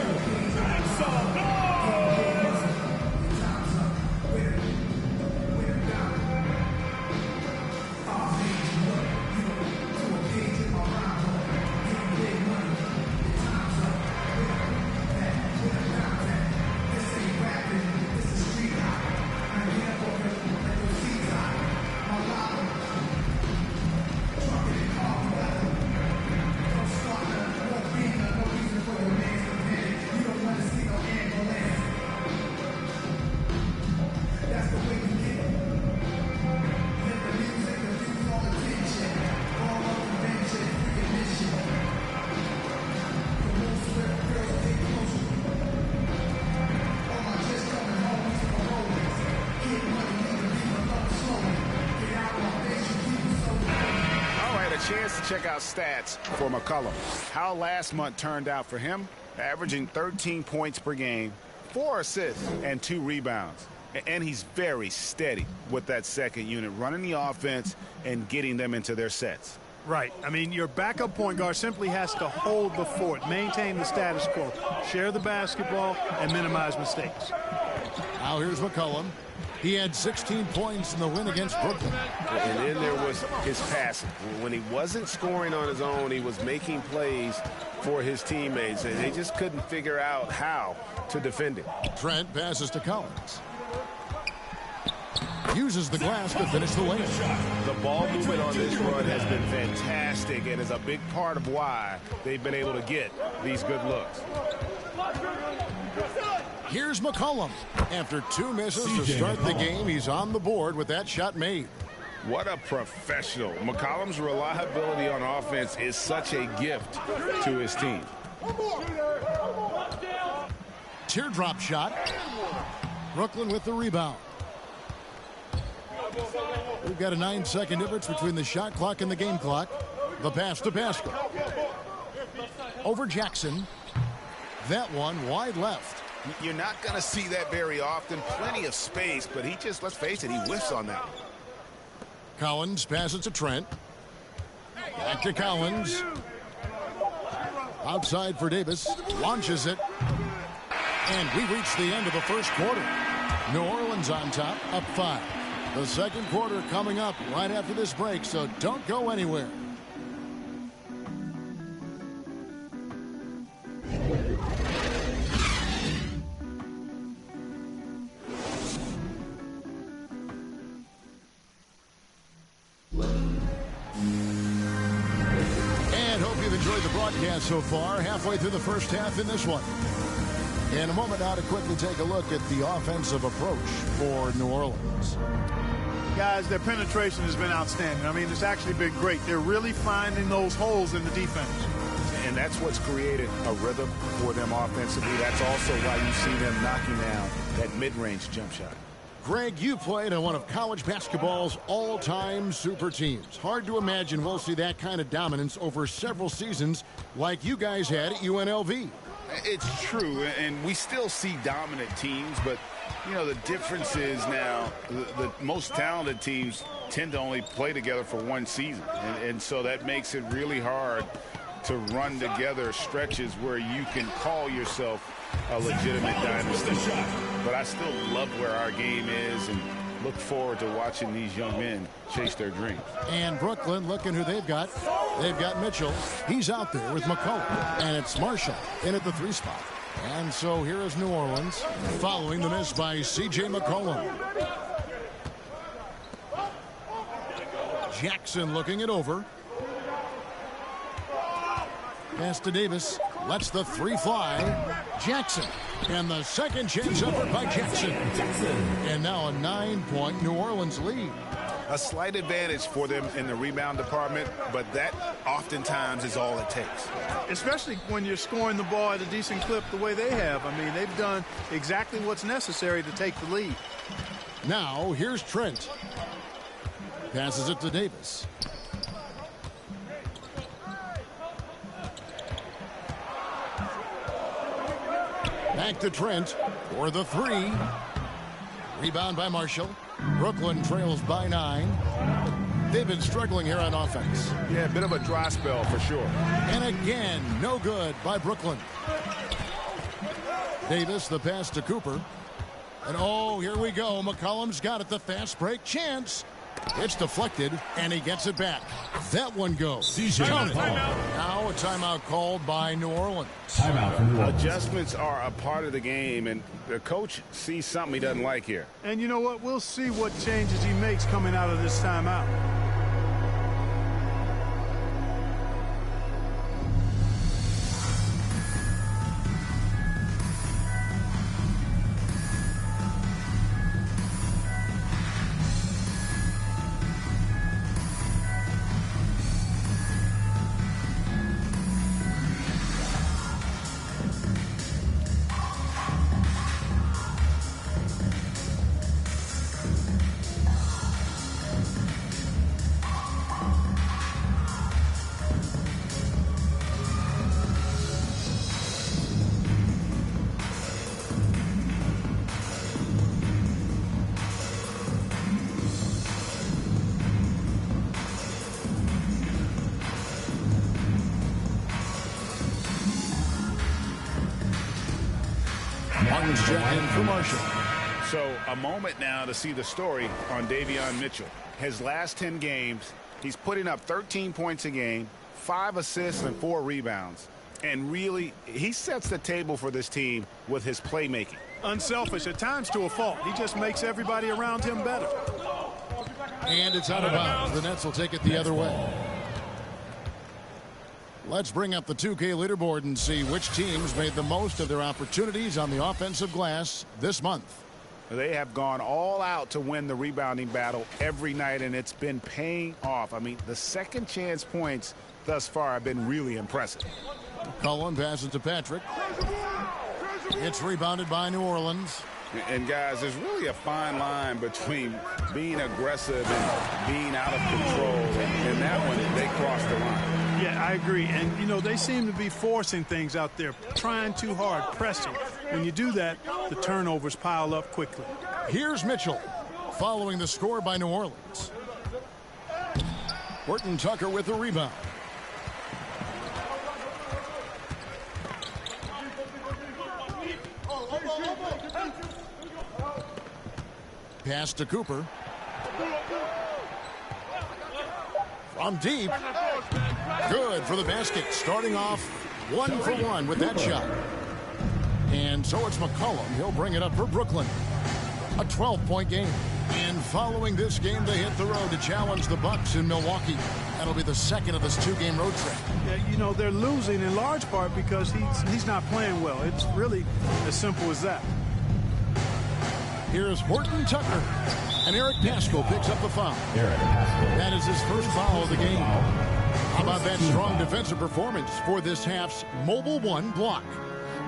Chance to check out stats for McCollum. How last month turned out for him, averaging 13 points per game, 4 assists, and 2 rebounds. And he's very steady with that second unit, running the offense and getting them into their sets. Right. I mean, your backup point guard simply has to hold the fort, maintain the status quo, share the basketball, and minimize mistakes. Now here's McCollum. He had 16 points in the win against Brooklyn. And then there was his passing. When he wasn't scoring on his own, he was making plays for his teammates, and they just couldn't figure out how to defend him. Trent passes to Collins. Uses the glass to finish the layup. The ball movement on this run has been fantastic and is a big part of why they've been able to get these good looks. Here's McCollum. After 2 misses to start the game, he's on the board with that shot made. What a professional. McCollum's reliability on offense is such a gift to his team. Teardrop shot. Brooklyn with the rebound. We've got a 9-second difference between the shot clock and the game clock. The pass to Pascal. Over Jackson. That one wide left. You're not going to see that very often. Plenty of space, but he just, let's face it, he whiffs on that. Collins passes to Trent. Back to Collins. Outside for Davis. Launches it. And we reach the end of the first quarter. New Orleans on top, up 5. The second quarter coming up right after this break, so don't go anywhere. So far, halfway through the first half in this one. In a moment now to quickly take a look at the offensive approach for New Orleans. Guys, their penetration has been outstanding. I mean, it's actually been great. They're really finding those holes in the defense. And that's what's created a rhythm for them offensively. That's also why you see them knocking down that mid-range jump shot. Greg, you played on one of college basketball's all-time super teams. Hard to imagine we'll see that kind of dominance over several seasons like you guys had at UNLV. It's true, and we still see dominant teams, but you know, the difference is now the most talented teams tend to only play together for one season. And so that makes it really hard to run together stretches where you can call yourself a legitimate dynasty. But I still love where our game is and look forward to watching these young men chase their dreams. And Brooklyn, looking who they've got. They've got Mitchell. He's out there with McCollum. And it's Marshall in at the 3 spot. And so here is New Orleans following the miss by C.J. McCollum. Jackson looking it over. Pass to Davis. Lets the 3 fly. Jackson. And the second chance effort by Jackson. And now a 9-point New Orleans lead. A slight advantage for them in the rebound department, but that oftentimes is all it takes. Especially when you're scoring the ball at a decent clip the way they have. I mean, they've done exactly what's necessary to take the lead. Now, here's Trent. Passes it to Davis. Back to Trent for the 3. Rebound by Marshall. Brooklyn trails by 9. They've been struggling here on offense. Yeah, a bit of a dry spell for sure. And again, no good by Brooklyn. Davis, the pass to Cooper. And oh, here we go. McCollum's got it, the fast break chance. It's deflected, and he gets it back. That one goes. Count it. Now a timeout called by New Orleans. Adjustments are a part of the game, and the coach sees something he doesn't like here. And you know what? We'll see what changes he makes coming out of this timeout. For Marshall. So a moment now to see the story on Davion Mitchell. His last 10 games, he's putting up 13 points a game, 5 assists and 4 rebounds. And really, he sets the table for this team with his playmaking. Unselfish, at times to a fault. He just makes everybody around him better. And it's out of bounds. The Nets will take it the other way. Let's bring up the 2K leaderboard and see which teams made the most of their opportunities on the offensive glass this month. They have gone all out to win the rebounding battle every night, and it's been paying off. I mean, the second chance points thus far have been really impressive. Cullen passes to Patrick. It's rebounded by New Orleans. And guys, there's really a fine line between being aggressive and being out of control. And that one, they crossed the line. Yeah, I agree. And, you know, they seem to be forcing things out there, trying too hard, pressing. When you do that, the turnovers pile up quickly. Here's Mitchell following the score by New Orleans. Horton Tucker with the rebound. Pass to Cooper. From deep. Good for the basket. Starting off 1 for 1 with that shot. And so it's McCollum. He'll bring it up for Brooklyn. A 12-point game. And following this game, they hit the road to challenge the Bucks in Milwaukee. That'll be the second of this 2-game road trip. Yeah, you know, they're losing in large part because he's not playing well. It's really as simple as that. Here's Horton Tucker. And Eric Pascal picks up the foul. That is his first foul of the game. How about that strong defensive performance for this half's Mobile One block?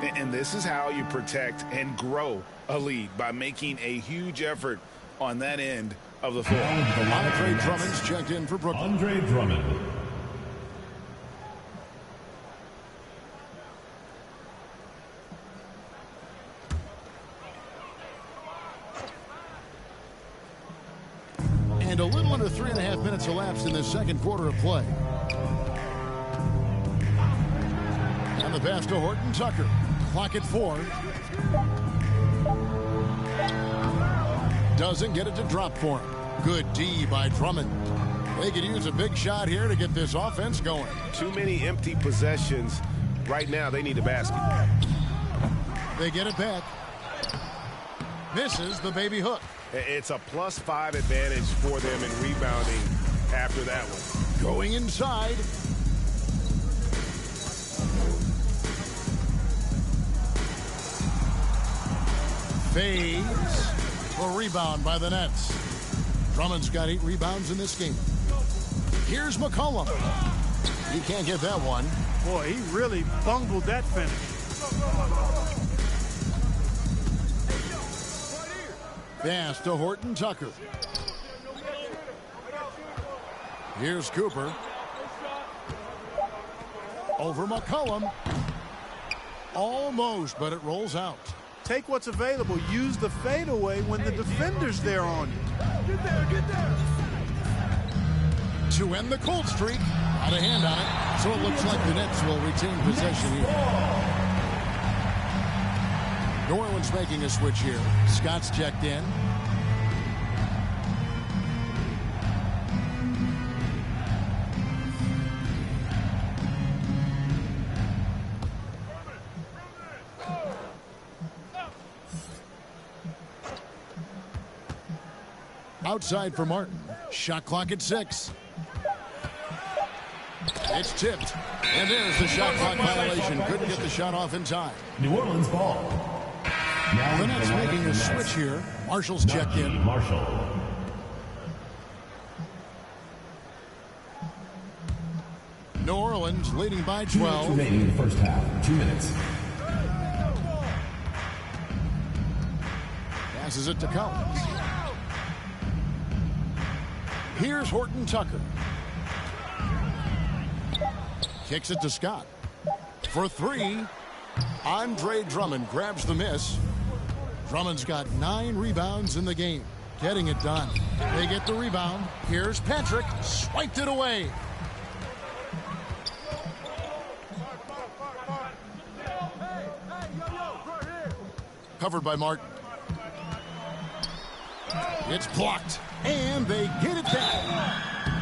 And this is how you protect and grow a lead, by making a huge effort on that end of the floor. Andre Drummond's checked in for Brooklyn. Andre Drummond. And a little under 3.5 minutes elapsed in the second quarter of play. And the pass to Horton Tucker. Clock at 4. Doesn't get it to drop for him. Good D by Drummond. They could use a big shot here to get this offense going. Too many empty possessions. Right now, they need a basket. They get it back. Misses the baby hook. It's a +5 advantage for them in rebounding after that one. Going inside. Fades. A rebound by the Nets. Drummond's got 8 rebounds in this game. Here's McCollum. He can't get that one. Boy, he really bungled that finish. Pass to Horton Tucker. Here's Cooper. Over McCollum. Almost, but it rolls out. Take what's available. Use the fadeaway when the defender's there on you. Get there, get there. To end the cold streak. Had a hand on it. So it looks like the Nets will retain possession here. New Orleans making a switch here. Scott's checked in. Outside for Martin. Shot clock at 6. It's tipped. And there's the shot clock violation. Couldn't get the shot off in time. New Orleans ball. The Nets making a switch here. Marshall's checked in. Marshall. New Orleans leading by 12. Remaining in the first half. 2 minutes. Passes it to Collins. Here's Horton Tucker. Kicks it to Scott. For 3. Andre Drummond grabs the miss. Drummond's got 9 rebounds in the game. Getting it done. They get the rebound. Here's Patrick. Swiped it away. Covered by Martin. It's blocked. And they get it back.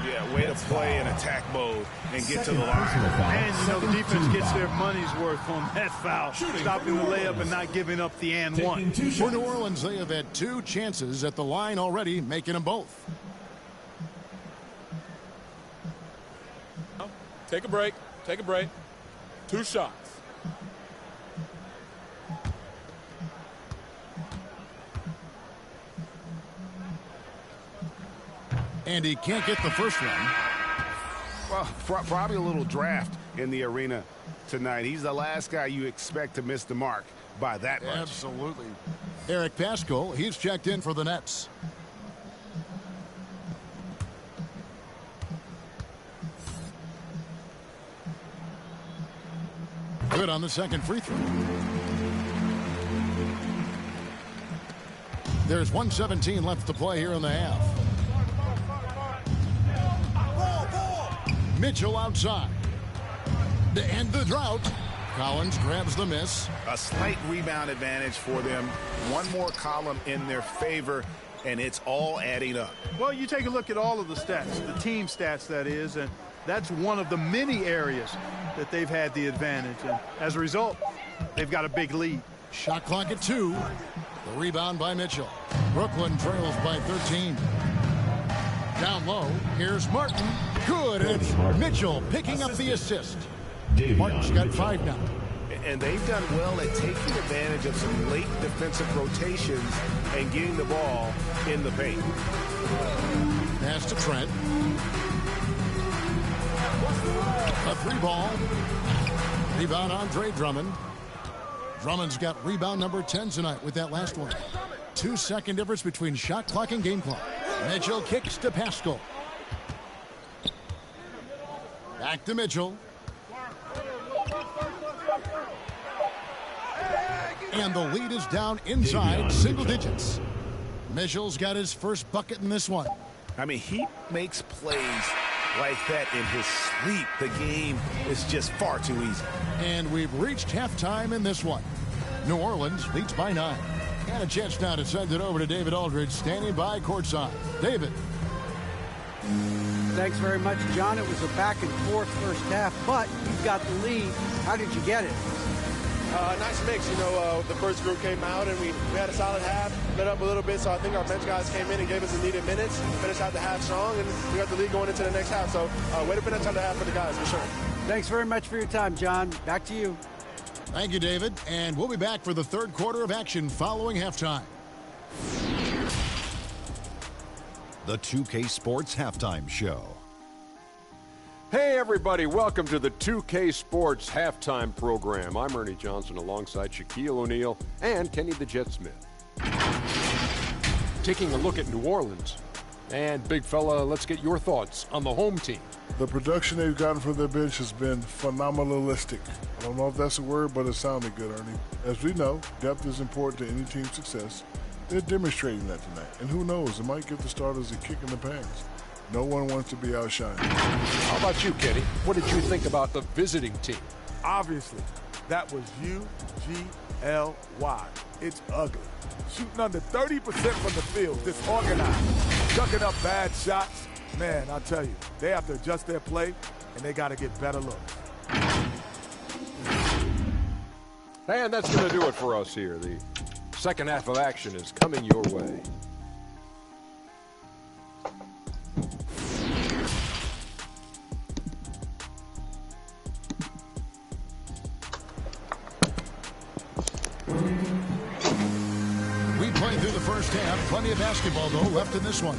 Yeah, way to play in attack mode and get to the line. And, you know, the defense gets their money's worth on that foul. Stopping the layup and not giving up the and one. For New Orleans, they have had 2 chances at the line already, making them both. Take a break. Take a break. 2 shots. And he can't get the first one. Well, probably a little draft in the arena tonight. He's the last guy you expect to miss the mark by that much. Absolutely. Eric Pascal, he's checked in for the Nets. Good on the second free throw. There's 1:17 left to play here in the half. Mitchell outside. To end the drought, Collins grabs the miss. A slight rebound advantage for them. One more column in their favor, and it's all adding up. Well, you take a look at all of the stats, the team stats, that is, and that's one of the many areas that they've had the advantage. And as a result, they've got a big lead. Shot clock at 2. The rebound by Mitchell. Brooklyn trails by 13. Down low, here's Martin. Good, and it's Mitchell picking up the assist. Martin's got 5 now. and they've done well at taking advantage of some late defensive rotations and getting the ball in the paint. Pass to Trent. A 3-ball. Rebound Andre Drummond. Drummond's got rebound number 10 tonight with that last one. 2-second difference between shot clock and game clock. Mitchell kicks to Pascal. Back to Mitchell. And the lead is down inside single digits. Mitchell's got his first bucket in this one. I mean, he makes plays like that in his sleep. The game is just far too easy. And we've reached halftime in this one. New Orleans leads by 9. And a chance now to send it over to David Aldridge, standing by courtside. David. Thanks very much, John. It was a back-and-forth first half, but you've got the lead. How did you get it? Nice mix. You know, the first group came out, and we had a solid half, lit up a little bit, so I think our bench guys came in and gave us the needed minutes, finished out the half strong, and we got the lead going into the next half. So way to finish out the half for the guys, for sure. Thanks very much for your time, John. Back to you. Thank you, David. And we'll be back for the third quarter of action following halftime. The 2K Sports Halftime Show. Hey, everybody. Welcome to the 2K Sports Halftime Program. I'm Ernie Johnson alongside Shaquille O'Neal and Kenny the Jet Smith. Taking a look at New Orleans. And, big fella, let's get your thoughts on the home team. The production they've gotten from their bench has been phenomenalistic. I don't know if that's a word, but it sounded good, Ernie. As we know, depth is important to any team's success. They're demonstrating that tonight. And who knows, it might give the starters a kick in the pants. No one wants to be outshined. How about you, Kenny? What did you think about the visiting team? Obviously, that was U-G-L-Y. It's ugly. Shooting under 30% from the field, disorganized, ducking up bad shots. Man, I'll tell you, they have to adjust their play, and they got to get better looks. And that's going to do it for us here. The second half of action is coming your way. We played through the first half. Plenty of basketball, though, left in this one.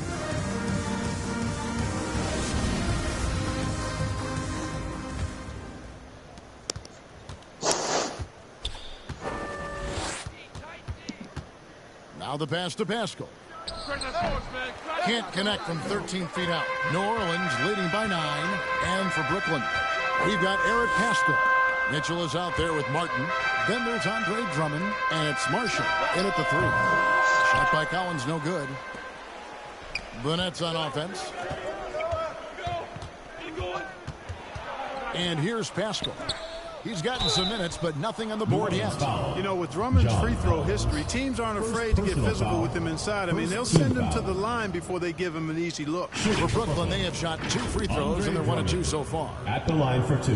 Now the pass to Pascal. Can't connect from 13 feet out. New Orleans leading by 9. And for Brooklyn, we've got Eric Pascal. Mitchell is out there with Martin. Then there's Andre Drummond, and it's Marshall in at the 3. Shot by Collins, no good. Burnett's on offense. And here's Pascal. He's gotten some minutes, but nothing on the board yet. You know, with Drummond's free throw history, teams aren't afraid to get physical with him inside. I mean, they'll send him to the line before they give him an easy look. For Brooklyn, they have shot 2 free throws, and they're 1 of 2 so far. At the line for 2.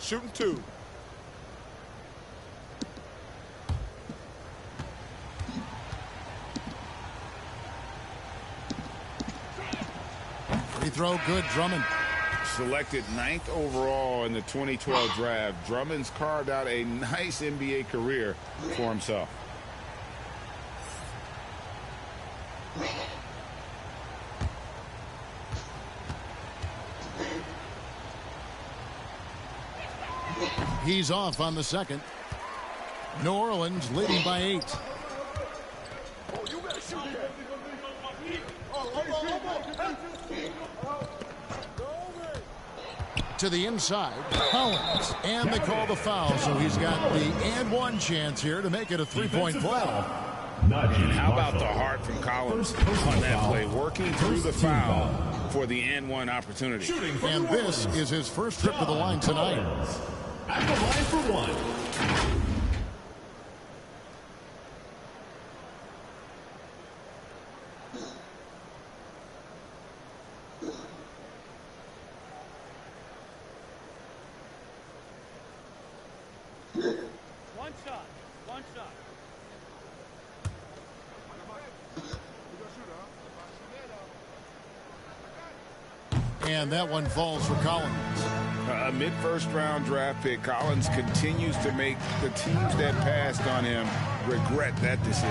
Shooting 2. Free throw, good. Drummond. Selected 9th overall in the 2012 draft, Drummond's carved out a nice NBA career for himself. He's off on the second. New Orleans leading by 8. To the inside, Collins, and they call the foul, so he's got the and one chance here to make it a 3-point play. And how about the heart from Collins on that play, working through the foul for the and one opportunity. And this is his first trip to the line tonight. At the line for 1. One shot. And that one falls for Collins. A mid-first round draft pick. Collins continues to make the teams that passed on him regret that decision.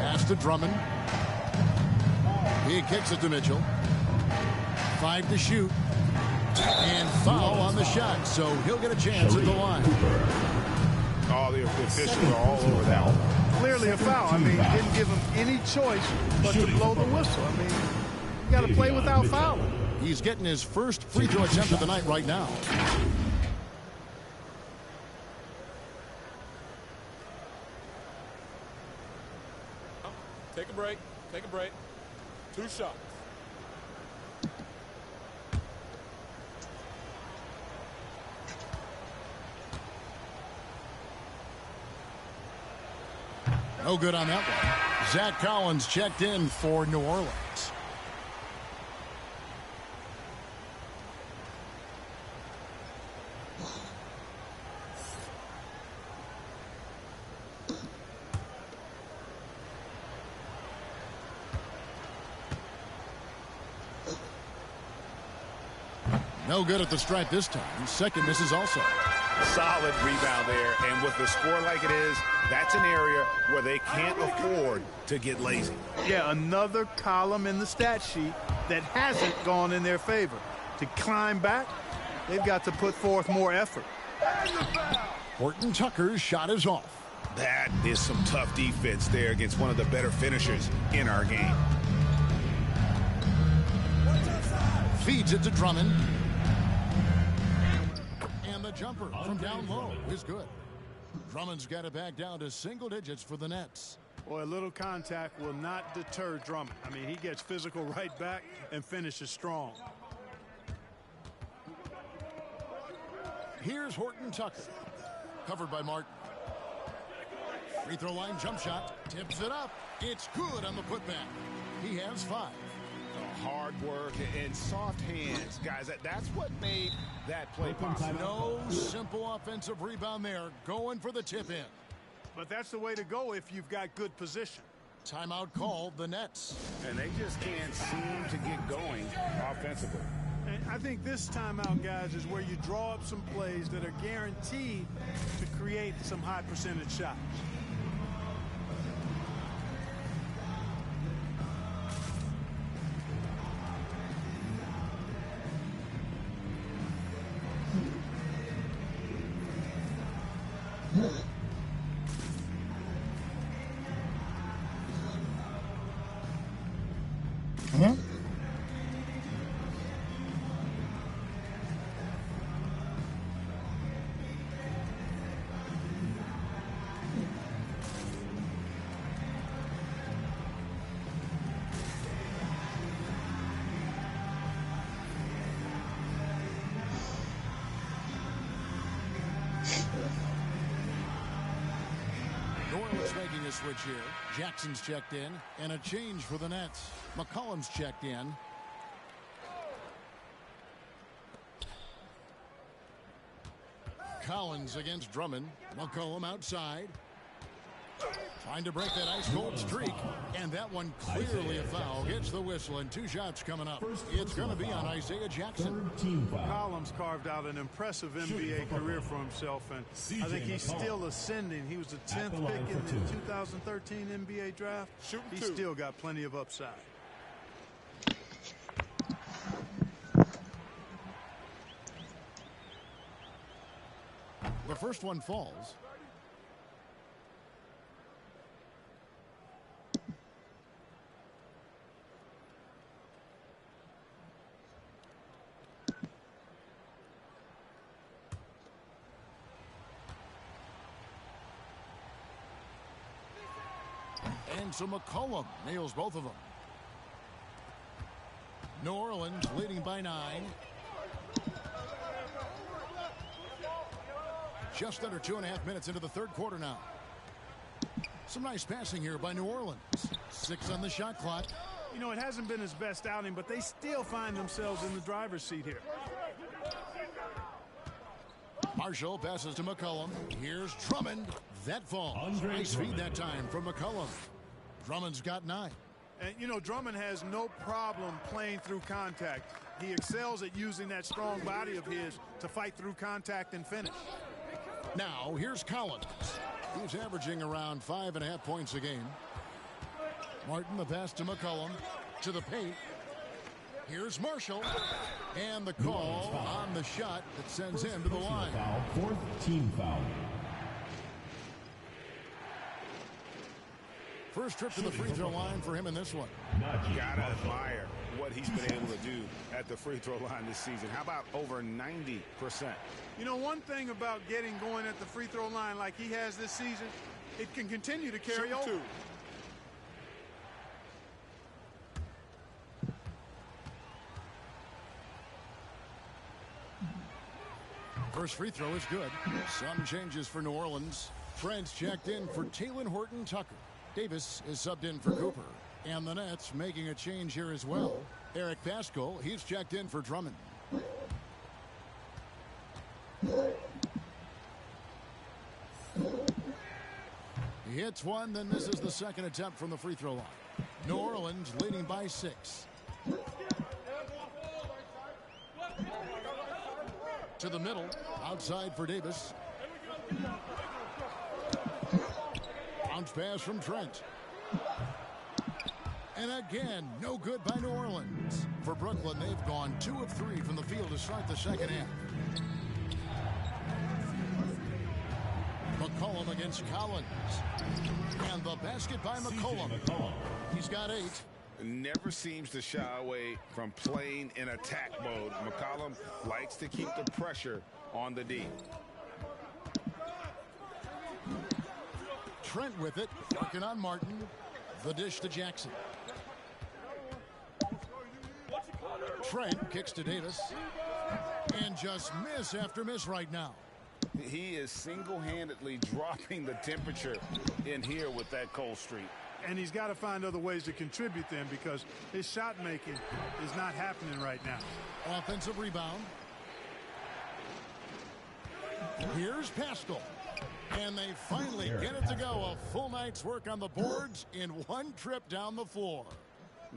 Pass to Drummond. He kicks it to Mitchell. 5 to shoot. And foul on the shot, so he'll get a chance at the line. All the officials are all over that one. Clearly a foul. I mean, didn't give him any choice but to blow the whistle. I mean, you got to play without fouling. He's getting his first free throw attempt of the night right now. Take a break. Take a break. 2 shots. No good on that one. Zach Collins checked in for New Orleans. No good at the stripe this time. Second misses also. Solid rebound there, and with the score like it is, that's an area where they can't afford to get lazy. Yeah, another column in the stat sheet that hasn't gone in their favor. To climb back, they've got to put forth more effort. Horton Tucker's shot is off. That is some tough defense there against one of the better finishers in our game. Feeds it to Drummond. The jumper from down low is good. Drummond's got it back down to single digits for the Nets. Boy, a little contact will not deter Drummond. I mean, he gets physical right back and finishes strong. Here's Horton Tucker. Covered by Martin. Free throw line jump shot. Tips it up. It's good on the putback. He has 5. Hard work and soft hands, guys. That's what made that play possible. No simple offensive rebound there. Going for the tip in. But that's the way to go if you've got good position. Timeout called the Nets. And they just can't seem to get going offensively. And I think this timeout, guys, is where you draw up some plays that are guaranteed to create some high percentage shots. Making a switch here. Jackson's checked in, and a change for the Nets. McCollum's checked in. Collins against Drummond. McCollum outside. Trying to break that ice-cold streak. And that one clearly a foul. Gets the whistle, and 2 shots coming up. It's going to be on Isaiah Jackson. Collins carved out an impressive NBA career for himself, and I think he's still ascending. He was the 10th pick in the 2013 NBA draft. He's still got plenty of upside. The first one falls. And so McCollum nails both of them. New Orleans leading by 9. Just under 2.5 minutes into the third quarter now. Some nice passing here by New Orleans. 6 on the shot clock. You know, it hasn't been his best outing, but they still find themselves in the driver's seat here. Marshall passes to McCollum. Here's Drummond. That falls. Nice feed that time from McCollum. Drummond's got 9. And, you know, Drummond has no problem playing through contact. He excels at using that strong body of his to fight through contact and finish. Now, here's Collins. He's averaging around 5.5 points a game. Martin, the pass to McCollum. To the paint. Here's Marshall. And the call on the shot that sends him to the line. Fourth team foul. First trip to the free throw line for him in this one. Gotta admire what he's been able to do at the free throw line this season. How about over 90%? You know, one thing about getting going at the free throw line like he has this season, it can continue to carry over. First free throw is good. Some changes for New Orleans. Trent's checked in for Taylor Horton-Tucker. Davis is subbed in for Cooper. And the Nets making a change here as well. Eric Pascal, he's checked in for Drummond. He hits one, then misses the second attempt from the free throw line. New Orleans leading by 6. To the middle, outside for Davis. Bounce pass from Trent. And again, no good by New Orleans. For Brooklyn, they've gone 2 of 3 from the field to start the second half. McCollum against Collins. And the basket by McCollum. He's got 8. Never seems to shy away from playing in attack mode. McCollum likes to keep the pressure on the D. Trent with it, working on Martin. The dish to Jackson. Trent kicks to Davis. And just miss after miss right now. He is single-handedly dropping the temperature in here with that cold streak. And he's got to find other ways to contribute them because his shot making is not happening right now. Offensive rebound. Here's Pascal. And they finally get it to go. A full night's work on the boards in one trip down the floor.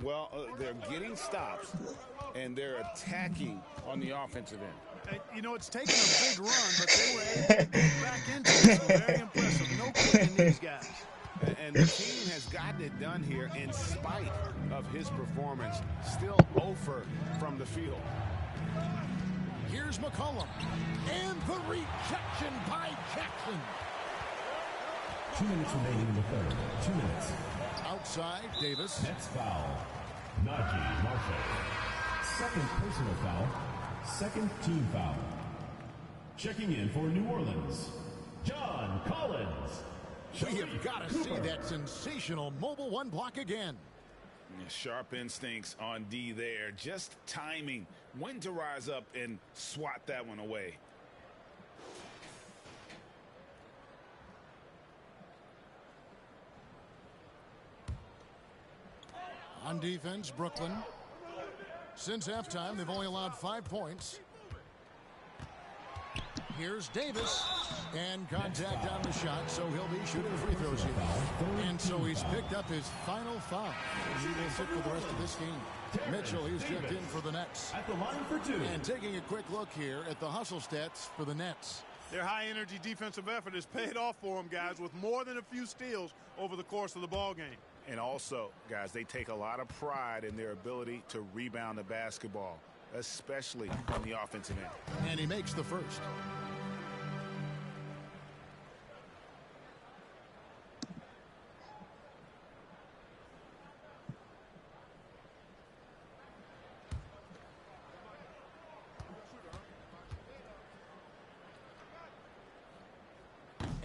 Well, they're getting stops, and they're attacking on the offensive end. You know, it's taken a big run, but they were able to get back into it. So very impressive. No quitting these guys. And the team has gotten it done here in spite of his performance. Still 0 from the field. Here's McCollum. And the rejection by Jackson. 2 minutes remaining in the third. 2 minutes. Outside, Davis. Next foul. Najee Marshall. Second personal foul. Second team foul. Checking in for New Orleans, John Collins. We have got to see that sensational mobile one block again. Sharp instincts on D there. Just timing when to rise up and swat that one away. On defense, Brooklyn. Since halftime, they've only allowed 5 points. Here's Davis. And contact on the shot, so he'll be shooting free throws here. And so he's picked up his final foul. He will sit for the rest of this game. Mitchell, he's checked in for the Nets. At the line for 2. And taking a quick look here at the hustle stats for the Nets. Their high-energy defensive effort has paid off for them, guys, with more than a few steals over the course of the ball game. And also, guys, they take a lot of pride in their ability to rebound the basketball, especially on the offensive end. And he makes the first.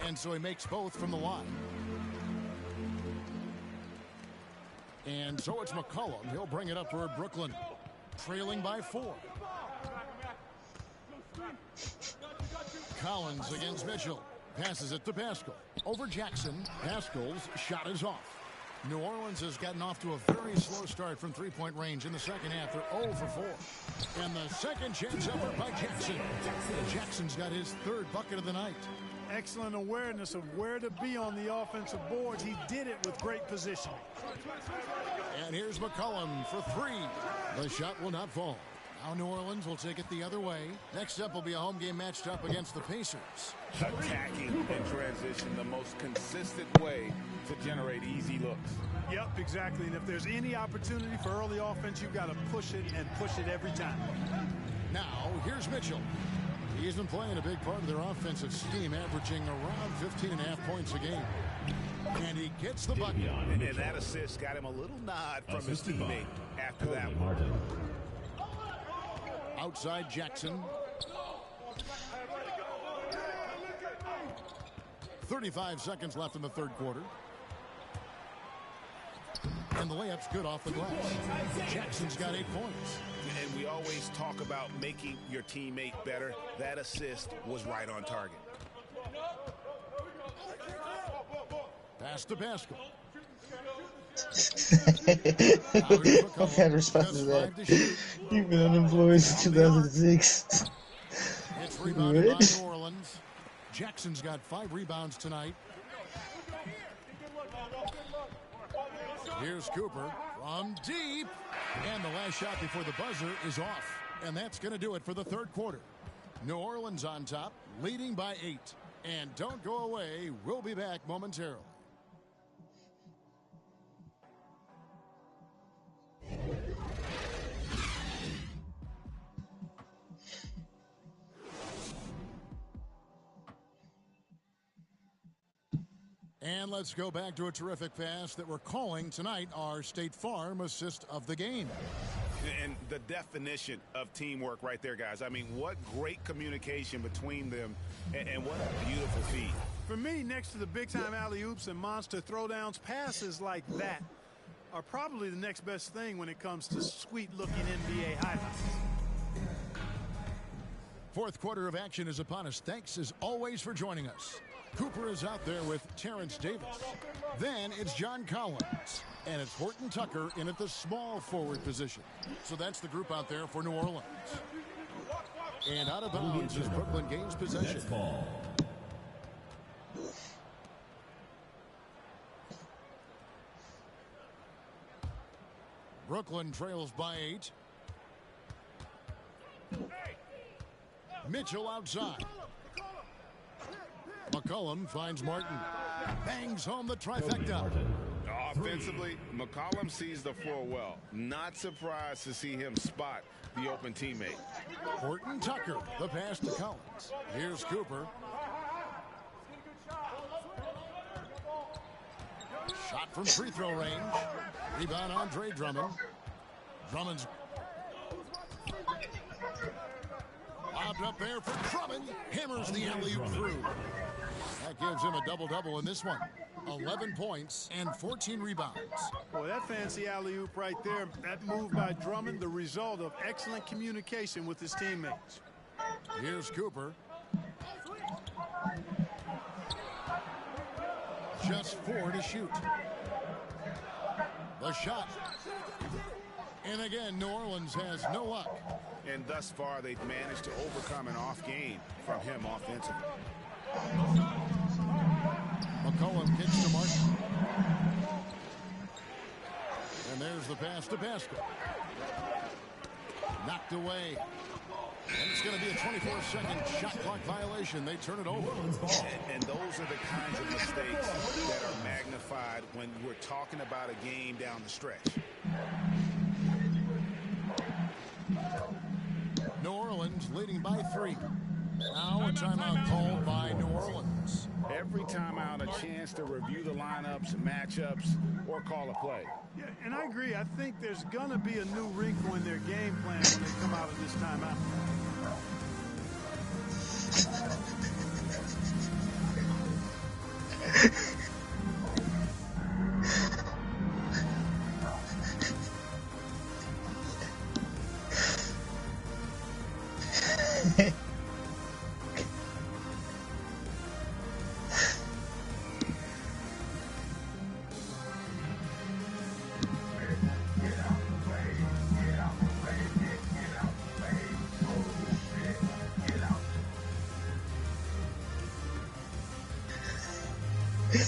And so he makes both from the line. And so it's McCollum. He'll bring it up for Brooklyn. Trailing by 4. Collins against Mitchell. Passes it to Pascal. Over Jackson. Pascal's shot is off. New Orleans has gotten off to a very slow start from three-point range in the second half. They're 0 for 4. And the second chance effort by Jackson. Jackson's got his third bucket of the night. Excellent awareness of where to be on the offensive boards. He did it with great positioning. And here's McCollum for three. The shot will not fall. Now New Orleans will take it the other way. Next up will be a home game matched up against the Pacers. Attacking in transition, the most consistent way to generate easy looks. Yep, exactly. And if there's any opportunity for early offense, you've got to push it and push it every time. Now, here's Mitchell. He's been playing a big part of their offensive scheme, averaging around 15.5 points a game. And he gets the bucket. And that assist got him a little nod from his teammate after that one. Outside Jackson. 35 seconds left in the third quarter. And the layup's good off the glass. Jackson's got 8 points. And we always talk about making your teammate better. That assist was right on target. Pass to Pascal. What kind of response is that? You've been unemployed since 2006. It's rebounded by New Orleans. Jackson's got 5 rebounds tonight. Here's Cooper from deep. And the last shot before the buzzer is off. And that's going to do it for the third quarter. New Orleans on top, leading by 8. And don't go away. We'll be back momentarily. And let's go back to a terrific pass that we're calling tonight our State Farm assist of the game. And the definition of teamwork right there, guys. I mean, what great communication between them, and what a beautiful feed. For me, next to the big-time alley-oops and monster throwdowns, passes like that are probably the next best thing when it comes to sweet-looking NBA highlights. Fourth quarter of action is upon us. Thanks, as always, for joining us. Cooper is out there with Terrence Davis. Then it's John Collins. And it's Horton Tucker in at the small forward position. So that's the group out there for New Orleans. And out of bounds as Brooklyn gains possession. Brooklyn trails by 8. Mitchell outside. McCollum finds Martin. Bangs home the trifecta. Offensively, McCollum sees the floor well. Not surprised to see him spot the open teammate. Horton Tucker, the pass to Collins. Here's Cooper. Shot from free throw range. Rebound Andre Drummond. Drummond's lobbed up there for Drummond. Hammers the alley-oop through. That gives him a double-double in this one. 11 points and 14 rebounds. Boy, that fancy alley-oop right there, that move by Drummond, the result of excellent communication with his teammates. Here's Cooper. Just 4 to shoot. The shot. And again, New Orleans has no luck. And thus far, they've managed to overcome an off game from him offensively. McCollum kicks to Martin. And there's the pass to Pascal. Knocked away. And it's going to be a 24-second shot clock violation. They turn it over. And those are the kinds of mistakes that are magnified when we're talking about a game down the stretch. New Orleans leading by 3. Now a timeout called by New Orleans. Every timeout, a chance to review the lineups, matchups, or call a play. Yeah, and I agree. I think there's going to be a new wrinkle in their game plan when they come out of this timeout. Okay,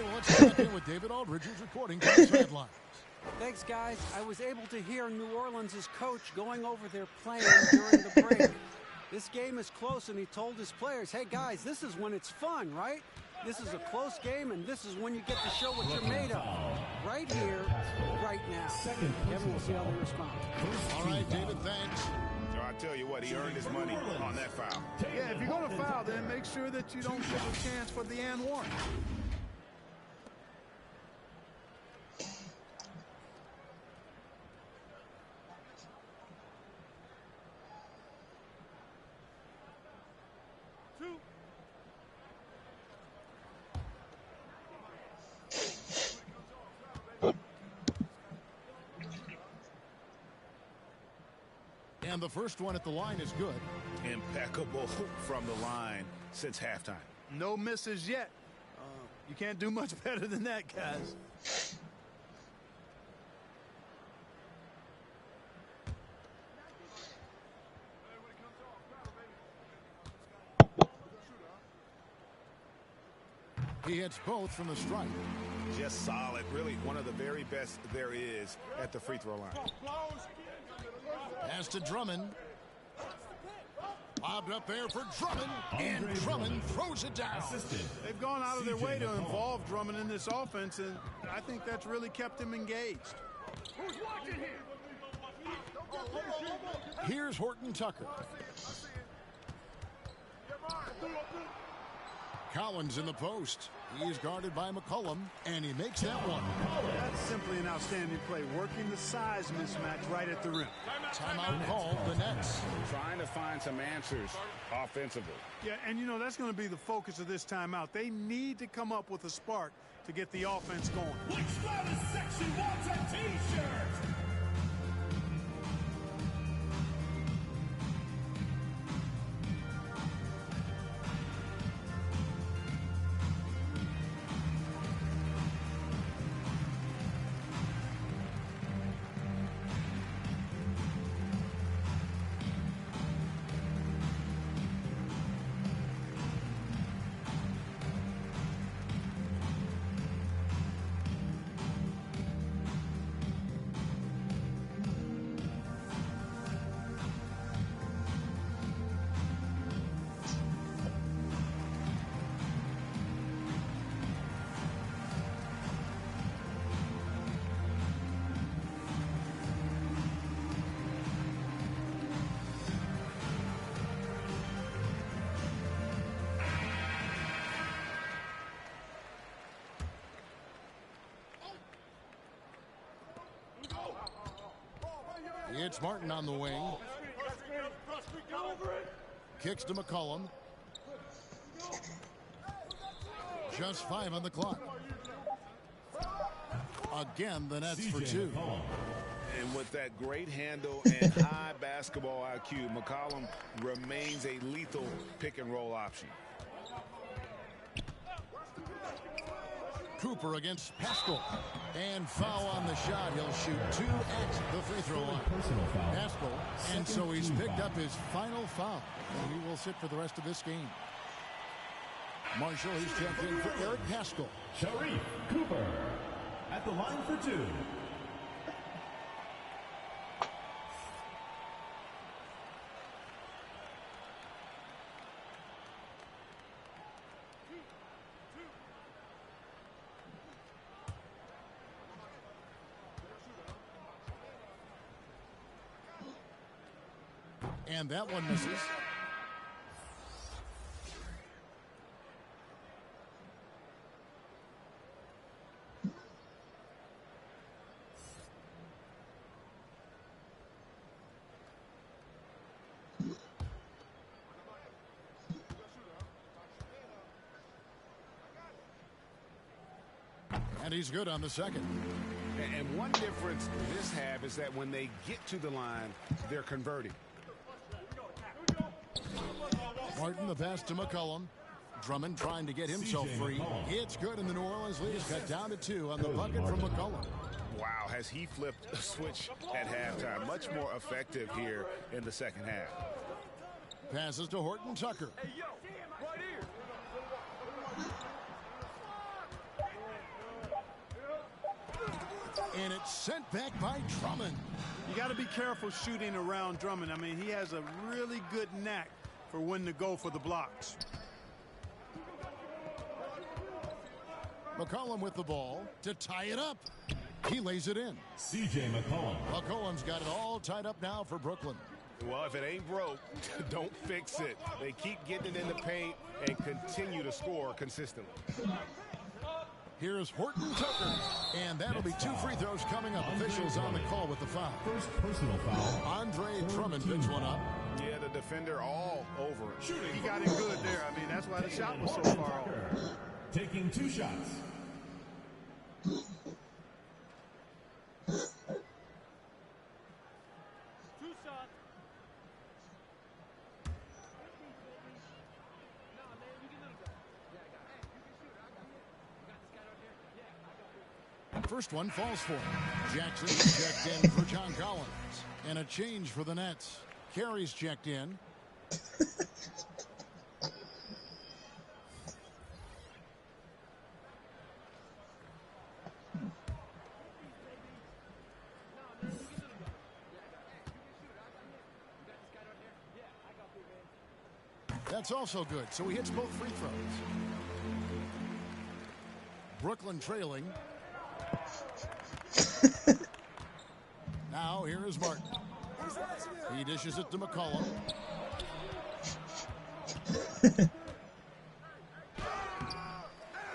well, let's check in with David Aldridge, who's reporting from the sidelines. Thanks, guys. I was able to hear New Orleans' coach going over their plan during the break. This game is close, and he told his players, hey, guys, this is when it's fun, right? This is a close game, and this is when you get to show what you're made of. Right here, right now. Kevin, we'll see how they respond. All right, David, thanks. So I tell you what, he earned his money on that foul. Yeah, if you're going to foul, then make sure that you don't give a chance for the and one. And the first one at the line is good. Impeccable from the line since halftime. No misses yet. You can't do much better than that, guys. He hits both from the stripe. Just solid. Really one of the very best there is at the free throw line. Pass to Drummond. Lobbed up there for Drummond. And Drummond throws it down. They've gone out of their way to involve Drummond in this offense, and I think that's really kept him engaged. Who's watching here? Here's Horton Tucker. Collins in the post. He's guarded by McCollum, and he makes that one. That's simply an outstanding play, working the size mismatch right at the rim. Timeout called the Nets. Trying to find some answers offensively. Yeah, and you know, that's going to be the focus of this timeout. They need to come up with a spark to get the offense going. Which Travis section wants a t-shirt? It's Martin on the wing. Kicks to McCollum. Just 5 on the clock. Again, the Nets for 2. And with that great handle and high basketball IQ, McCollum remains a lethal pick and roll option. Cooper against Pascal. And foul on the shot. He'll shoot 2 at the free throw line. Pascal. And so he's picked up his final foul. And he will sit for the rest of this game. Marshall, he's checked in for Eric Pascal. Sharif Cooper at the line for 2. And that one misses. And he's good on the second. And one difference this have is that when they get to the line, they're converting. Martin, the pass to McCollum. Drummond trying to get himself free. It's good, and the New Orleans lead is cut down to 2 on the bucket from McCollum. Wow, has he flipped a switch at halftime. Much more effective here in the second half. Passes to Horton Tucker. Hey, yo, right here. And it's sent back by Drummond. You got to be careful shooting around Drummond. I mean, he has a really good knack for when to go for the blocks. McCollum with the ball to tie it up. He lays it in. C.J. McCollum. McCollum's got it all tied up now for Brooklyn. Well, if it ain't broke, don't fix it. They keep getting it in the paint and continue to score consistently. Here's Horton Tucker. And that'll be 2 free throws coming up. Officials on the call with the foul. First personal foul. Andre Drummond picks one up. Yeah, the defender all over it. He got it good there. I mean, that's why the shot was so far off. Taking 2 shots. First one falls for him. Jackson checked in for John Collins. And a change for the Nets. Carey's checked in. That's also good, so he hits both free throws. Brooklyn trailing. Now here is Martin. He dishes it to McCollum.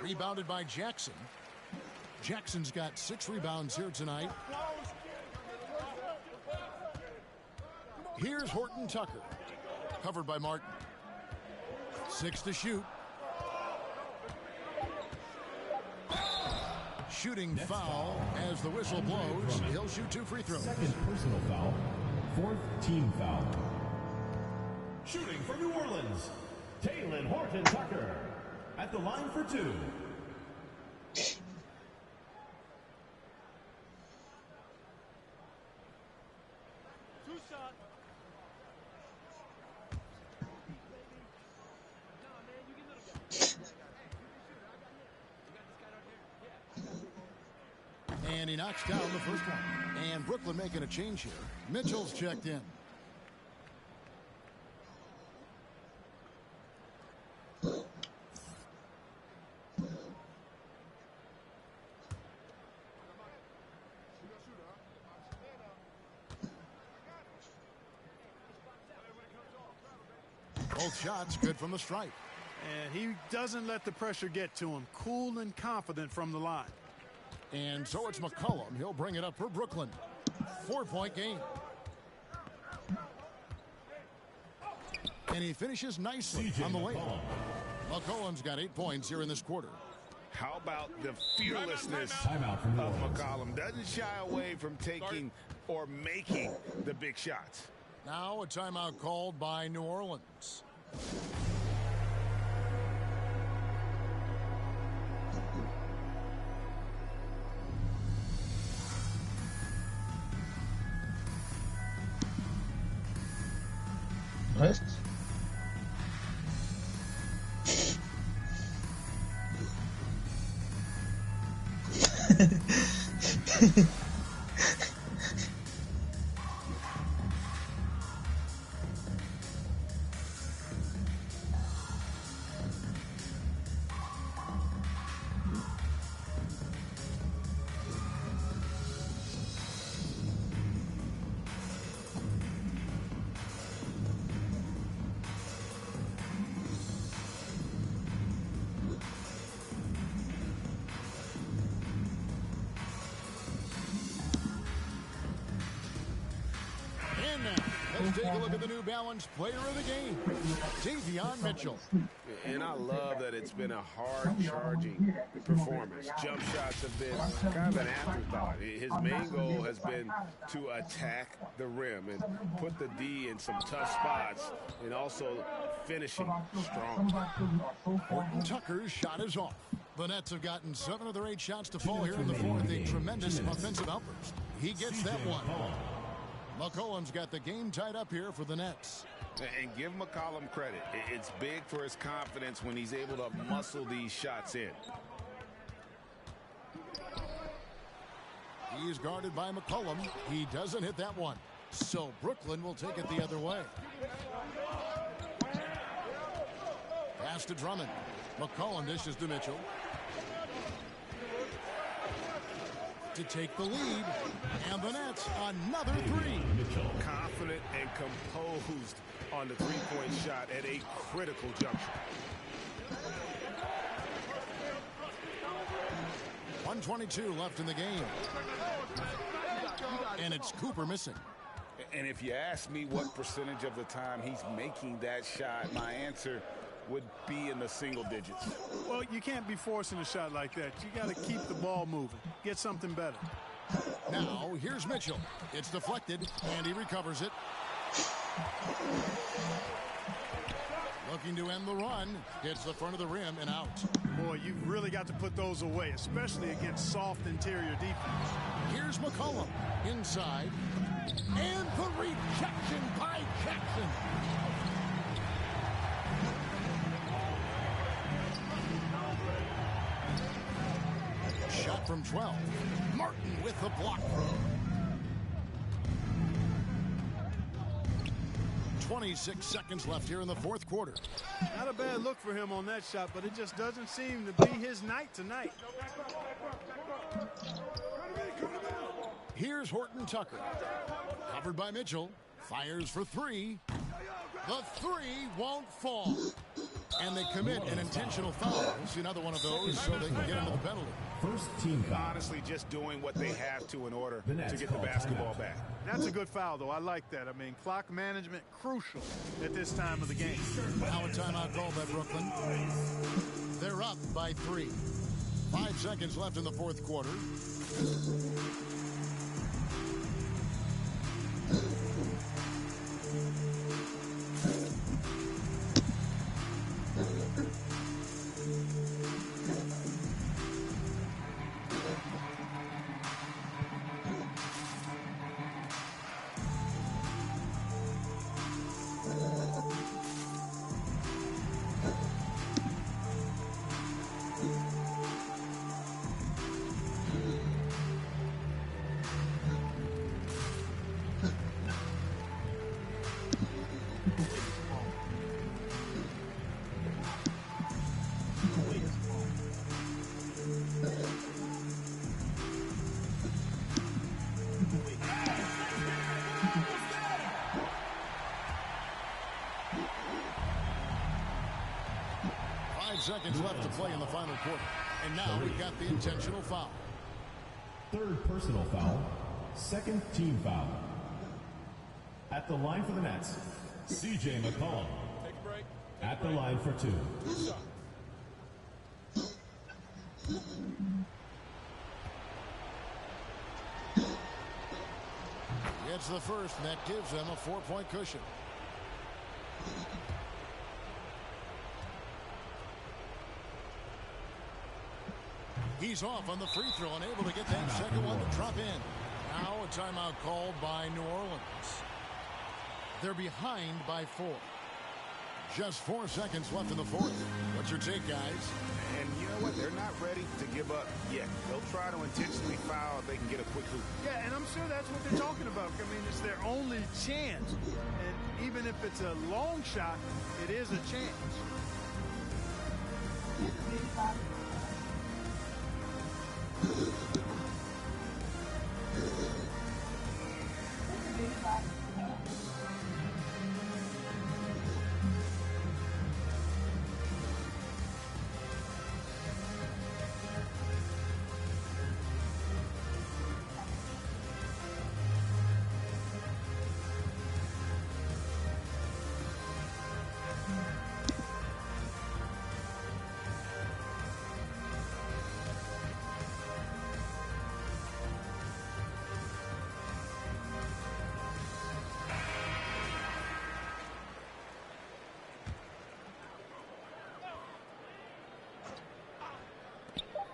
Rebounded by Jackson. Jackson's got 6 rebounds here tonight. Here's Horton Tucker. Covered by Martin. 6 to shoot. Shooting foul as the whistle blows. He'll shoot 2 free throws. Second personal foul. 4th team foul. Shooting for New Orleans, Taylor Horton Tucker at the line for 2. And he knocks down the first one. And Brooklyn making a change here. Mitchell's checked in. Both shots good from the stripe. And he doesn't let the pressure get to him. Cool and confident from the line. And so it's McCollum. He'll bring it up for Brooklyn. 4-point game. And he finishes nicely on the layup. McCollum's got 8 points here in this quarter. How about the fearlessness of McCollum? Doesn't shy away from taking or making the big shots. Now a timeout called by New Orleans. What? Let's take a look at the New Balance player of the game, Davion Mitchell. And I love that it's been a hard-charging performance. Jump shots have been kind of an afterthought. His main goal has been to attack the rim and put the D in some tough spots and also finishing strong. Horton Tucker's shot is off. The Nets have gotten 7 of their 8 shots to fall here in the fourth. A tremendous offensive outburst. He gets that one. McCollum's got the game tied up here for the Nets. And give McCollum credit. It's big for his confidence when he's able to muscle these shots in. He's guarded by McCollum. He doesn't hit that one. So Brooklyn will take it the other way. Pass to Drummond. McCollum dishes to Mitchell. To take the lead. And the Nets, another 3. Confident and composed on the three-point shot at a critical juncture. 1:22 left in the game. And it's Cooper missing. And if you ask me what percentage of the time he's making that shot, my answer would be in the single digits. Well, you can't be forcing a shot like that. You got to keep the ball moving. Get something better. Now, here's Mitchell. It's deflected, and he recovers it. Looking to end the run. Hits the front of the rim and out. Boy, you've really got to put those away, especially against soft interior defense. Here's McCollum. Inside. And the rejection by Jackson. Shot from 12. Martin with the block. 26 seconds left here in the fourth quarter. Not a bad look for him on that shot, but it just doesn't seem to be his night tonight. Here's Horton Tucker. Covered by Mitchell. Fires for 3. The 3 won't fall. And they commit an intentional foul. We'll see another one of those so they can get into the penalty. First team foul. Honestly, just doing what they have to in order to get the basketball back. That's a good foul, though. I like that. I mean, clock management crucial at this time of the game. Now a timeout called by Brooklyn. They're up by 3. 5 seconds left in the fourth quarter. Seconds left to play in the final quarter. And now we've got the intentional foul. Third personal foul. Second team foul. At the line for the Nets, C.J. McCollum. Take a break. At the line for 2. It's the first, and that gives them a 4-point cushion. He's off on the free throw and able to get that second one to drop in. Now a timeout called by New Orleans. They're behind by 4. Just 4 seconds left in the fourth. What's your take, guys? And you know what? They're not ready to give up yet. They'll try to intentionally foul if they can get a quick hoop. Yeah, and I'm sure that's what they're talking about. I mean, it's their only chance. And even if it's a long shot, it is a chance.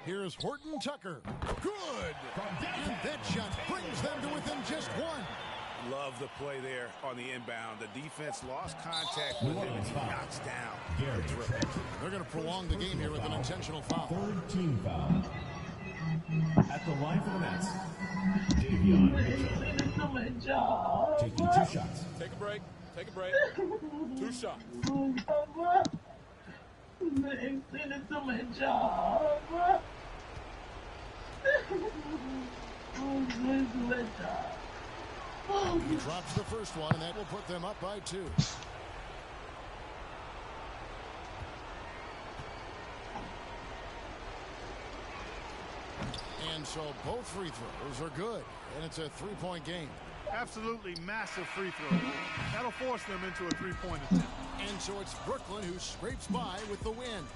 Here's Horton Tucker. Good! And that shot brings them to within just one. Love the play there on the inbound. The defense lost contact with him and he knocks down. They're going to prolong the game here with an intentional foul. Third team foul. At the line for the Nets, Davion Mitchell. Taking 2 shots. Take a break. Take a break. 2 shots. He drops the first one, and that will put them up by 2. And so both free throws are good, and it's a 3-point game. Absolutely massive free throw. That'll force them into a 3-point attempt. And so it's Brooklyn who scrapes by with the win.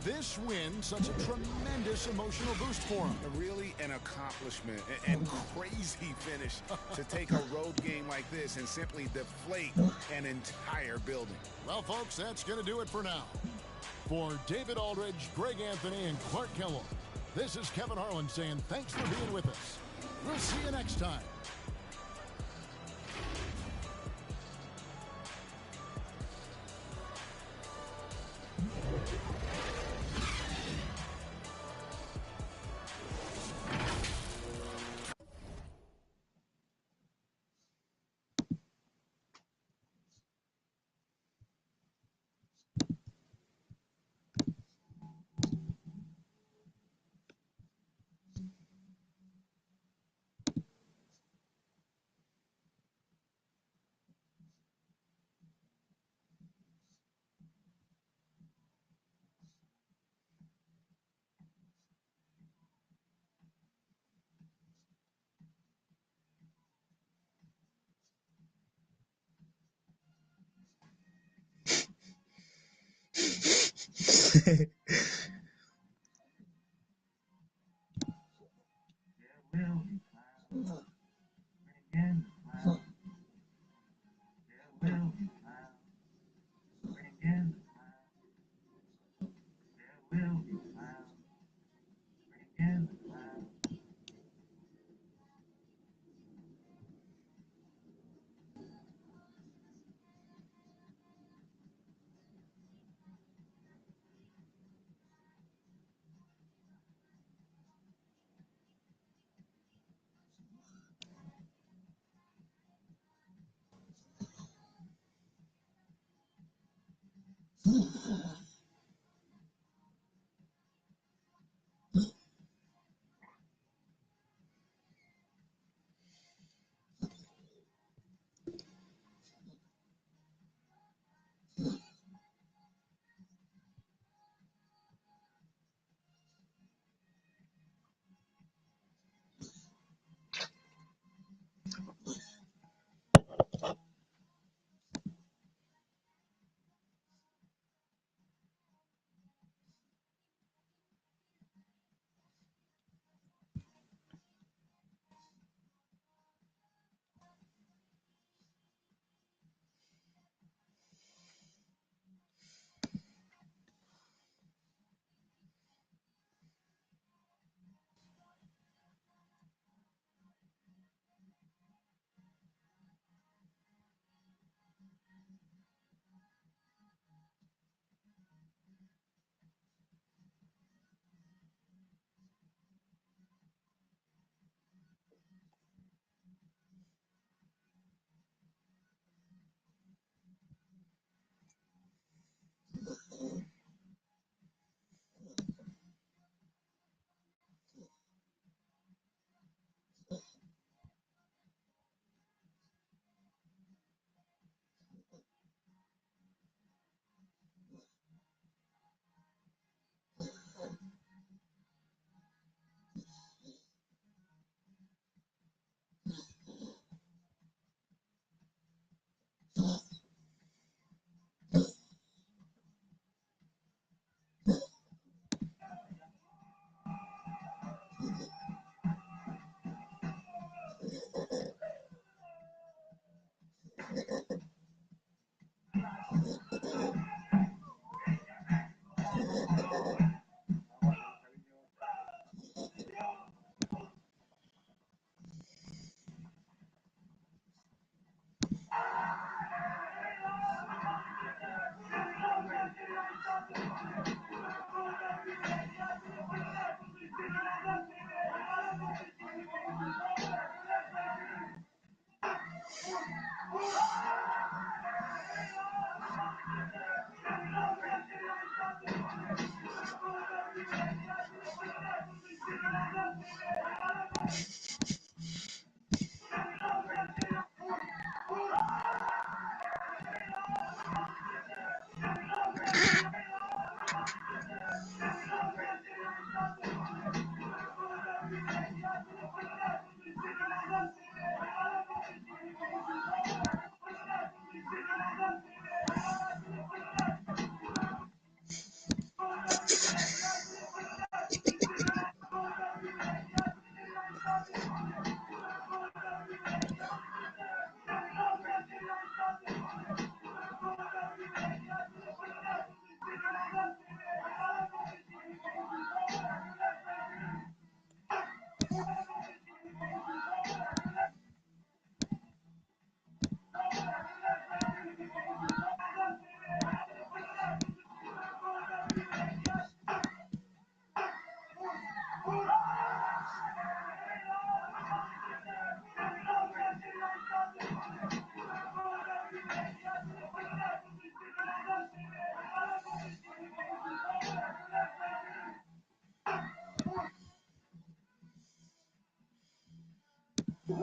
This win, such a tremendous emotional boost for him. Really an accomplishment and crazy finish to take a road game like this and simply deflate an entire building. Well, folks, that's going to do it for now. For David Aldridge, Greg Anthony, and Clark Kellogg, this is Kevin Harlan saying thanks for being with us. We'll see you next time. My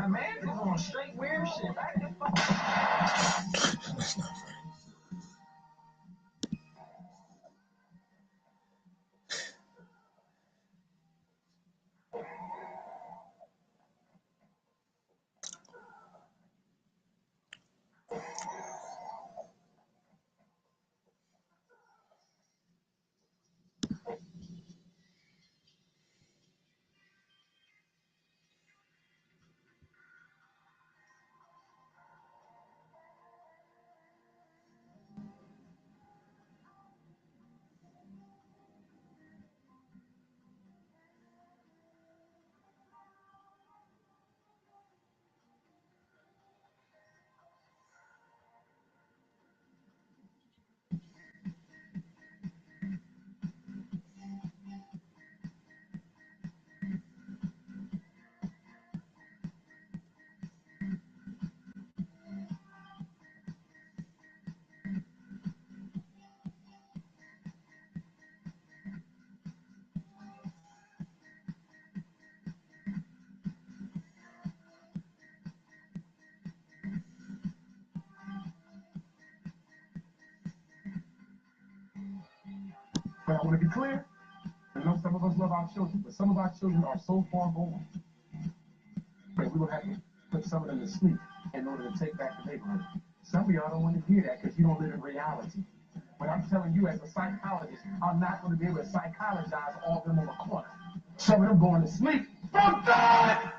man is on straight weird shit. That's not fair. But I want to be clear. I know some of us love our children, but some of our children are so far gone that we will have to put some of them to sleep in order to take back the neighborhood. Some of y'all don't want to hear that because you don't live in reality. But I'm telling you, as a psychologist, I'm not going to be able to psychologize all of them on the corner. Some of them going to sleep from God.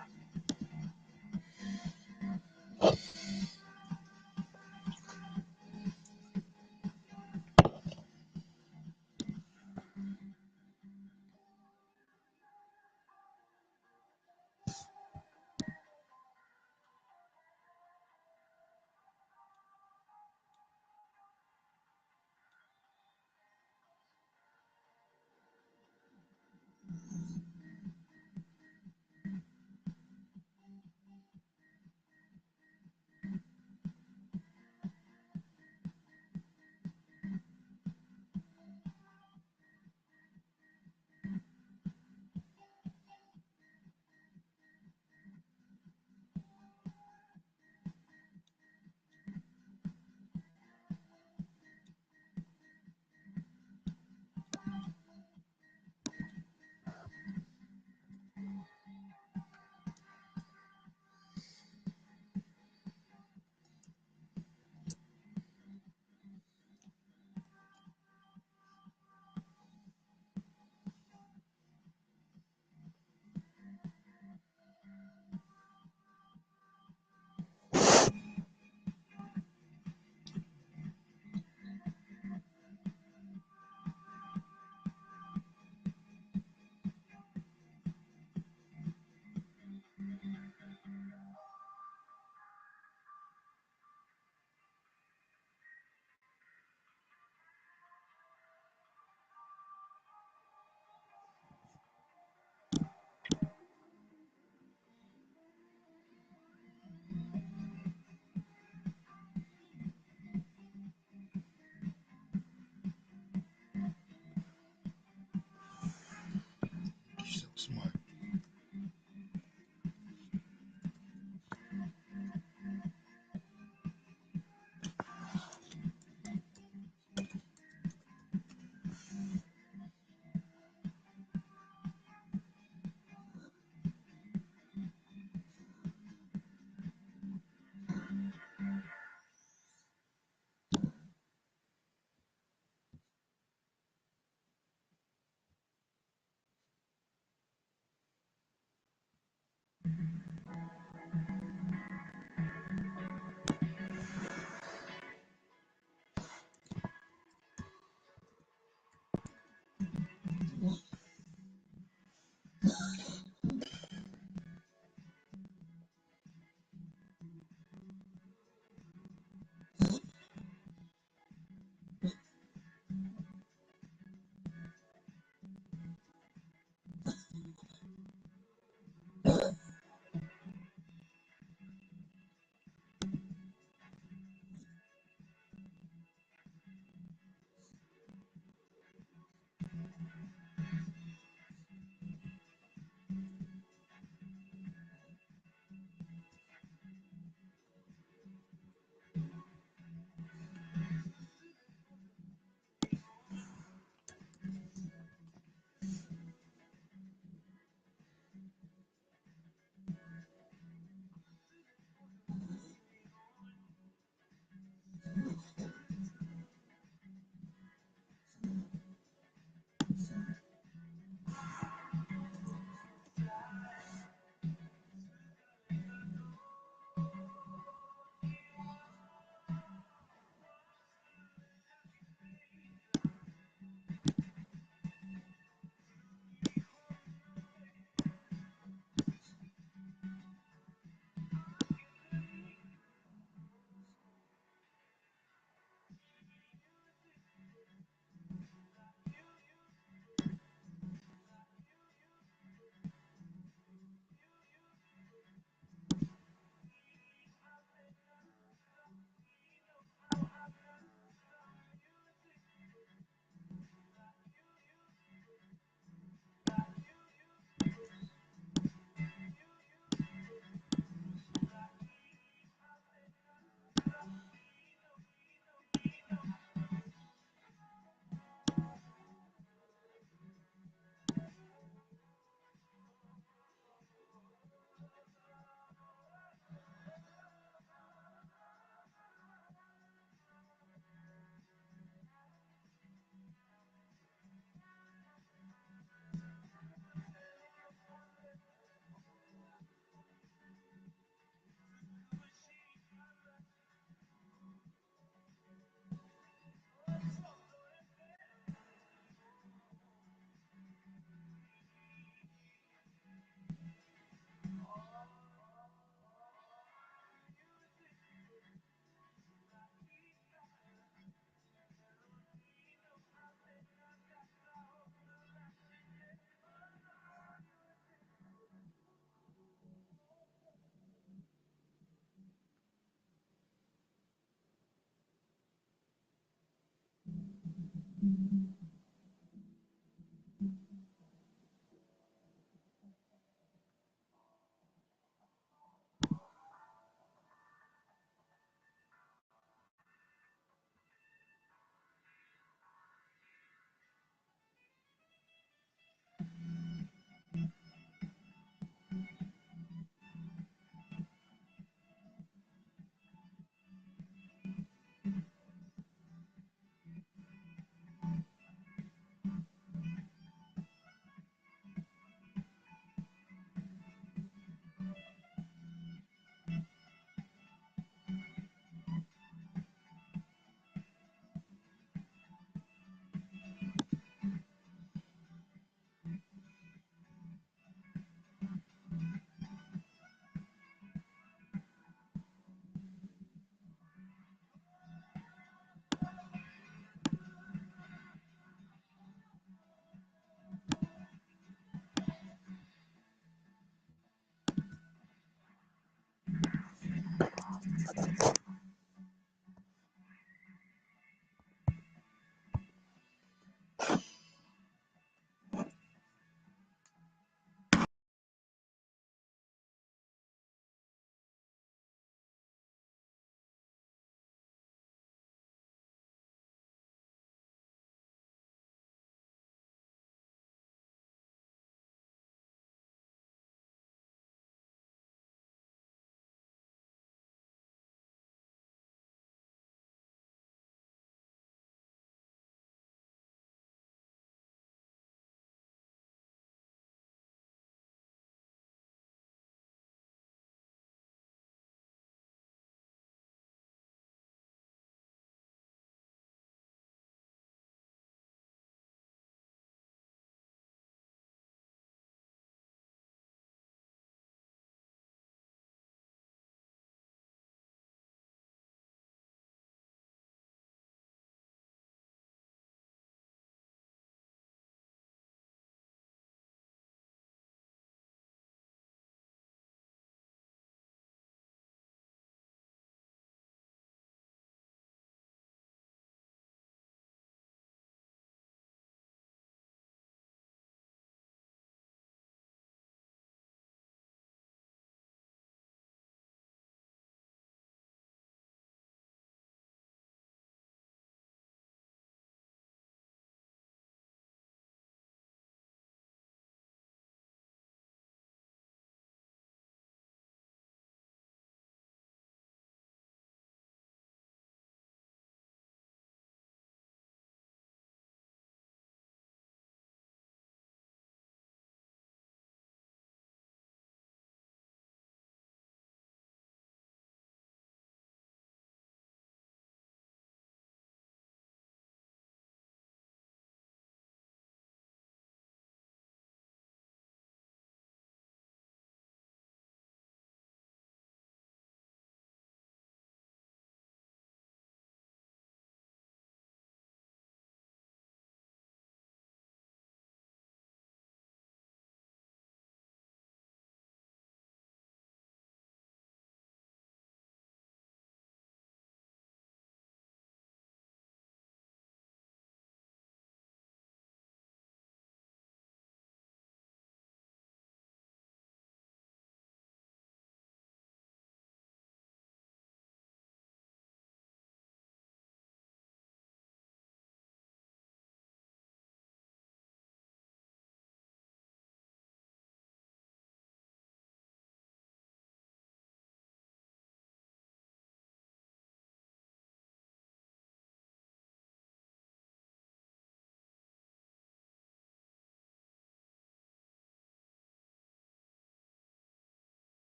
So smart.